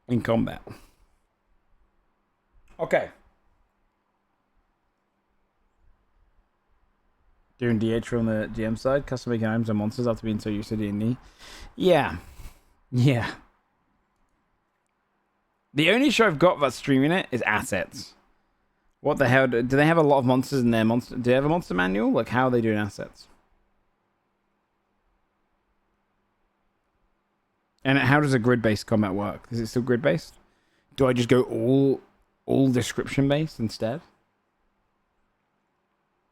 in combat? Okay. Doing DH on the GM side, custom making items and monsters after being so used to D&D. Yeah. Yeah. The only show I've got that's streaming it is Assets. What the hell? Do they have a lot of monsters in their monster? Do they have a monster manual? Like, how are they doing Assets? And how does a grid-based combat work? Is it still grid-based? Do I just go all description-based instead?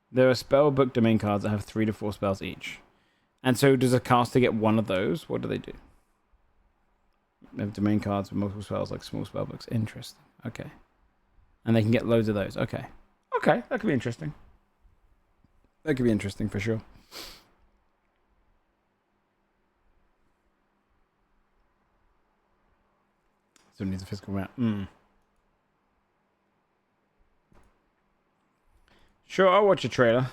There are spellbook domain cards that have 3 to 4 spells each. And so does a caster get one of those? What do? They have domain cards with multiple spells, like small spellbooks. Interesting. Okay. And they can get loads of those. Okay. Okay, that could be interesting. That could be interesting for sure. So it needs a physical map. Sure, I'll watch a trailer.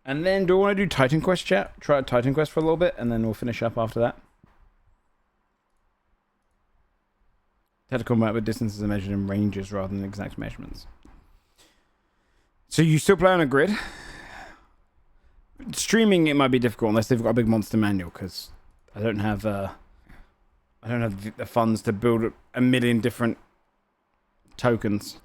And then do I want to do Titan Quest chat? Try Titan Quest for a little bit, and then we'll finish up after that. Tactical map with distances are measured in ranges rather than exact measurements. So you still play on a grid? Streaming it might be difficult unless they've got a big monster manual, because I don't have the funds to build a million different tokens.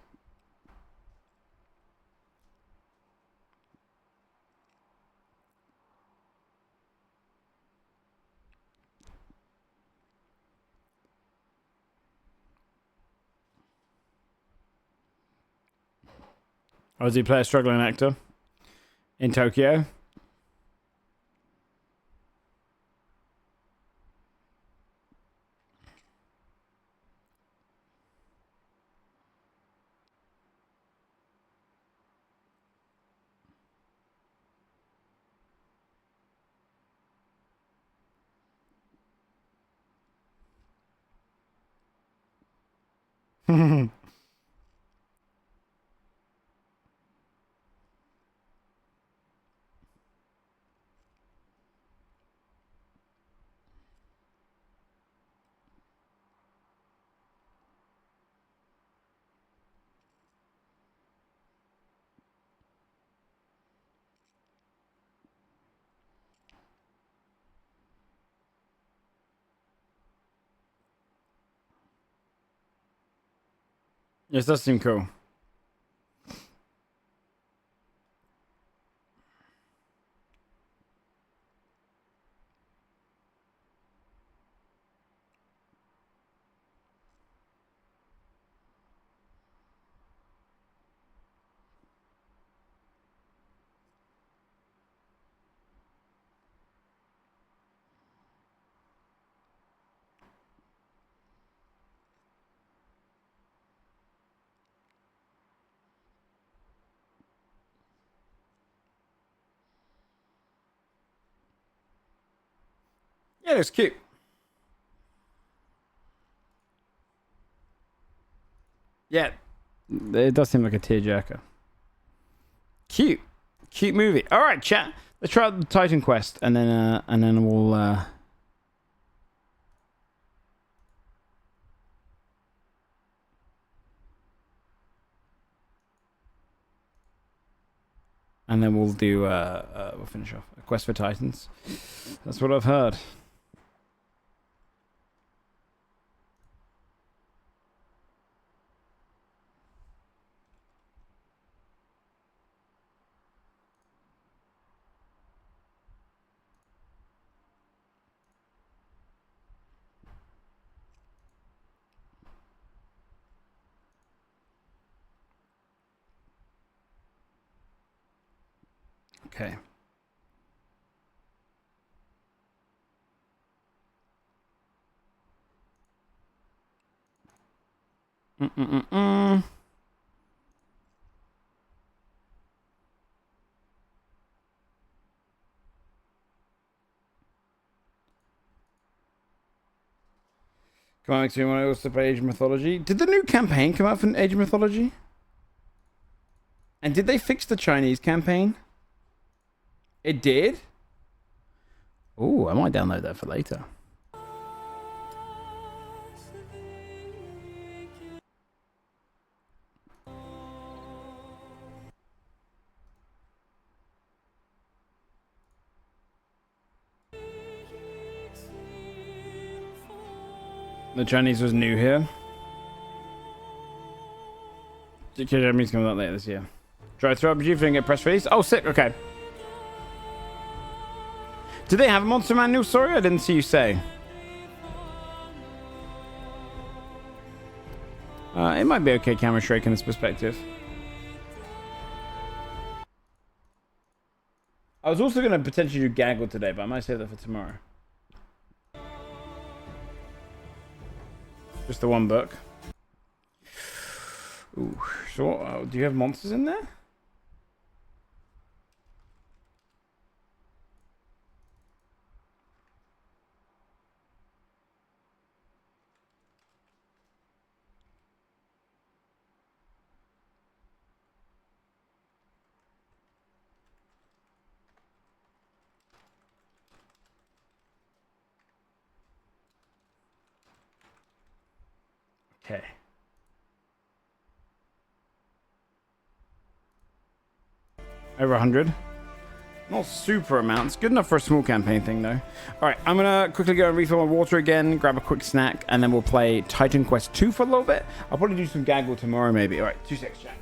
Or does he play a struggling actor in Tokyo? Yes, does seem cool. Yeah, it's cute. Yeah, it does seem like a tearjerker. Cute, cute movie. All right, chat. Let's try out the Titan Quest, and then we'll. And then we'll do. We'll finish off a Quest for Titans. That's what I've heard. Okay. Mm-mm-mm-mm. Come on, makes me want to also play Age of Mythology. Did the new campaign come out for Age of Mythology? And did they fix the Chinese campaign? It did? Oh, I might download that for later. The Chinese was new here. Japanese coming out later this year. Drive through RPG if you get press release. Oh, sick. Okay. Do they have a Monster Manual? Sorry, I didn't see you say. It might be okay, camera shrake in this perspective. I was also going to potentially do Gaggle today, but I might save that for tomorrow. Just the one book. Ooh, so do you have monsters in there? Okay. Over 100. Not super amounts. Good enough for a small campaign thing, though. All right, I'm going to quickly go and refill my water again, grab a quick snack, and then we'll play Titan Quest 2 for a little bit. I'll probably do some Gaggle tomorrow, maybe. All right, 2 seconds, chat.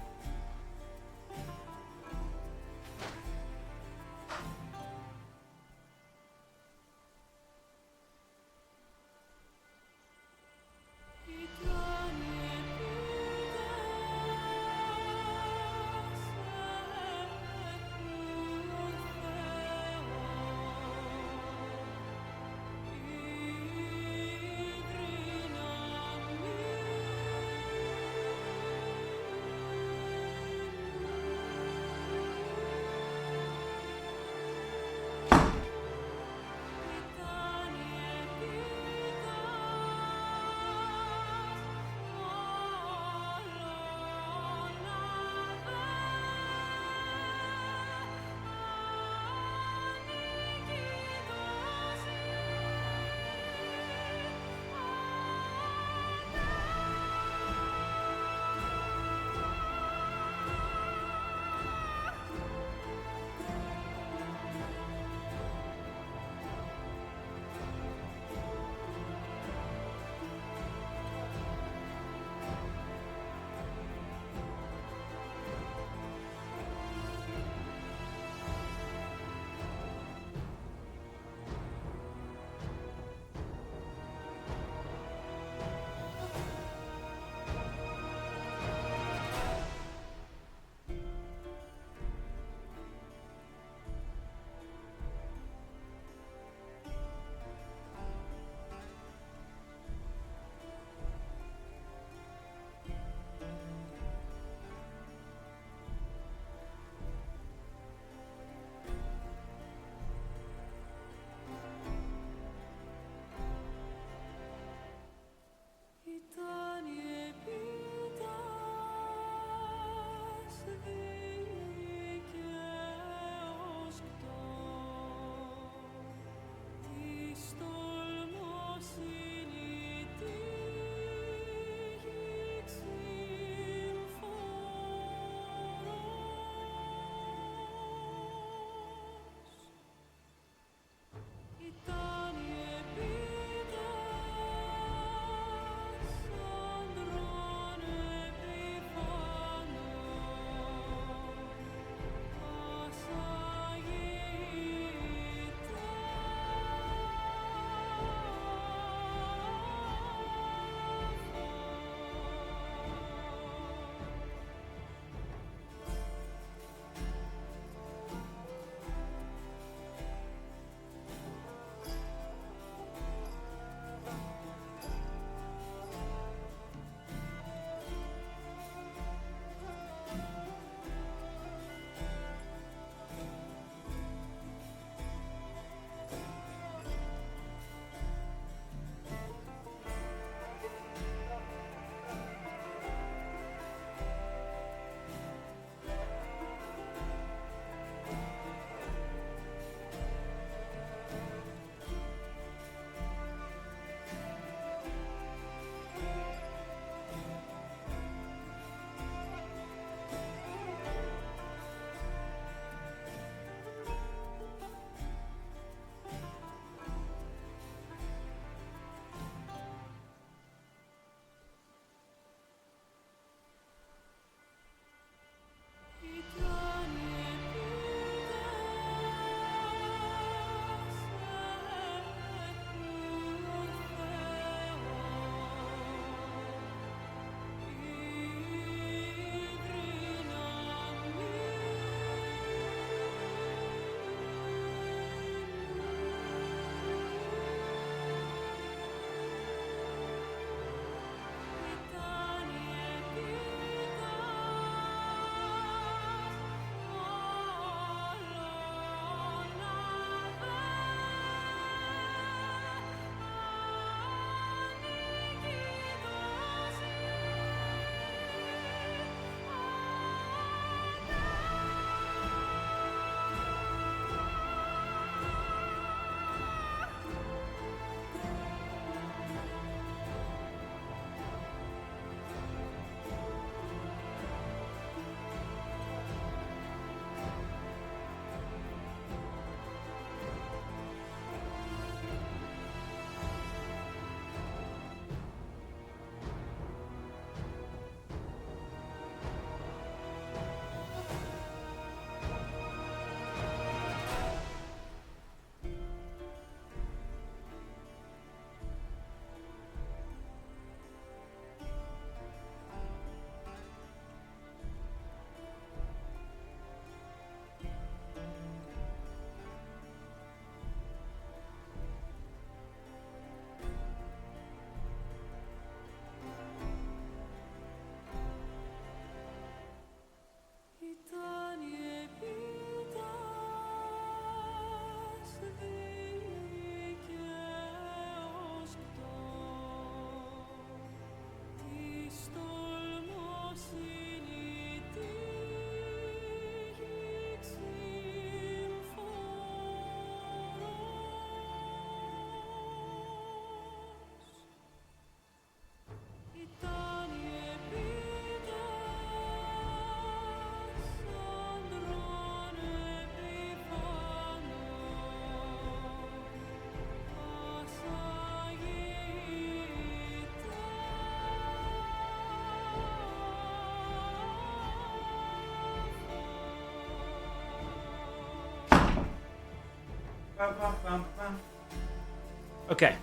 Okay.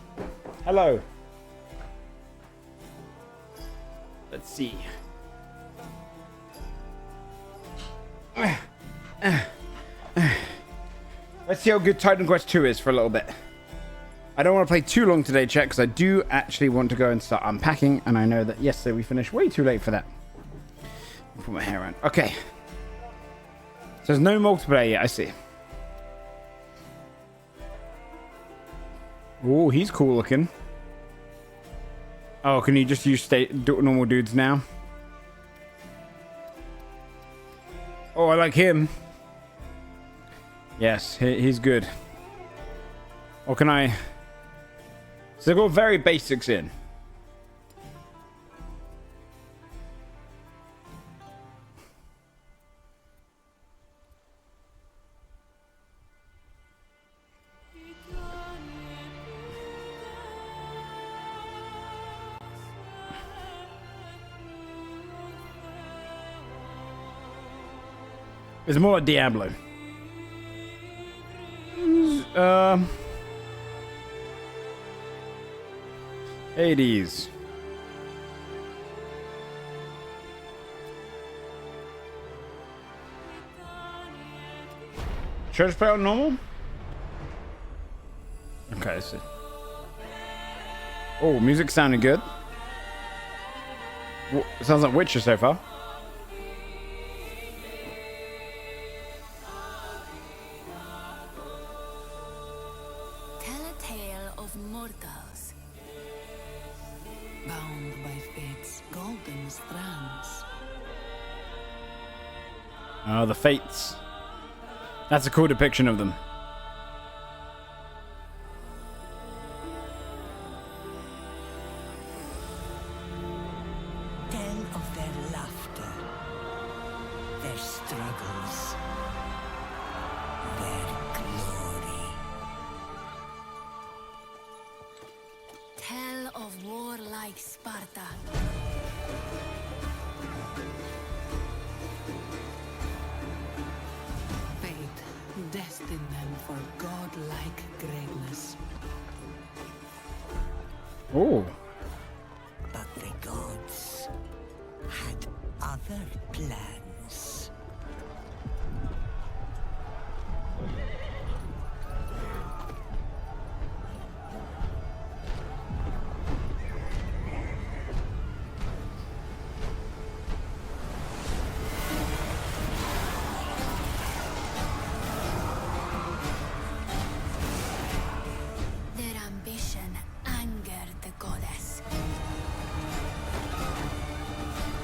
Hello. Let's see. Let's see how good Titan Quest 2 is for a little bit. I don't want to play too long today, chat, because I do actually want to go and start unpacking, and I know that yesterday we finished way too late for that. Put my hair on. Okay. So there's no multiplayer yet, I see. Oh, he's cool looking. Oh, can you just use normal dudes now? Oh, I like him. Yes, he's good. Or can I... So they've got very basics in. It's more like Diablo. Hades. Should I just play on normal? Okay, I see. Oh, music sounding good. It sounds like Witcher so far. Oh, the Fates. That's a cool depiction of them. Tell of their laughter, their struggles, their glory. Tell of warlike Sparta. Destined them for godlike greatness. Oh. But the gods had other plans.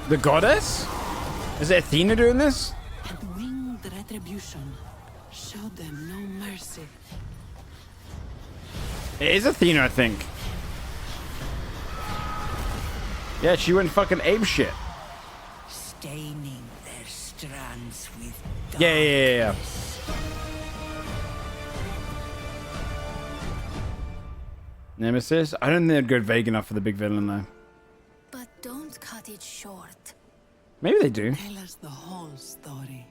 The goddess? Is it Athena doing this? And winged retribution showed them no mercy. It is Athena, I think. Yeah, she went fucking ape shit. Staining their strands with darkness. Yeah. Nemesis? I don't think they'd go vague enough for the big villain, though. But don't cut it short. Maybe they do. Tell us the whole story.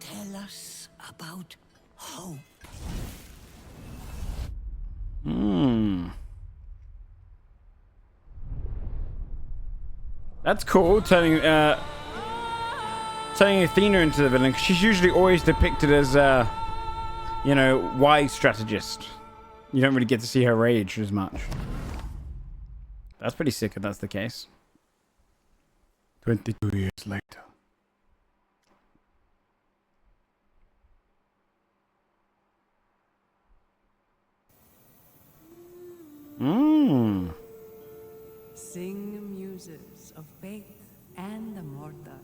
Tell us about hope. That's cool, turning Athena into the villain, 'cause she's usually always depicted as, wise strategist. You don't really get to see her rage as much. That's pretty sick if that's the case. 22 years later. Sing muses of faith and the mortal,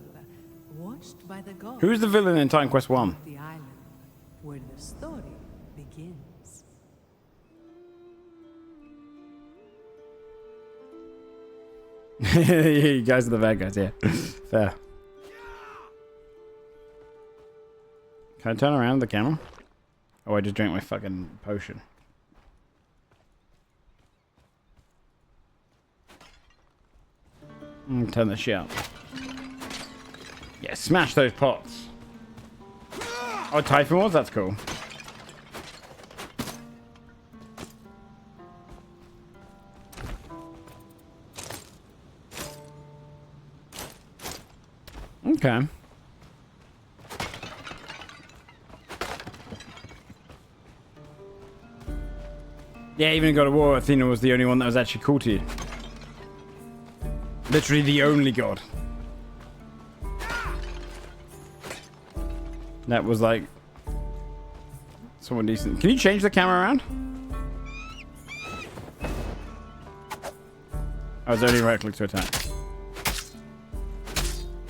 watched by the gods. Who's the villain in Titan Quest 1? The island where the story begins. You guys are the bad guys, yeah. Fair. Can I turn around the camera? Oh, I just drank my fucking potion. Turn the shit up. Yeah, smash those pots. Oh, Typhon Wars? That's cool. Okay. Yeah, even in God of War, Athena was the only one that was actually cool to you. Literally the only god. That was like someone decent. Can you change the camera around? I was only right click to attack.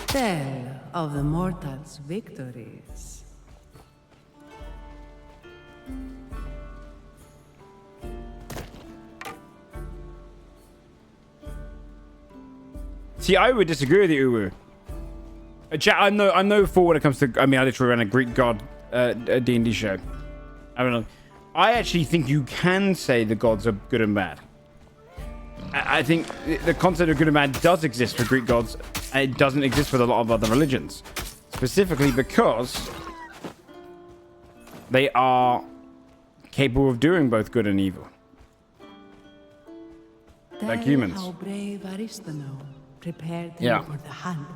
Tell of the mortals' victories. See, I would disagree with you, Uwu. I'm no fool when it comes to. I mean, I literally ran a Greek god D&D show. I don't know. I actually think you can say the gods are good and bad. I think the concept of good and bad does exist for Greek gods, and it doesn't exist with a lot of other religions. Specifically because they are capable of doing both good and evil. Like Tell humans. how brave Aristano prepared them Yeah. for the hunt.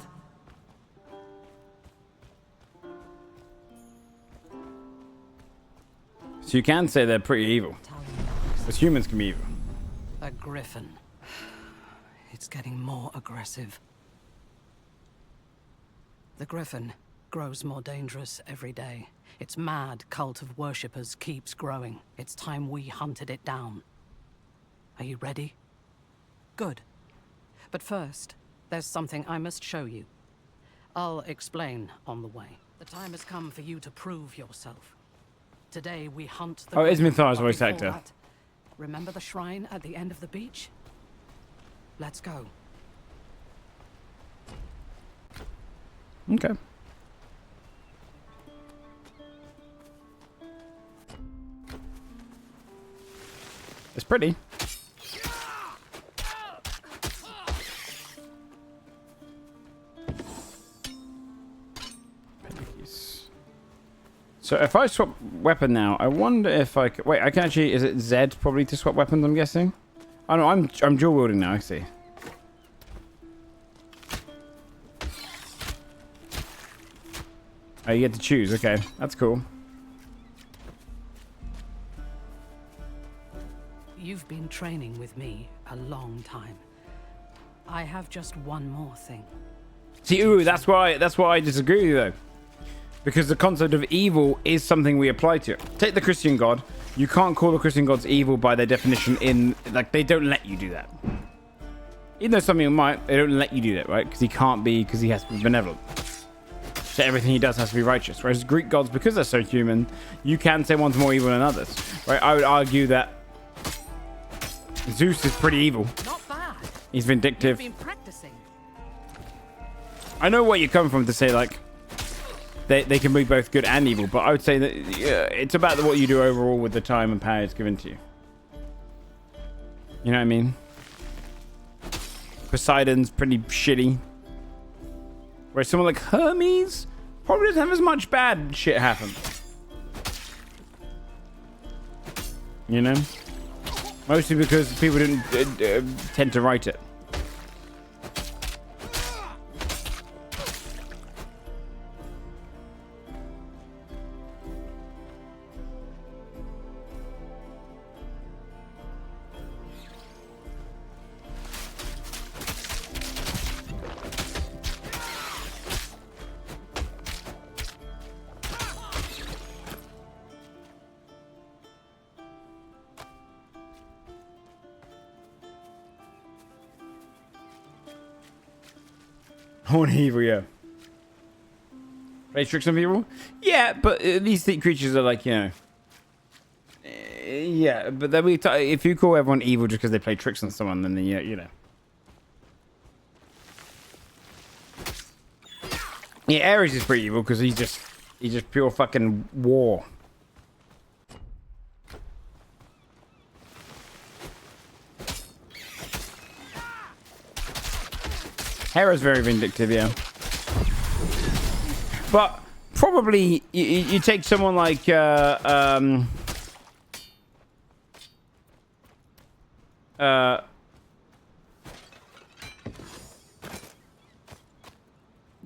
So you can say they're pretty evil. Because humans can be evil. A griffin. It's getting more aggressive. The griffin grows more dangerous every day. Its mad cult of worshippers keeps growing. It's time we hunted it down. Are you ready? Good. But first, there's something I must show you. I'll explain on the way. The time has come for you to prove yourself. Today we hunt the Oh, it is griffin, Mithara's but voice before actor. that, remember the shrine at the end of the beach? Let's go. Okay. It's pretty. So if I swap weapon now, I wonder if I could... Wait, I can actually... Is it Z probably to swap weapons, I'm guessing? Oh no, I'm dual wielding now, I see. Oh, you get to choose. Okay, that's cool. You've been training with me a long time. I have just one more thing. See, ooh, that's why I disagree with you, though. Because the concept of evil is something we apply to it. Take the Christian god. You can't call the Christian gods evil by their definition in... Like, they don't let you do that. Even though some people might, they don't let you do that, right? Because he can't be... Because he has to be benevolent. So everything he does has to be righteous. Whereas Greek gods, because they're so human, you can say one's more evil than others. Right? I would argue that Zeus is pretty evil. Not bad. He's vindictive. You've been practicing. I know where you're coming from to say, like... They can be both good and evil, but I would say that it's about what you do overall with the time and power it's given to you. You know what I mean? Poseidon's pretty shitty. Whereas someone like Hermes probably doesn't have as much bad shit happen. You know? Mostly because people didn't tend to write it. Horny evil, yeah. Play tricks on people? Yeah, but these creatures are like, you know... yeah, but then if you call everyone evil just because they play tricks on someone, then you know. Yeah, Ares is pretty evil because he's just pure fucking war. Hera's very vindictive, yeah. But probably you take someone like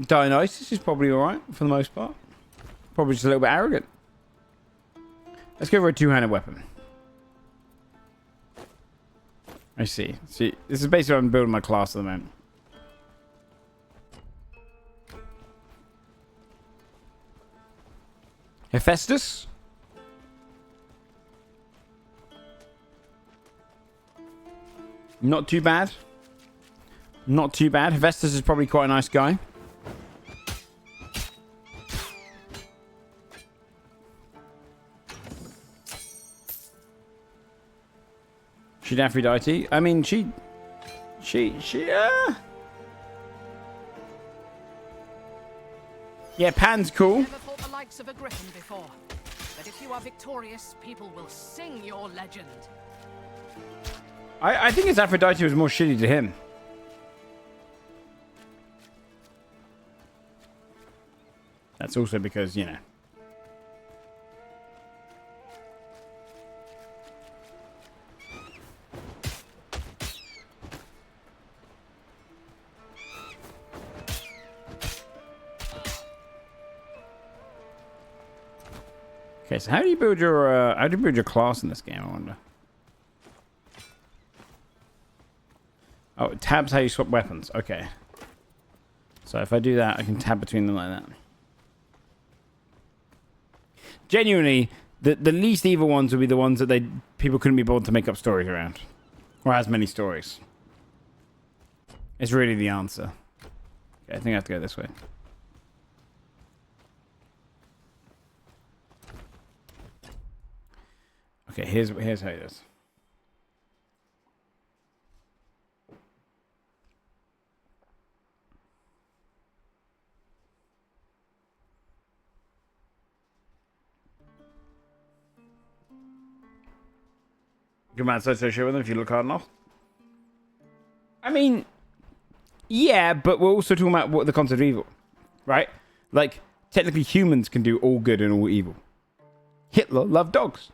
Dionysus is probably alright for the most part. Probably just a little bit arrogant. Let's go for a two-handed weapon. I see. See, this is basically what I'm building my class at the moment. Hephaestus? Not too bad. Not too bad. Hephaestus is probably quite a nice guy. She's Aphrodite. I mean, yeah, Pan's cool. Never fought the likes of a griffin before. But if you are victorious, people will sing your legend. I think his Aphrodite was more shitty to him. That's also because, you know. Okay, so how do you build your class in this game, I wonder? Oh, it tabs how you swap weapons. Okay. So if I do that, I can tab between them like that. Genuinely, the least evil ones would be the ones that people couldn't be bothered to make up stories around. Or as many stories. It's really the answer. Okay, I think I have to go this way. Okay, here's how it is. Good man, association with them if you look hard enough. I mean, yeah, but we're also talking about what the concept of evil, right? Like, technically humans can do all good and all evil. Hitler loved dogs.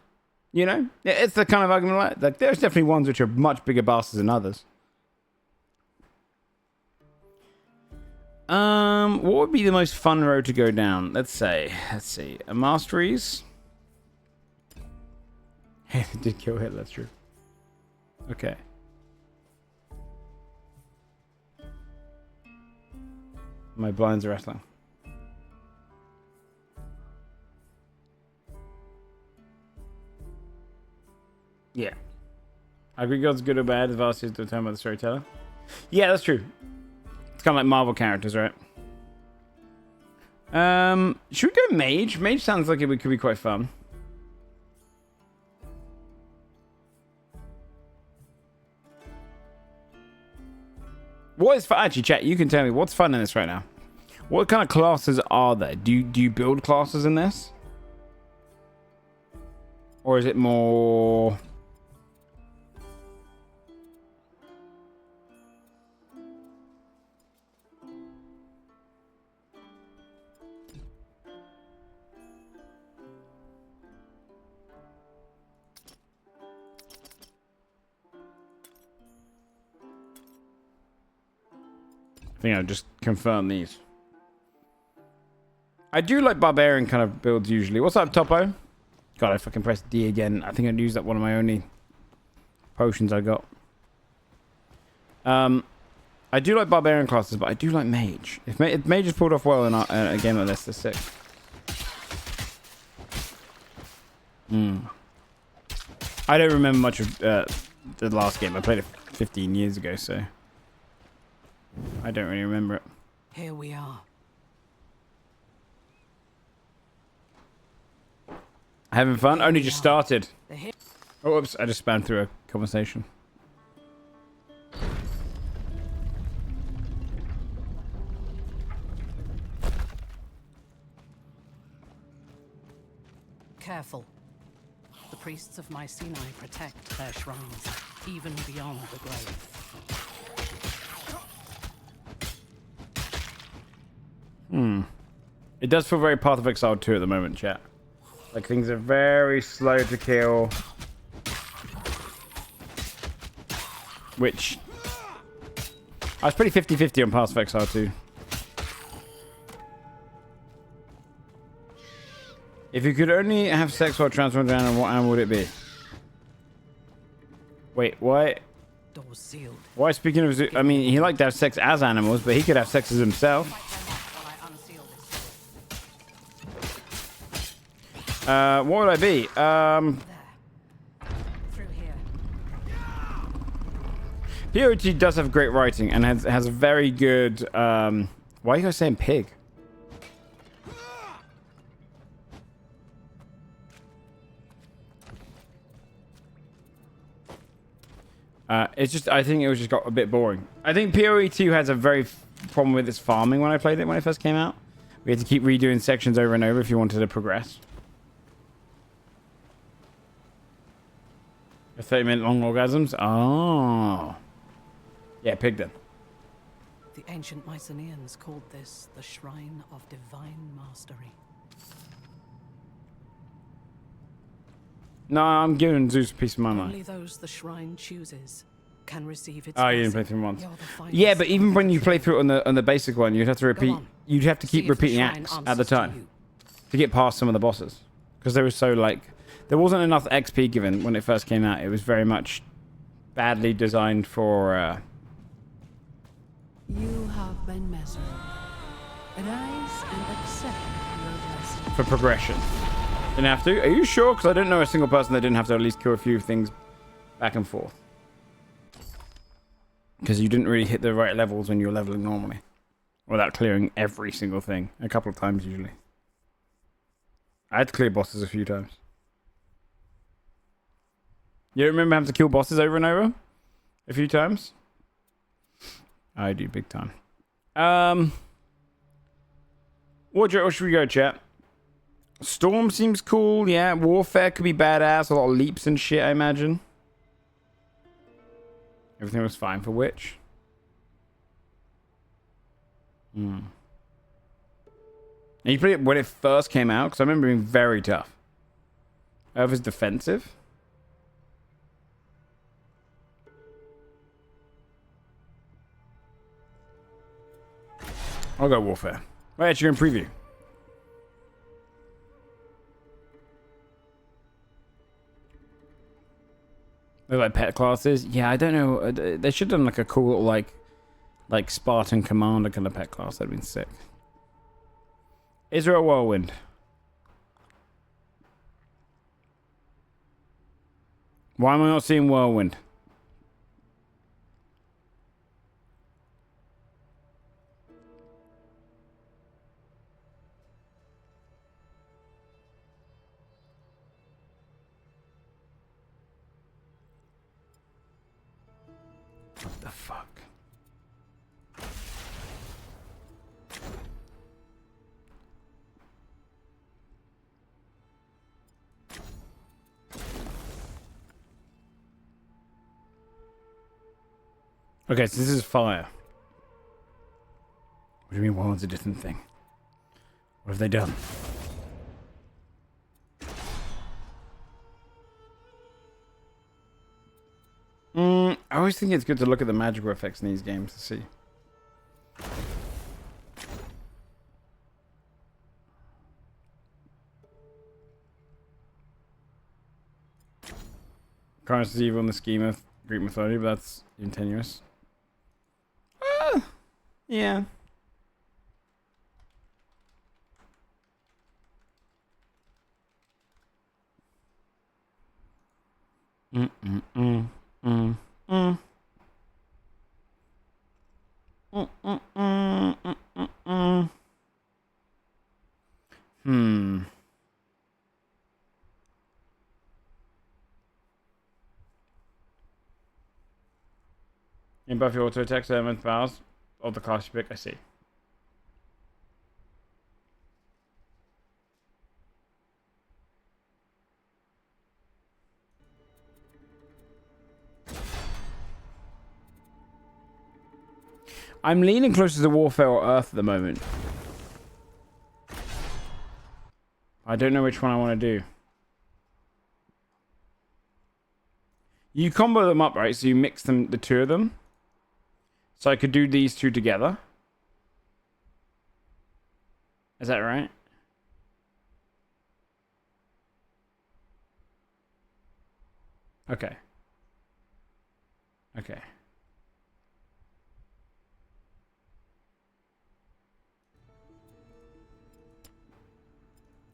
You know? It's the kind of argument like there's definitely ones which are much bigger bastards than others. What would be the most fun road to go down? Let's see. Masteries. Hey, they did kill Hitler, that's true. Okay. My blinds are wrestling. Yeah. I agree God's good or bad, the vast is determined by the storyteller. Yeah, that's true. It's kind of like Marvel characters, right? Should we go mage? Mage sounds like it could be quite fun. What is fun? Actually, chat, you can tell me what's fun in this right now. What kind of classes are there? Do you build classes in this? Or is it more... I think I'll just confirm these. I do like barbarian kind of builds usually. What's up, Topo? God, I fucking pressed D again. I think I'd used up one of my only potions I got. I do like barbarian classes, but I do like mage. If mage is pulled off well in a game like this, they're sick. I don't remember much of the last game. I played it 15 years ago, so I don't really remember it. Here we are. Having fun? Only just started. Oh, whoops. I just spammed through a conversation. Careful. The priests of Mycenae protect their shrines, even beyond the grave. It does feel very Path of Exile 2 at the moment, chat. Like, things are very slow to kill. Which... I was pretty 50-50 on Path of Exile 2. If you could only have sex while transforming an animal, what animal would it be? Wait, what? Doors sealed. Why, speaking of... I mean, he liked to have sex as animals, but he could have sex as himself. What would I be? Through here. POT does have great writing and has a very good... why are you guys saying pig? It's just, I think it was just got a bit boring. I think PoE2 has a very problem with its farming when I played it when it first came out. We had to keep redoing sections over and over if you wanted to progress. A 30-minute long orgasms? Oh. Yeah, pig then. The ancient Mycenaeans called this the Shrine of Divine Mastery. No, I'm giving Zeus a piece of my mind. Only those the shrine chooses can receive its Oh, you didn't play blessing. through once. You're the finest Yeah, but even when you creature. play through it on the basic one, you'd have to repeat. on. You'd have to See keep if the repeating shrine acts at the answers to time you. to get past some of the bosses, because they were so like there wasn't enough XP given when it first came out. It was very much badly designed for. You have been measured. Rise and accept your blessing. For progression. Didn't have to. Are you sure? Because I didn't know a single person that didn't have to at least kill a few things back and forth. Because you didn't really hit the right levels when you were leveling normally. Without clearing every single thing. A couple of times usually. I had to clear bosses a few times. You don't remember having to kill bosses over and over? A few times? I do big time. What should we go, chat? Storm seems cool, yeah. Warfare could be badass. A lot of leaps and shit, I imagine. Everything was fine for Witch. And you played it when it first came out? Because I remember being very tough. Earth is defensive. I'll go Warfare. Wait, actually, in preview. They're like pet classes. Yeah, I don't know. They should have done like a cool little like Spartan commander kind of pet class. That'd been sick. Israel Whirlwind. Why am I not seeing Whirlwind? What the fuck? Okay, so this is fire. What do you mean wild's a different thing? What have they done? I always think it's good to look at the magical effects in these games to see. Carnage is evil in the scheme of Greek mythology, but that's tenuous. Yeah. In Buffy auto attacks, element files of the class you pick, I see. I'm leaning closer to Warfare or Earth at the moment. I don't know which one I want to do. You combo them up, right? So you mix them, the two of them. So I could do these two together. Is that right? Okay. Okay.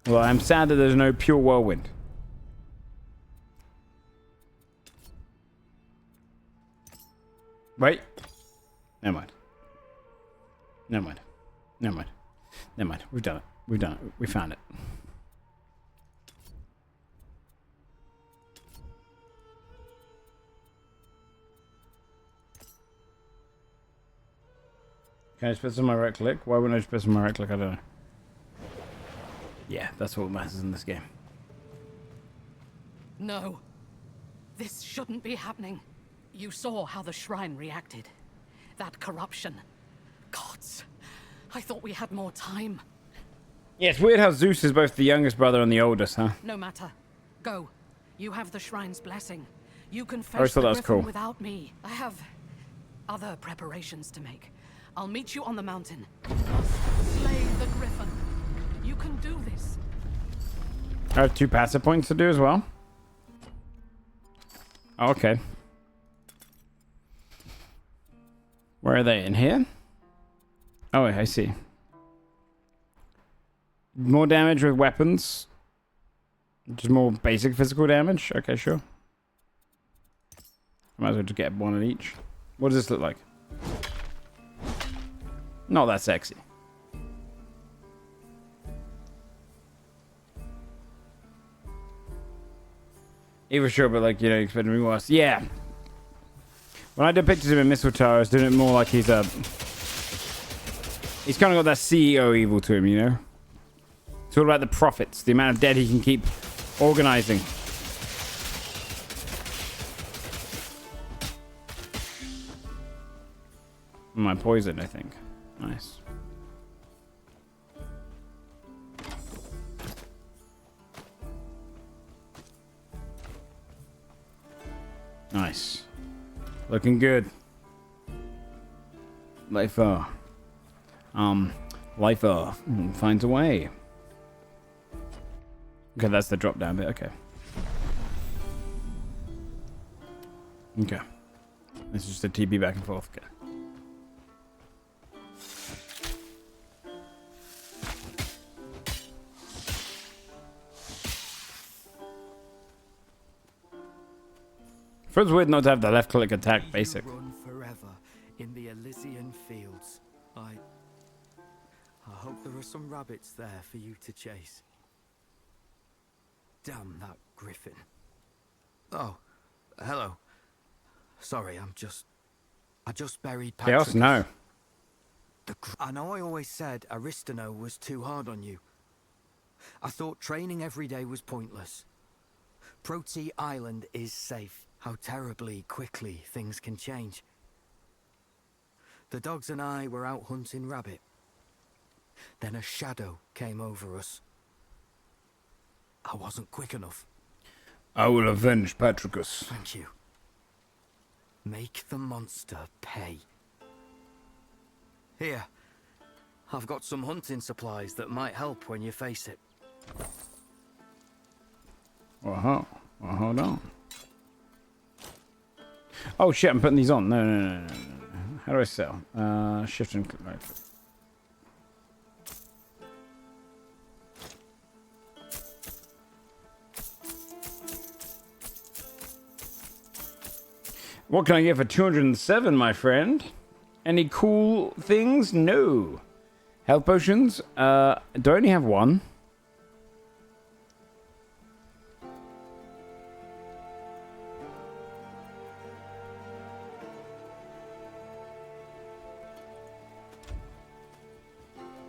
Well, I'm sad that there's no pure whirlwind. Wait. Never mind. Never mind. Never mind. Never mind. We've done it. We've done it. We found it. Can I specify my right click? Why wouldn't I specify my right click? I don't know. Yeah, that's what matters in this game. No. This shouldn't be happening. You saw how the shrine reacted. That corruption. Gods. I thought we had more time. Yeah, it's weird how Zeus is both the youngest brother and the oldest, huh? No matter. Go. You have the shrine's blessing. You can I always face thought the that was Griffin cool. without me. I have other preparations to make. I'll meet you on the mountain. Slay the Griffin. You can do this. I have 2 passive points to do as well. Oh, okay. Where are they? In here? Oh, I see. More damage with weapons. Just more basic physical damage. Okay, sure. I might as well just get one in each. What does this look like? Not that sexy. Even sure, but like, you know, expecting me worse. Yeah. When I did pictures of him in Mistletoe, I was doing it more like he's a... He's kind of got that CEO evil to him, you know? It's all about the profits, the amount of debt he can keep organizing. My poison, I think. Nice. Nice. Looking good. Life finds a way. Okay, that's the drop down bit. Okay. Okay. This is just a TP back and forth. Okay. Feels weird not to have the left click attack basic. Run forever in the Elysian fields. I hope there are some rabbits there for you to chase. Damn that griffin. Oh, hello. Sorry, I just buried Patrick. Chaos? No. I know I always said Aristano was too hard on you. I thought training every day was pointless. Protee Island is safe. How terribly quickly things can change. The dogs and I were out hunting rabbit. Then a shadow came over us. I wasn't quick enough. I will avenge Patricus. Thank you. Make the monster pay. Here, I've got some hunting supplies that might help when you face it. Well, hold on. Oh shit, I'm putting these on. No. How do I sell? Shift and click. Right. What can I get for 207, my friend? Any cool things? No. Health potions? Do I only have one?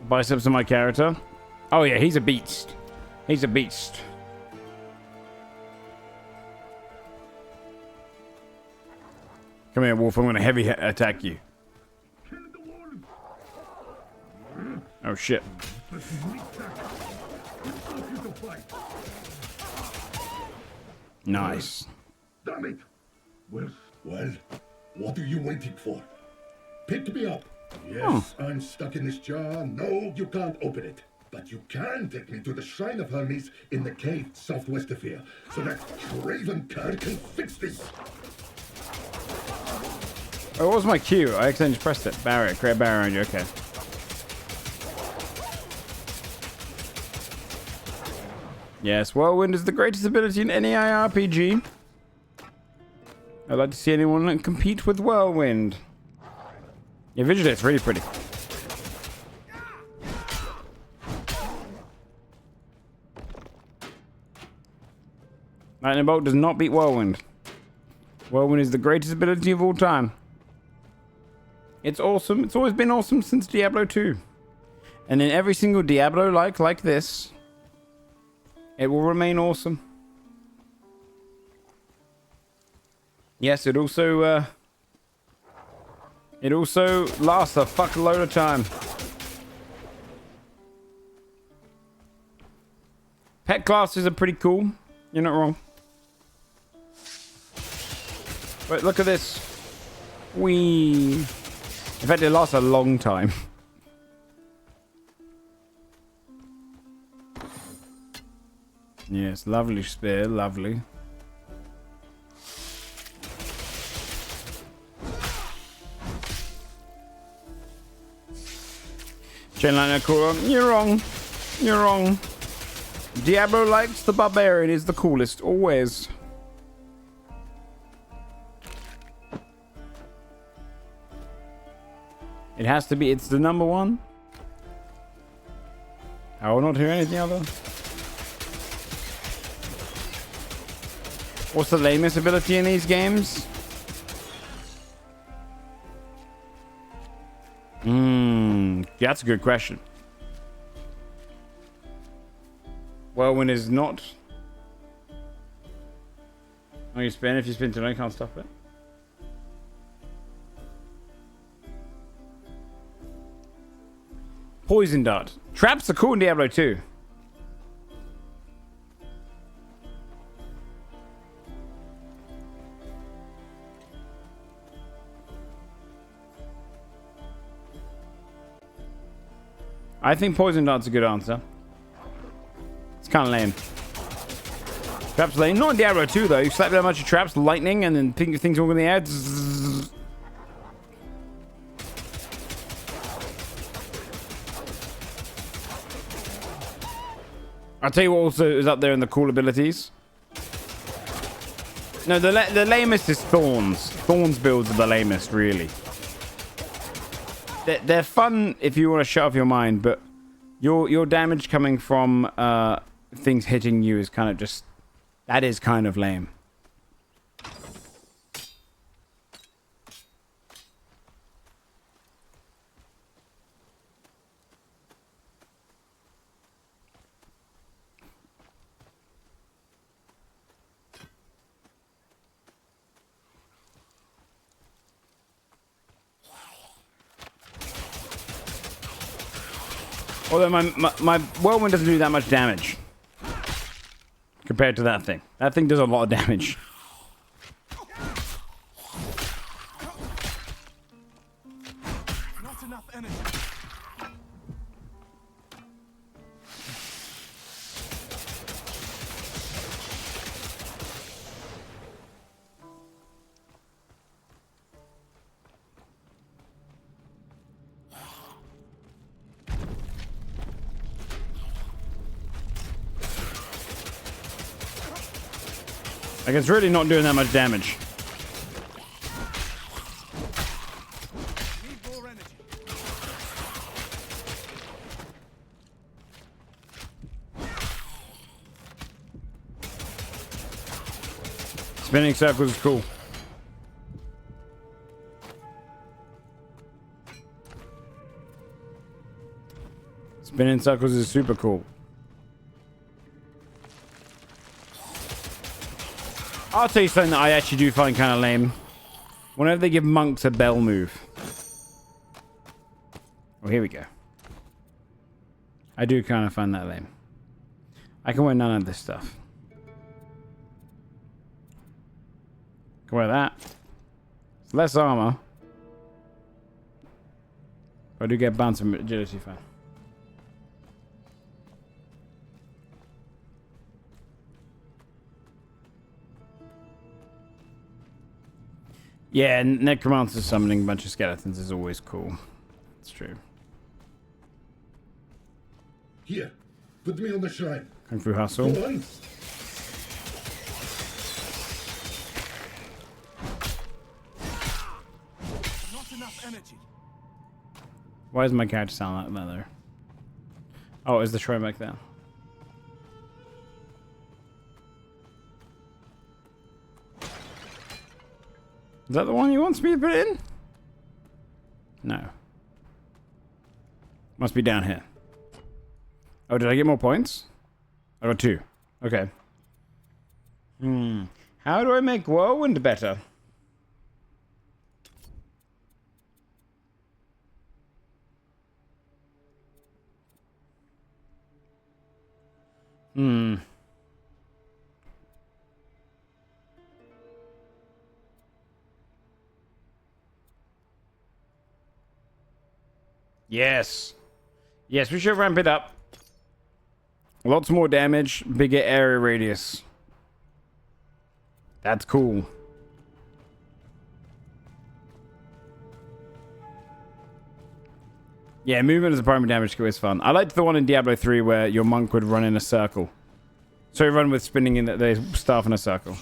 Biceps of my character. Oh yeah, he's a beast. He's a beast. Come here, Wolf. I'm going to heavy attack you. Oh shit. Nice. Damn it! Well, what are you waiting for? Pick me up. Yes, I'm stuck in this jar. No, you can't open it. But you can take me to the Shrine of Hermes in the cave southwest of here, so that craven cur can fix this. Oh, what was my cue? I accidentally pressed it. Barrier. Create a barrier around you. Okay. Yes, Whirlwind is the greatest ability in any RPG. I'd like to see anyone compete with Whirlwind. Yeah, visually it's really pretty. Lightning Bolt does not beat Whirlwind. Whirlwind is the greatest ability of all time. It's awesome. It's always been awesome since Diablo 2. And in every single Diablo like this, it will remain awesome. Yes, it also lasts a fuck load of time. Pet classes are pretty cool. You're not wrong. But look at this. Whee. In fact, it lasts a long time. Yes, lovely spear, lovely. Chainline Akura, you're wrong. You're wrong. Diablo likes the barbarian is the coolest, always. It has to be, it's the number one. I will not hear anything other. What's the lamest ability in these games? That's a good question. Whirlwind is not. Oh, you spin. If you spin too long, you can't stop it. Poison Dart. Traps are cool in Diablo 2. I think Poison Dart's a good answer. It's kind of lame. Traps lame. Not in Diablo 2 though. You slap down a bunch of traps, lightning, and then things walk in the air. Zzz. I'll tell you what also is up there in the cool abilities. No, the lamest is Thorns. Thorns builds are the lamest, really. They're fun if you want to shut off your mind, but your damage coming from things hitting you is kind of just... That is kind of lame. Although my Whirlwind doesn't do that much damage compared to that thing. That thing does a lot of damage. Not enough energy. Like, it's really not doing that much damage. Need more energy. Spinning circles is cool. Spinning circles is super cool. I'll tell you something that I actually do find kind of lame. Whenever they give monks a bell move. Oh, here we go. I do kind of find that lame. I can wear none of this stuff. Can wear that. It's less armor. But I do get bounce and agility fan. Yeah, necromancer summoning a bunch of skeletons is always cool. It's true. Here, put me on the shrine. Kung Fu Hustle. Go on. Not enough energy. Why does my character sound like that though? Oh, is the shrine back there? Is that the one he wants me to put in? No. Must be down here. Oh, did I get more points? I got 2. Okay. How do I make Whirlwind better? Yes. Yes, we should ramp it up. Lots more damage, bigger area radius. That's cool. Yeah, movement as a primary damage skill is fun. I liked the one in Diablo 3 where your monk would run in a circle. So run with spinning in the staff in a circle.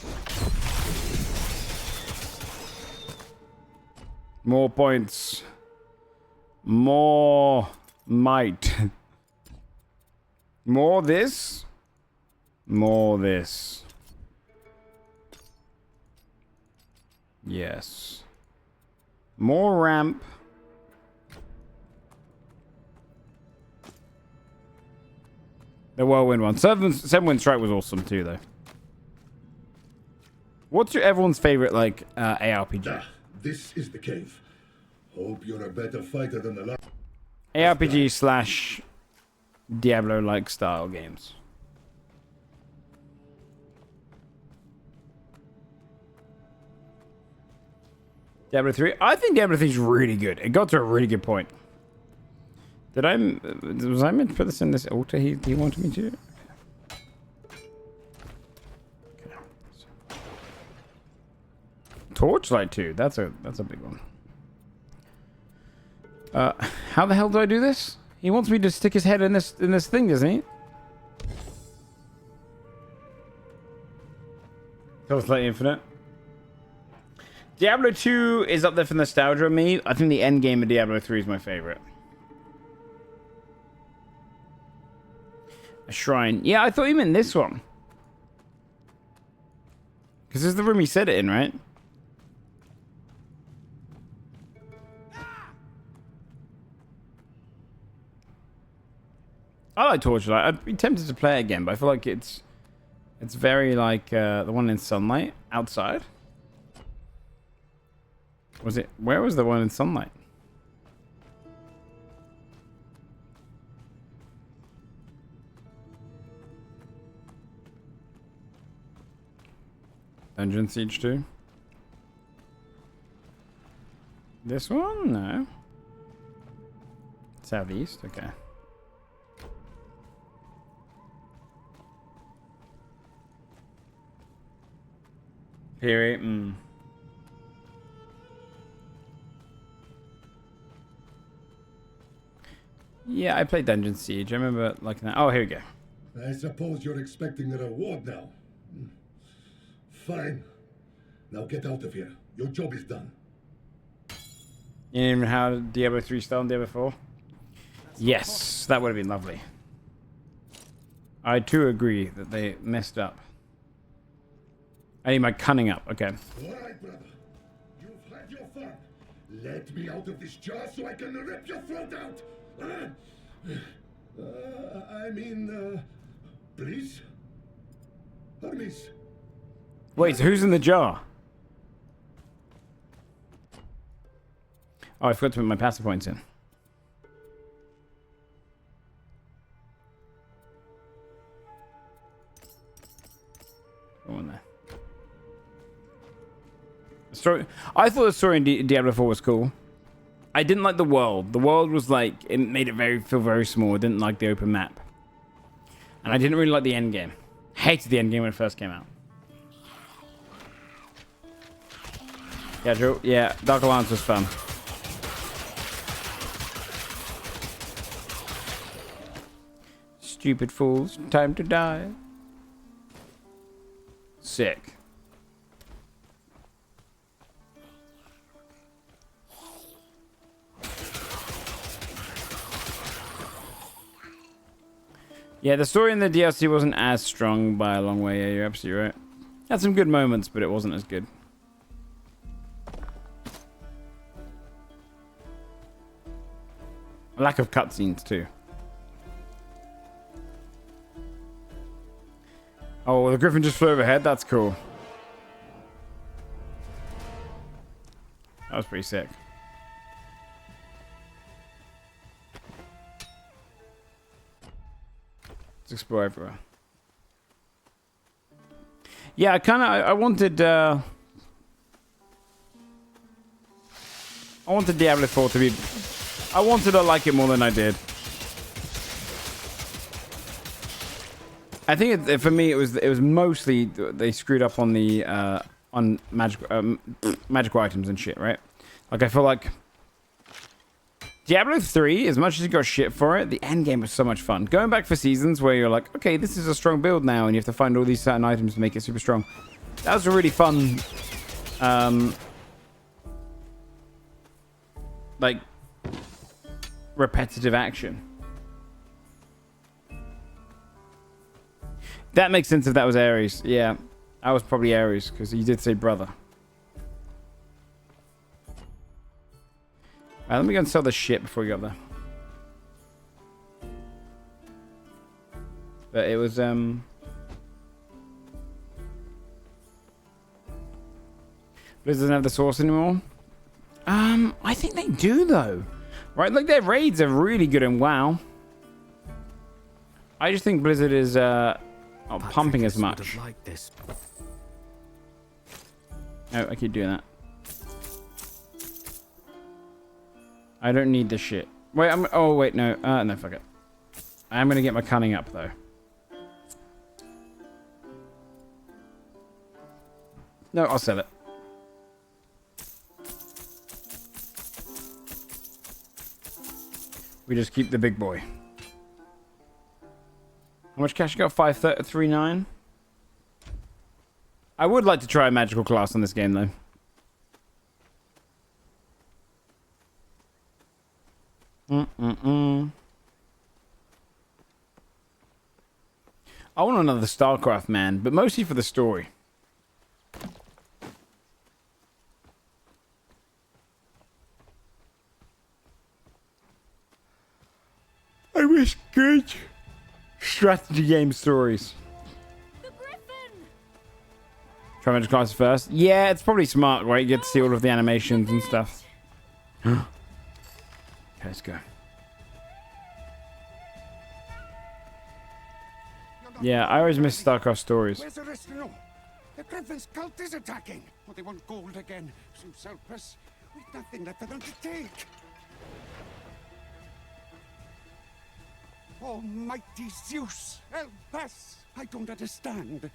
More points. More might. More this. More this. Yes. More ramp. The whirlwind one. Seven Wind Strike was awesome too, though. What's everyone's favorite ARPG? Ah, this is the cave. Hope you're a better fighter than the last. ARPG / Diablo-like style games. Diablo 3? I think Diablo 3 is really good. It got to a really good point. Was I meant to put this in this altar he wanted me to? Okay. Torchlight 2. That's a big one. How the hell do I do this? He wants me to stick his head in this thing, doesn't he? Torchlight Infinite. Diablo 2 is up there for nostalgia of me. I think the end game of Diablo 3 is my favorite. A shrine. Yeah, I thought you meant this one. Because this is the room he said it in, right? I like Torchlight. I'd be tempted to play it again, but I feel like it's very like the one in Sunlight outside. Was it? Where was the one in Sunlight? Dungeon Siege 2. This one? No. Southeast? Okay. Period. Yeah, I played Dungeon Siege. I remember liking that. Oh, here we go. I suppose you're expecting a reward now. Fine. Now get out of here. Your job is done. You didn't even how Diablo 3 style on Diablo 4? Yes, that would have been lovely. I too agree that they messed up. I need my cunning up. Okay. All right, brother. You've had your fun. Let me out of this jar so I can rip your throat out. Please? Hermes. Wait, so who's in the jar? Oh, I forgot to put my passive points in. Go on there. The story. I thought the story in Diablo 4 was cool. I didn't like the world. The world was like, it made it feel very small. I didn't like the open map. And I didn't really like the end game. Hated the end game when it first came out. Yeah, Joe. Yeah, Dark Alliance was fun. Stupid fools. Time to die. Sick. Yeah, the story in the DLC wasn't as strong by a long way. Yeah, you're absolutely right. Had some good moments, but it wasn't as good. A lack of cutscenes, too. Oh, the griffin just flew overhead? That's cool. That was pretty sick. Let's explore everywhere. Yeah, I wanted Diablo 4 to be... I wanted to like it more than I did. I think for me it was mostly they screwed up on the on magical items and shit, right? Like I feel like Diablo 3, as much as you got shit for it, the end game was so much fun. Going back for seasons where you're like, okay, this is a strong build now, and you have to find all these certain items to make it super strong. That was a really fun, like repetitive action. That makes sense if that was Ares. Yeah, I was probably Ares because you did say brother. Alright, let me go and sell this shit before we go up there. But it was Blizzard doesn't have the source anymore. I think they do though. Right, like their raids are really good in WoW. I just think Blizzard is not pumping as much. Oh, I keep doing that. I don't need this shit. Wait, oh wait, no. No, fuck it. I'm gonna get my cunning up though. No, I'll sell it. We just keep the big boy. How much cash you got? 539. I would like to try a magical class on this game though. I want another StarCraft, man, but mostly for the story. I wish good strategy game stories. The griffin! Try magic classes first. Yeah, it's probably smart, right? You get to see all of the animations and stuff. Okay, let's go. Yeah, I always miss StarCraft stories. Where's the rest of them? The griffin's cult is attacking. Oh, they want gold again. So selfless. We've nothing left for them to take. Almighty Zeus, help us! I don't understand.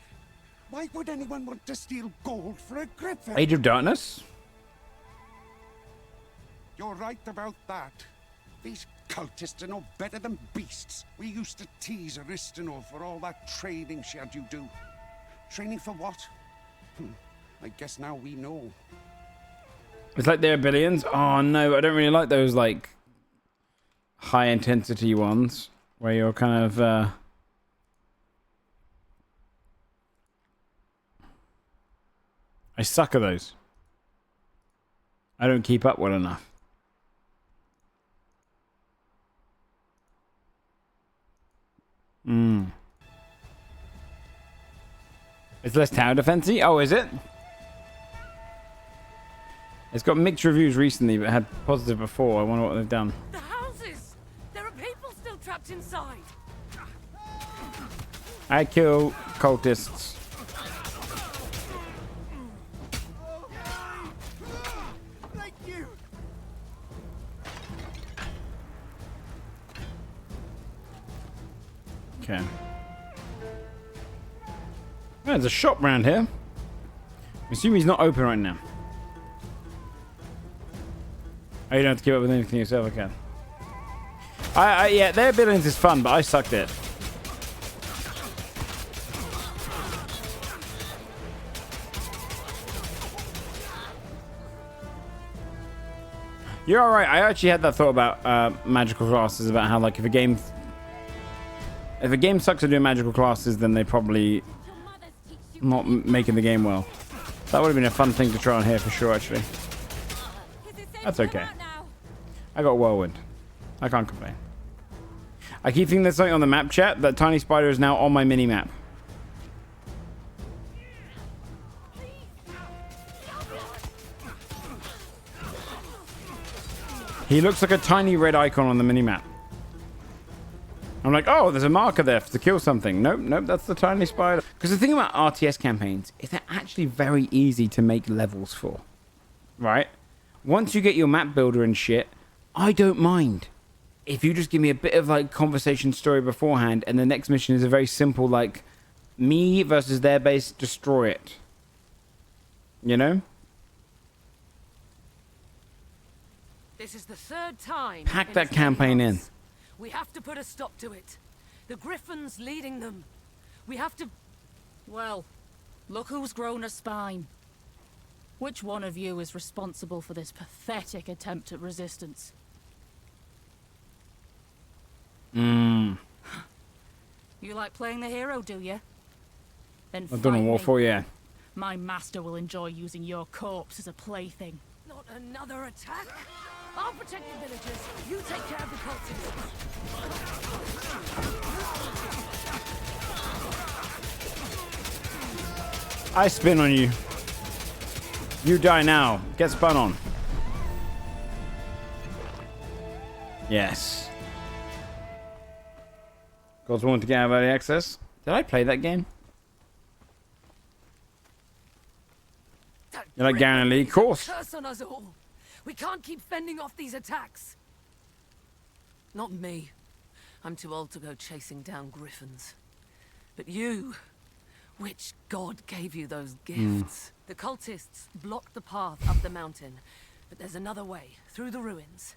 Why would anyone want to steal gold for a griffin? Age of Darkness? You're right about that. These cultists are no better than beasts. We used to tease Aristino for all that training she had you do. Training for what? I guess now we know. It's like there are billions. Oh no, I don't really like those like high intensity ones where you're kind of I suck at those. I don't keep up well enough. It's less tower defensey? Oh, is it? It's got mixed reviews recently, but had positive before. I wonder what they've done. The houses! There are people still trapped inside. I kill cultists. Thank you. Okay. There's a shop around here. I assume he's not open right now. Oh, you don't have to keep up with anything yourself, okay. Yeah, their abilities is fun, but I sucked at it. You're alright. I actually had that thought about magical classes, about how, like, if a game sucks at doing magical classes, then they probably not making the game well. That would have been a fun thing to try on here for sure, actually. That's okay. I got Whirlwind. I can't complain. I keep thinking there's something on the map, chat. That tiny spider is now on my mini-map. He looks like a tiny red icon on the mini-map. I'm like, oh, there's a marker there to kill something. Nope, that's the tiny spider. Because the thing about RTS campaigns is they're actually very easy to make levels for. Right? Once you get your map builder and shit, I don't mind. If you just give me a bit of, like, conversation story beforehand, and the next mission is a very simple, like, me versus their base, destroy it. You know? This is the third time. Pack that campaign in. We have to put a stop to it. The Griffin's leading them. We have to... Well, look who's grown a spine. Which one of you is responsible for this pathetic attempt at resistance? Mm. You like playing the hero, do you? Then I've done a war for, yeah. My master will enjoy using your corpse as a plaything. Not another attack? I'll protect the villagers. You take care of the cultists. I spin on you. You die now. Get spun on. Yes. Gods want to get out of early access. Did I play that game? You like Garen and Lee? Of course. Curse on us all. We can't keep fending off these attacks. Not me. I'm too old to go chasing down griffins. But you, which god gave you those gifts? The cultists blocked the path up the mountain, but there's another way, through the ruins.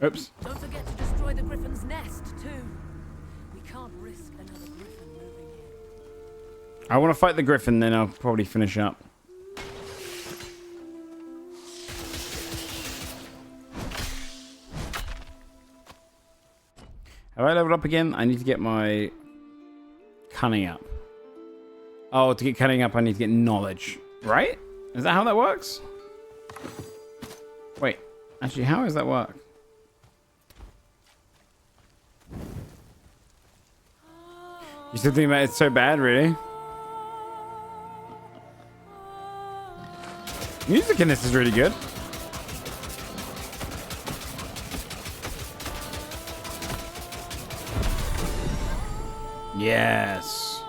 Oops. Don't forget to destroy the griffin's nest, too. We can't risk another griffin moving in. I want to fight the griffin, then I'll probably finish up. Have I leveled up again? I need to get my cunning up. Oh, to get cunning up, I need to get knowledge. Right? Is that how that works? Wait. Actually, how does that work? You still think that it's so bad, really? Music in this is really good. Yes.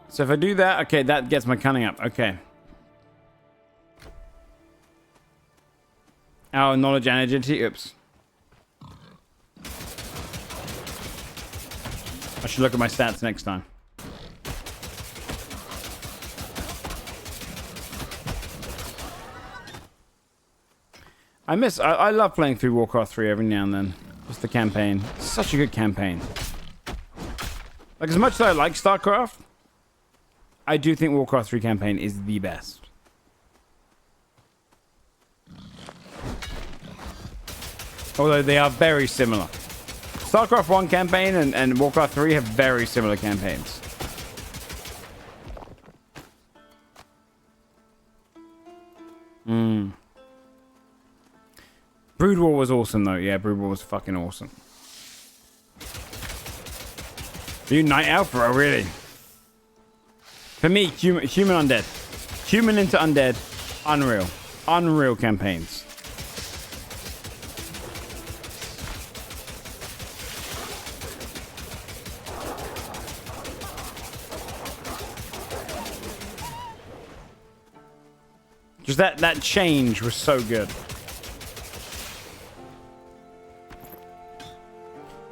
So if I do that, okay, that gets my cunning up. Okay. Oh, knowledge and agility. Oops. I should look at my stats next time. I love playing through Warcraft 3 every now and then. Just the campaign. Such a good campaign. Like, as much as I like StarCraft, I do think Warcraft 3 campaign is the best. Although they are very similar. StarCraft 1 campaign and Warcraft 3 have very similar campaigns. Brood War was awesome, though. Yeah, Brood War was fucking awesome. Are you Night Elf? Oh, really? For me, human undead. Human into undead. Unreal. Unreal campaigns. Just that change was so good.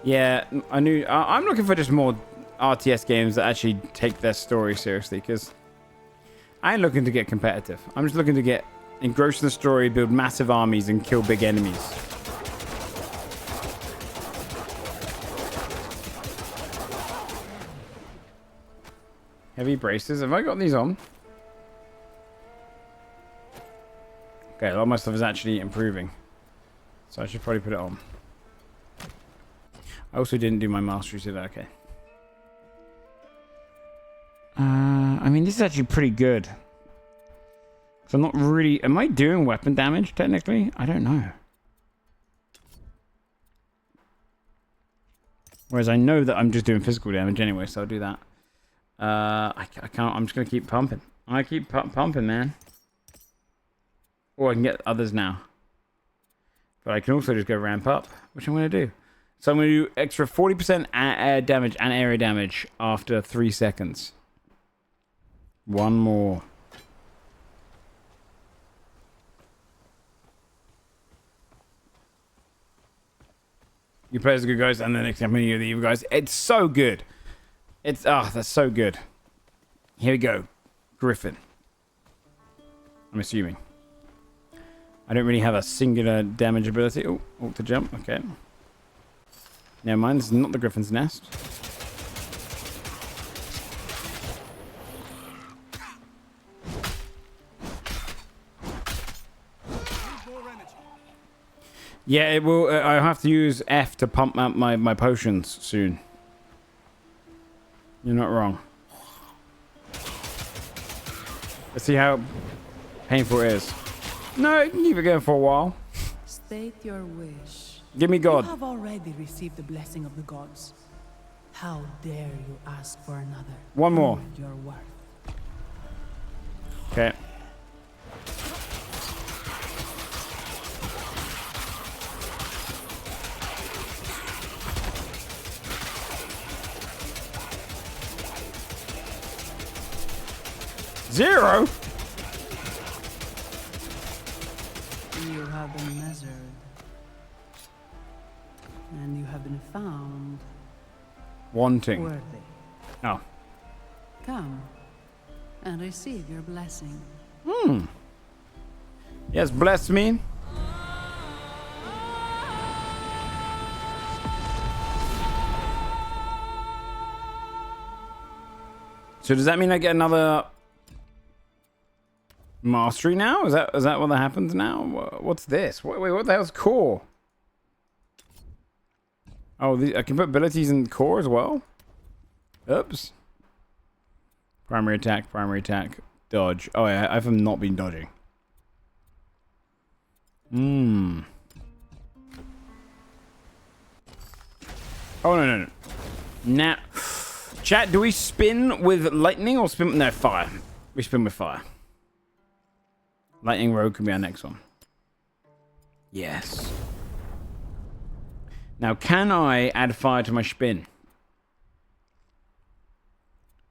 Yeah, I'm looking for just more RTS games that actually take their story seriously, because I ain't looking to get competitive. I'm just looking to get Engrossed in the story, build massive armies, and kill big enemies. Heavy braces. Have I got these on? Okay, a lot of my stuff is actually improving. So I should probably put it on. I also didn't do my mastery today. Okay. I mean, this is actually pretty good. So I'm not really... Am I doing weapon damage, technically? I don't know. Whereas I know that I'm just doing physical damage anyway, so I'll do that. I can't... I'm just going to keep pumping. I keep pumping, man. Or I can get others now. But I can also just go ramp up, which I'm going to do. So I'm going to do extra 40% air damage and area damage after 3 seconds. One more. You players are good guys, and the next time you leave, guys. It's so good. It's that's so good. Here we go. Griffin. I'm assuming. I don't really have a singular damage ability. Oh, to jump. Okay. Never mind. This is not the Griffin's nest. Yeah, it will. I have to use F to pump out my potions soon. You're not wrong. Let's see how painful it is. No, you can keep it going for a while. State your wish. Give me God. You have already received the blessing of the gods. How dare you ask for another? One more. Prove your worth. Okay. Zero? You have been measured. And you have been found Wanting. worthy. Oh. Come and receive your blessing. Yes, bless me. So does that mean I get another mastery now? Is that what that happens now? What's this? Wait, what the hell's core? Oh, I can put abilities in core as well? Oops. Primary attack, dodge. Oh, yeah, I have not been dodging. Oh, no. Now, chat, do we spin with lightning or spin... No, fire. We spin with fire. Lightning Road can be our next one. Yes. Now, can I add fire to my spin?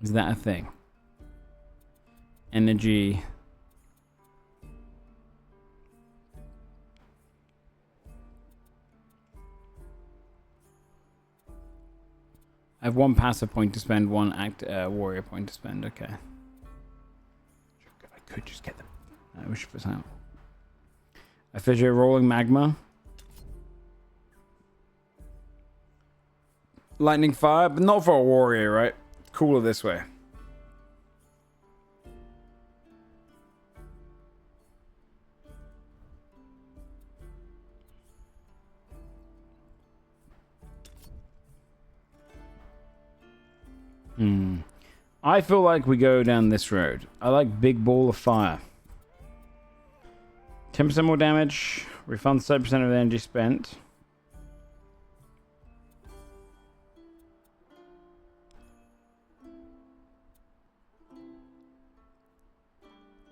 Is that a thing? Energy. I have one passive point to spend, one warrior point to spend. Okay. I could just get them. I wish it was out. I fissure rolling magma. Lightning fire, but not for a warrior, right? Cooler this way. I feel like we go down this road. I like big ball of fire. 10% more damage. Refund 7% of the energy spent.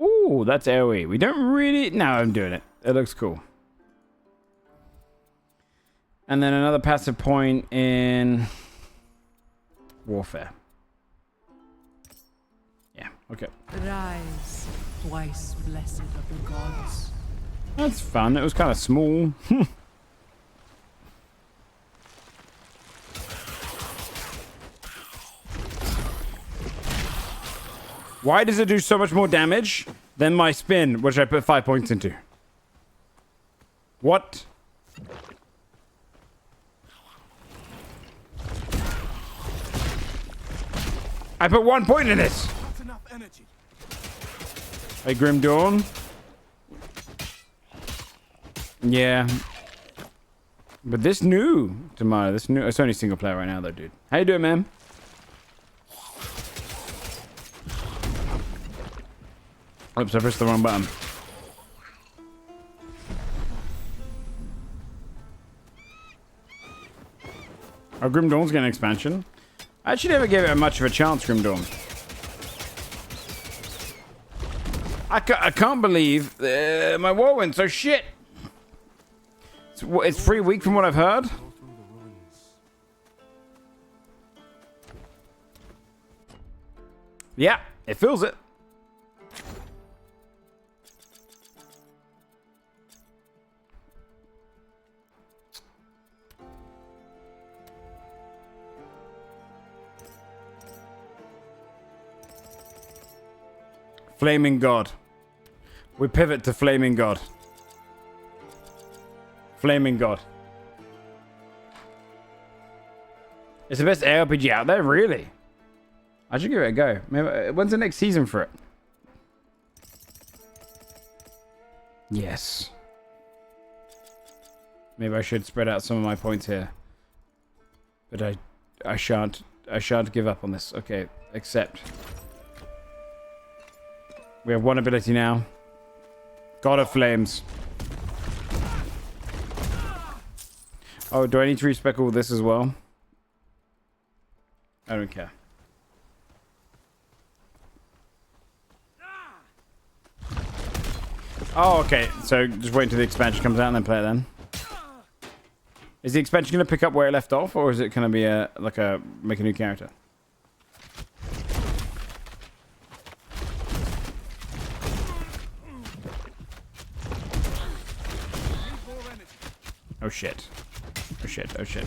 Ooh, that's AoE. We don't really... No, I'm doing it. It looks cool. And then another passive point in... Warfare. Yeah, okay. Rise, twice blessed of the gods. That's fun. It was kind of small. Why does it do so much more damage? Then my spin, which I put 5 points into. What? I put 1 point in this. That's enough energy. Hey, Grim Dawn. Yeah. But this new, Tamara, this new, it's only single player right now though, dude. How you doing, man? Oops, I pressed the wrong button. Oh, Grim Dawn's getting an expansion. I actually never gave it much of a chance, Grim Dawn. I can't believe my war went so shit. It's free week from what I've heard. Yeah, it feels it. Flaming God. We pivot to Flaming God. Flaming God. It's the best ARPG out there, really. I should give it a go. Maybe, when's the next season for it? Yes. Maybe I should spread out some of my points here. But I shan't give up on this. Okay, accept. We have one ability now. God of Flames. Oh, do I need to respec all this as well? I don't care. Oh, okay. So just wait until the expansion comes out and then play it then. Is the expansion going to pick up where it left off, or is it going to be make a new character? Oh shit. Oh shit. Oh shit.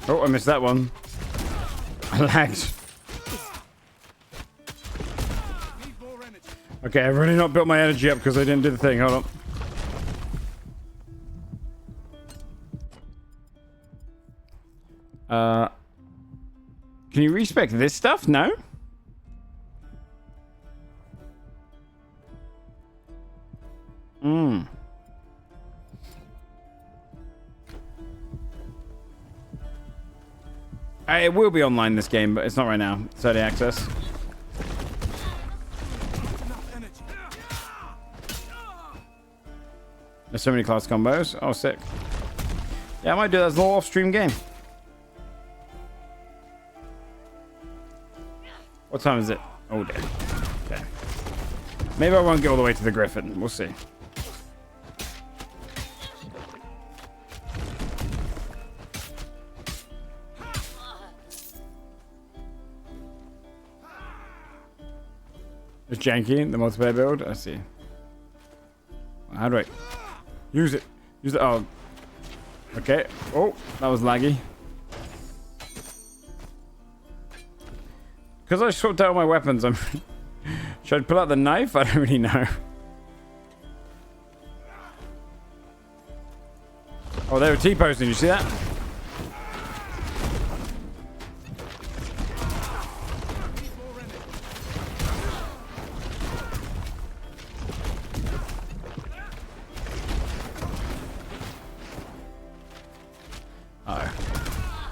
Oh, I missed that one. I lagged. Okay, I've really not built my energy up because I didn't do the thing. Hold on. Can you respec this stuff? No? It will be online this game, but it's not right now. It's early access. There's so many class combos. Oh, sick. Yeah, I might do that as a little off-stream game. What time is it? Oh, dear. Okay. Maybe I won't get all the way to the Griffin. We'll see. It's janky, the multiplayer build. I see. How do I use it? Use it. Oh. Okay. Oh, that was laggy. Because I swapped out all my weapons, I'm... Should I pull out the knife? I don't really know. Oh, they were T-posting. You see that?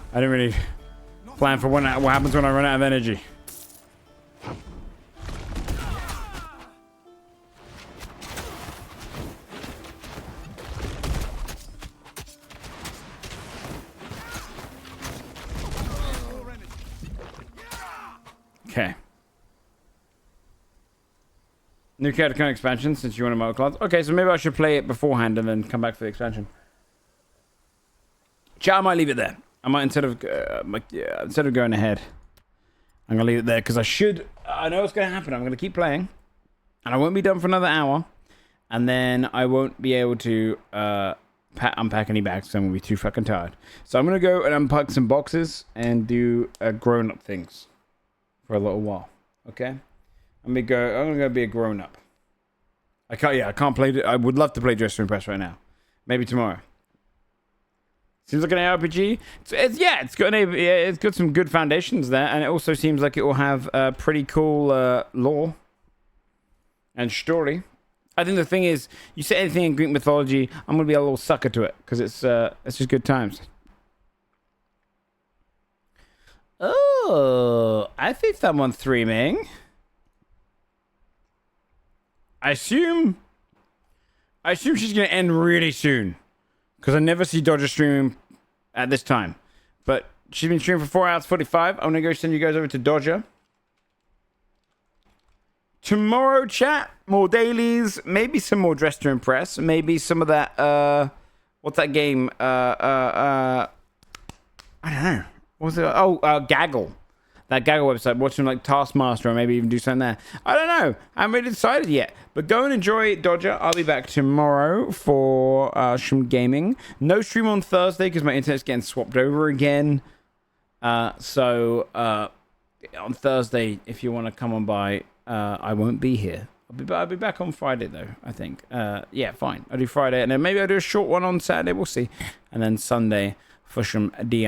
I didn't really plan for what happens when I run out of energy. Okay. New character kind of expansion since you want a motor class. Okay, so maybe I should play it beforehand and then come back for the expansion. Chat, I might leave it there. I might instead of going ahead, I'm gonna leave it there because I know what's gonna happen. I'm gonna keep playing, and I won't be done for another hour, and then I won't be able to unpack any bags. So I'm gonna be too fucking tired. So I'm gonna go and unpack some boxes and do grown-up things for a little while. Okay, I'm gonna go be a grown-up. I can't play. I would love to play Dress to Impress right now. Maybe tomorrow. Seems like an RPG. It's got some good foundations there, and it also seems like it will have a pretty cool lore and story. I think the thing is, you say anything in Greek mythology, I'm gonna be a little sucker to it because it's just good times. Oh, I think someone's streaming. I assume she's gonna end really soon. Because I never see Dodger streaming at this time. But she's been streaming for 4 hours 45. I'm going to go send you guys over to Dodger. Tomorrow, chat. More dailies. Maybe some more Dress to Impress. Maybe some of that, what's that game? I don't know. What was it? Oh, Gaggle. That Gaggle website. Watch some like Taskmaster or maybe even do something there. I don't know. I haven't really decided yet. But go and enjoy Dodger. I'll be back tomorrow for some gaming. No stream on Thursday because my internet's getting swapped over again. So on Thursday, if you want to come on by, I won't be here. I'll be back on Friday though, I think. Yeah, fine. I'll do Friday and then maybe I'll do a short one on Saturday. We'll see. And then Sunday for some DM.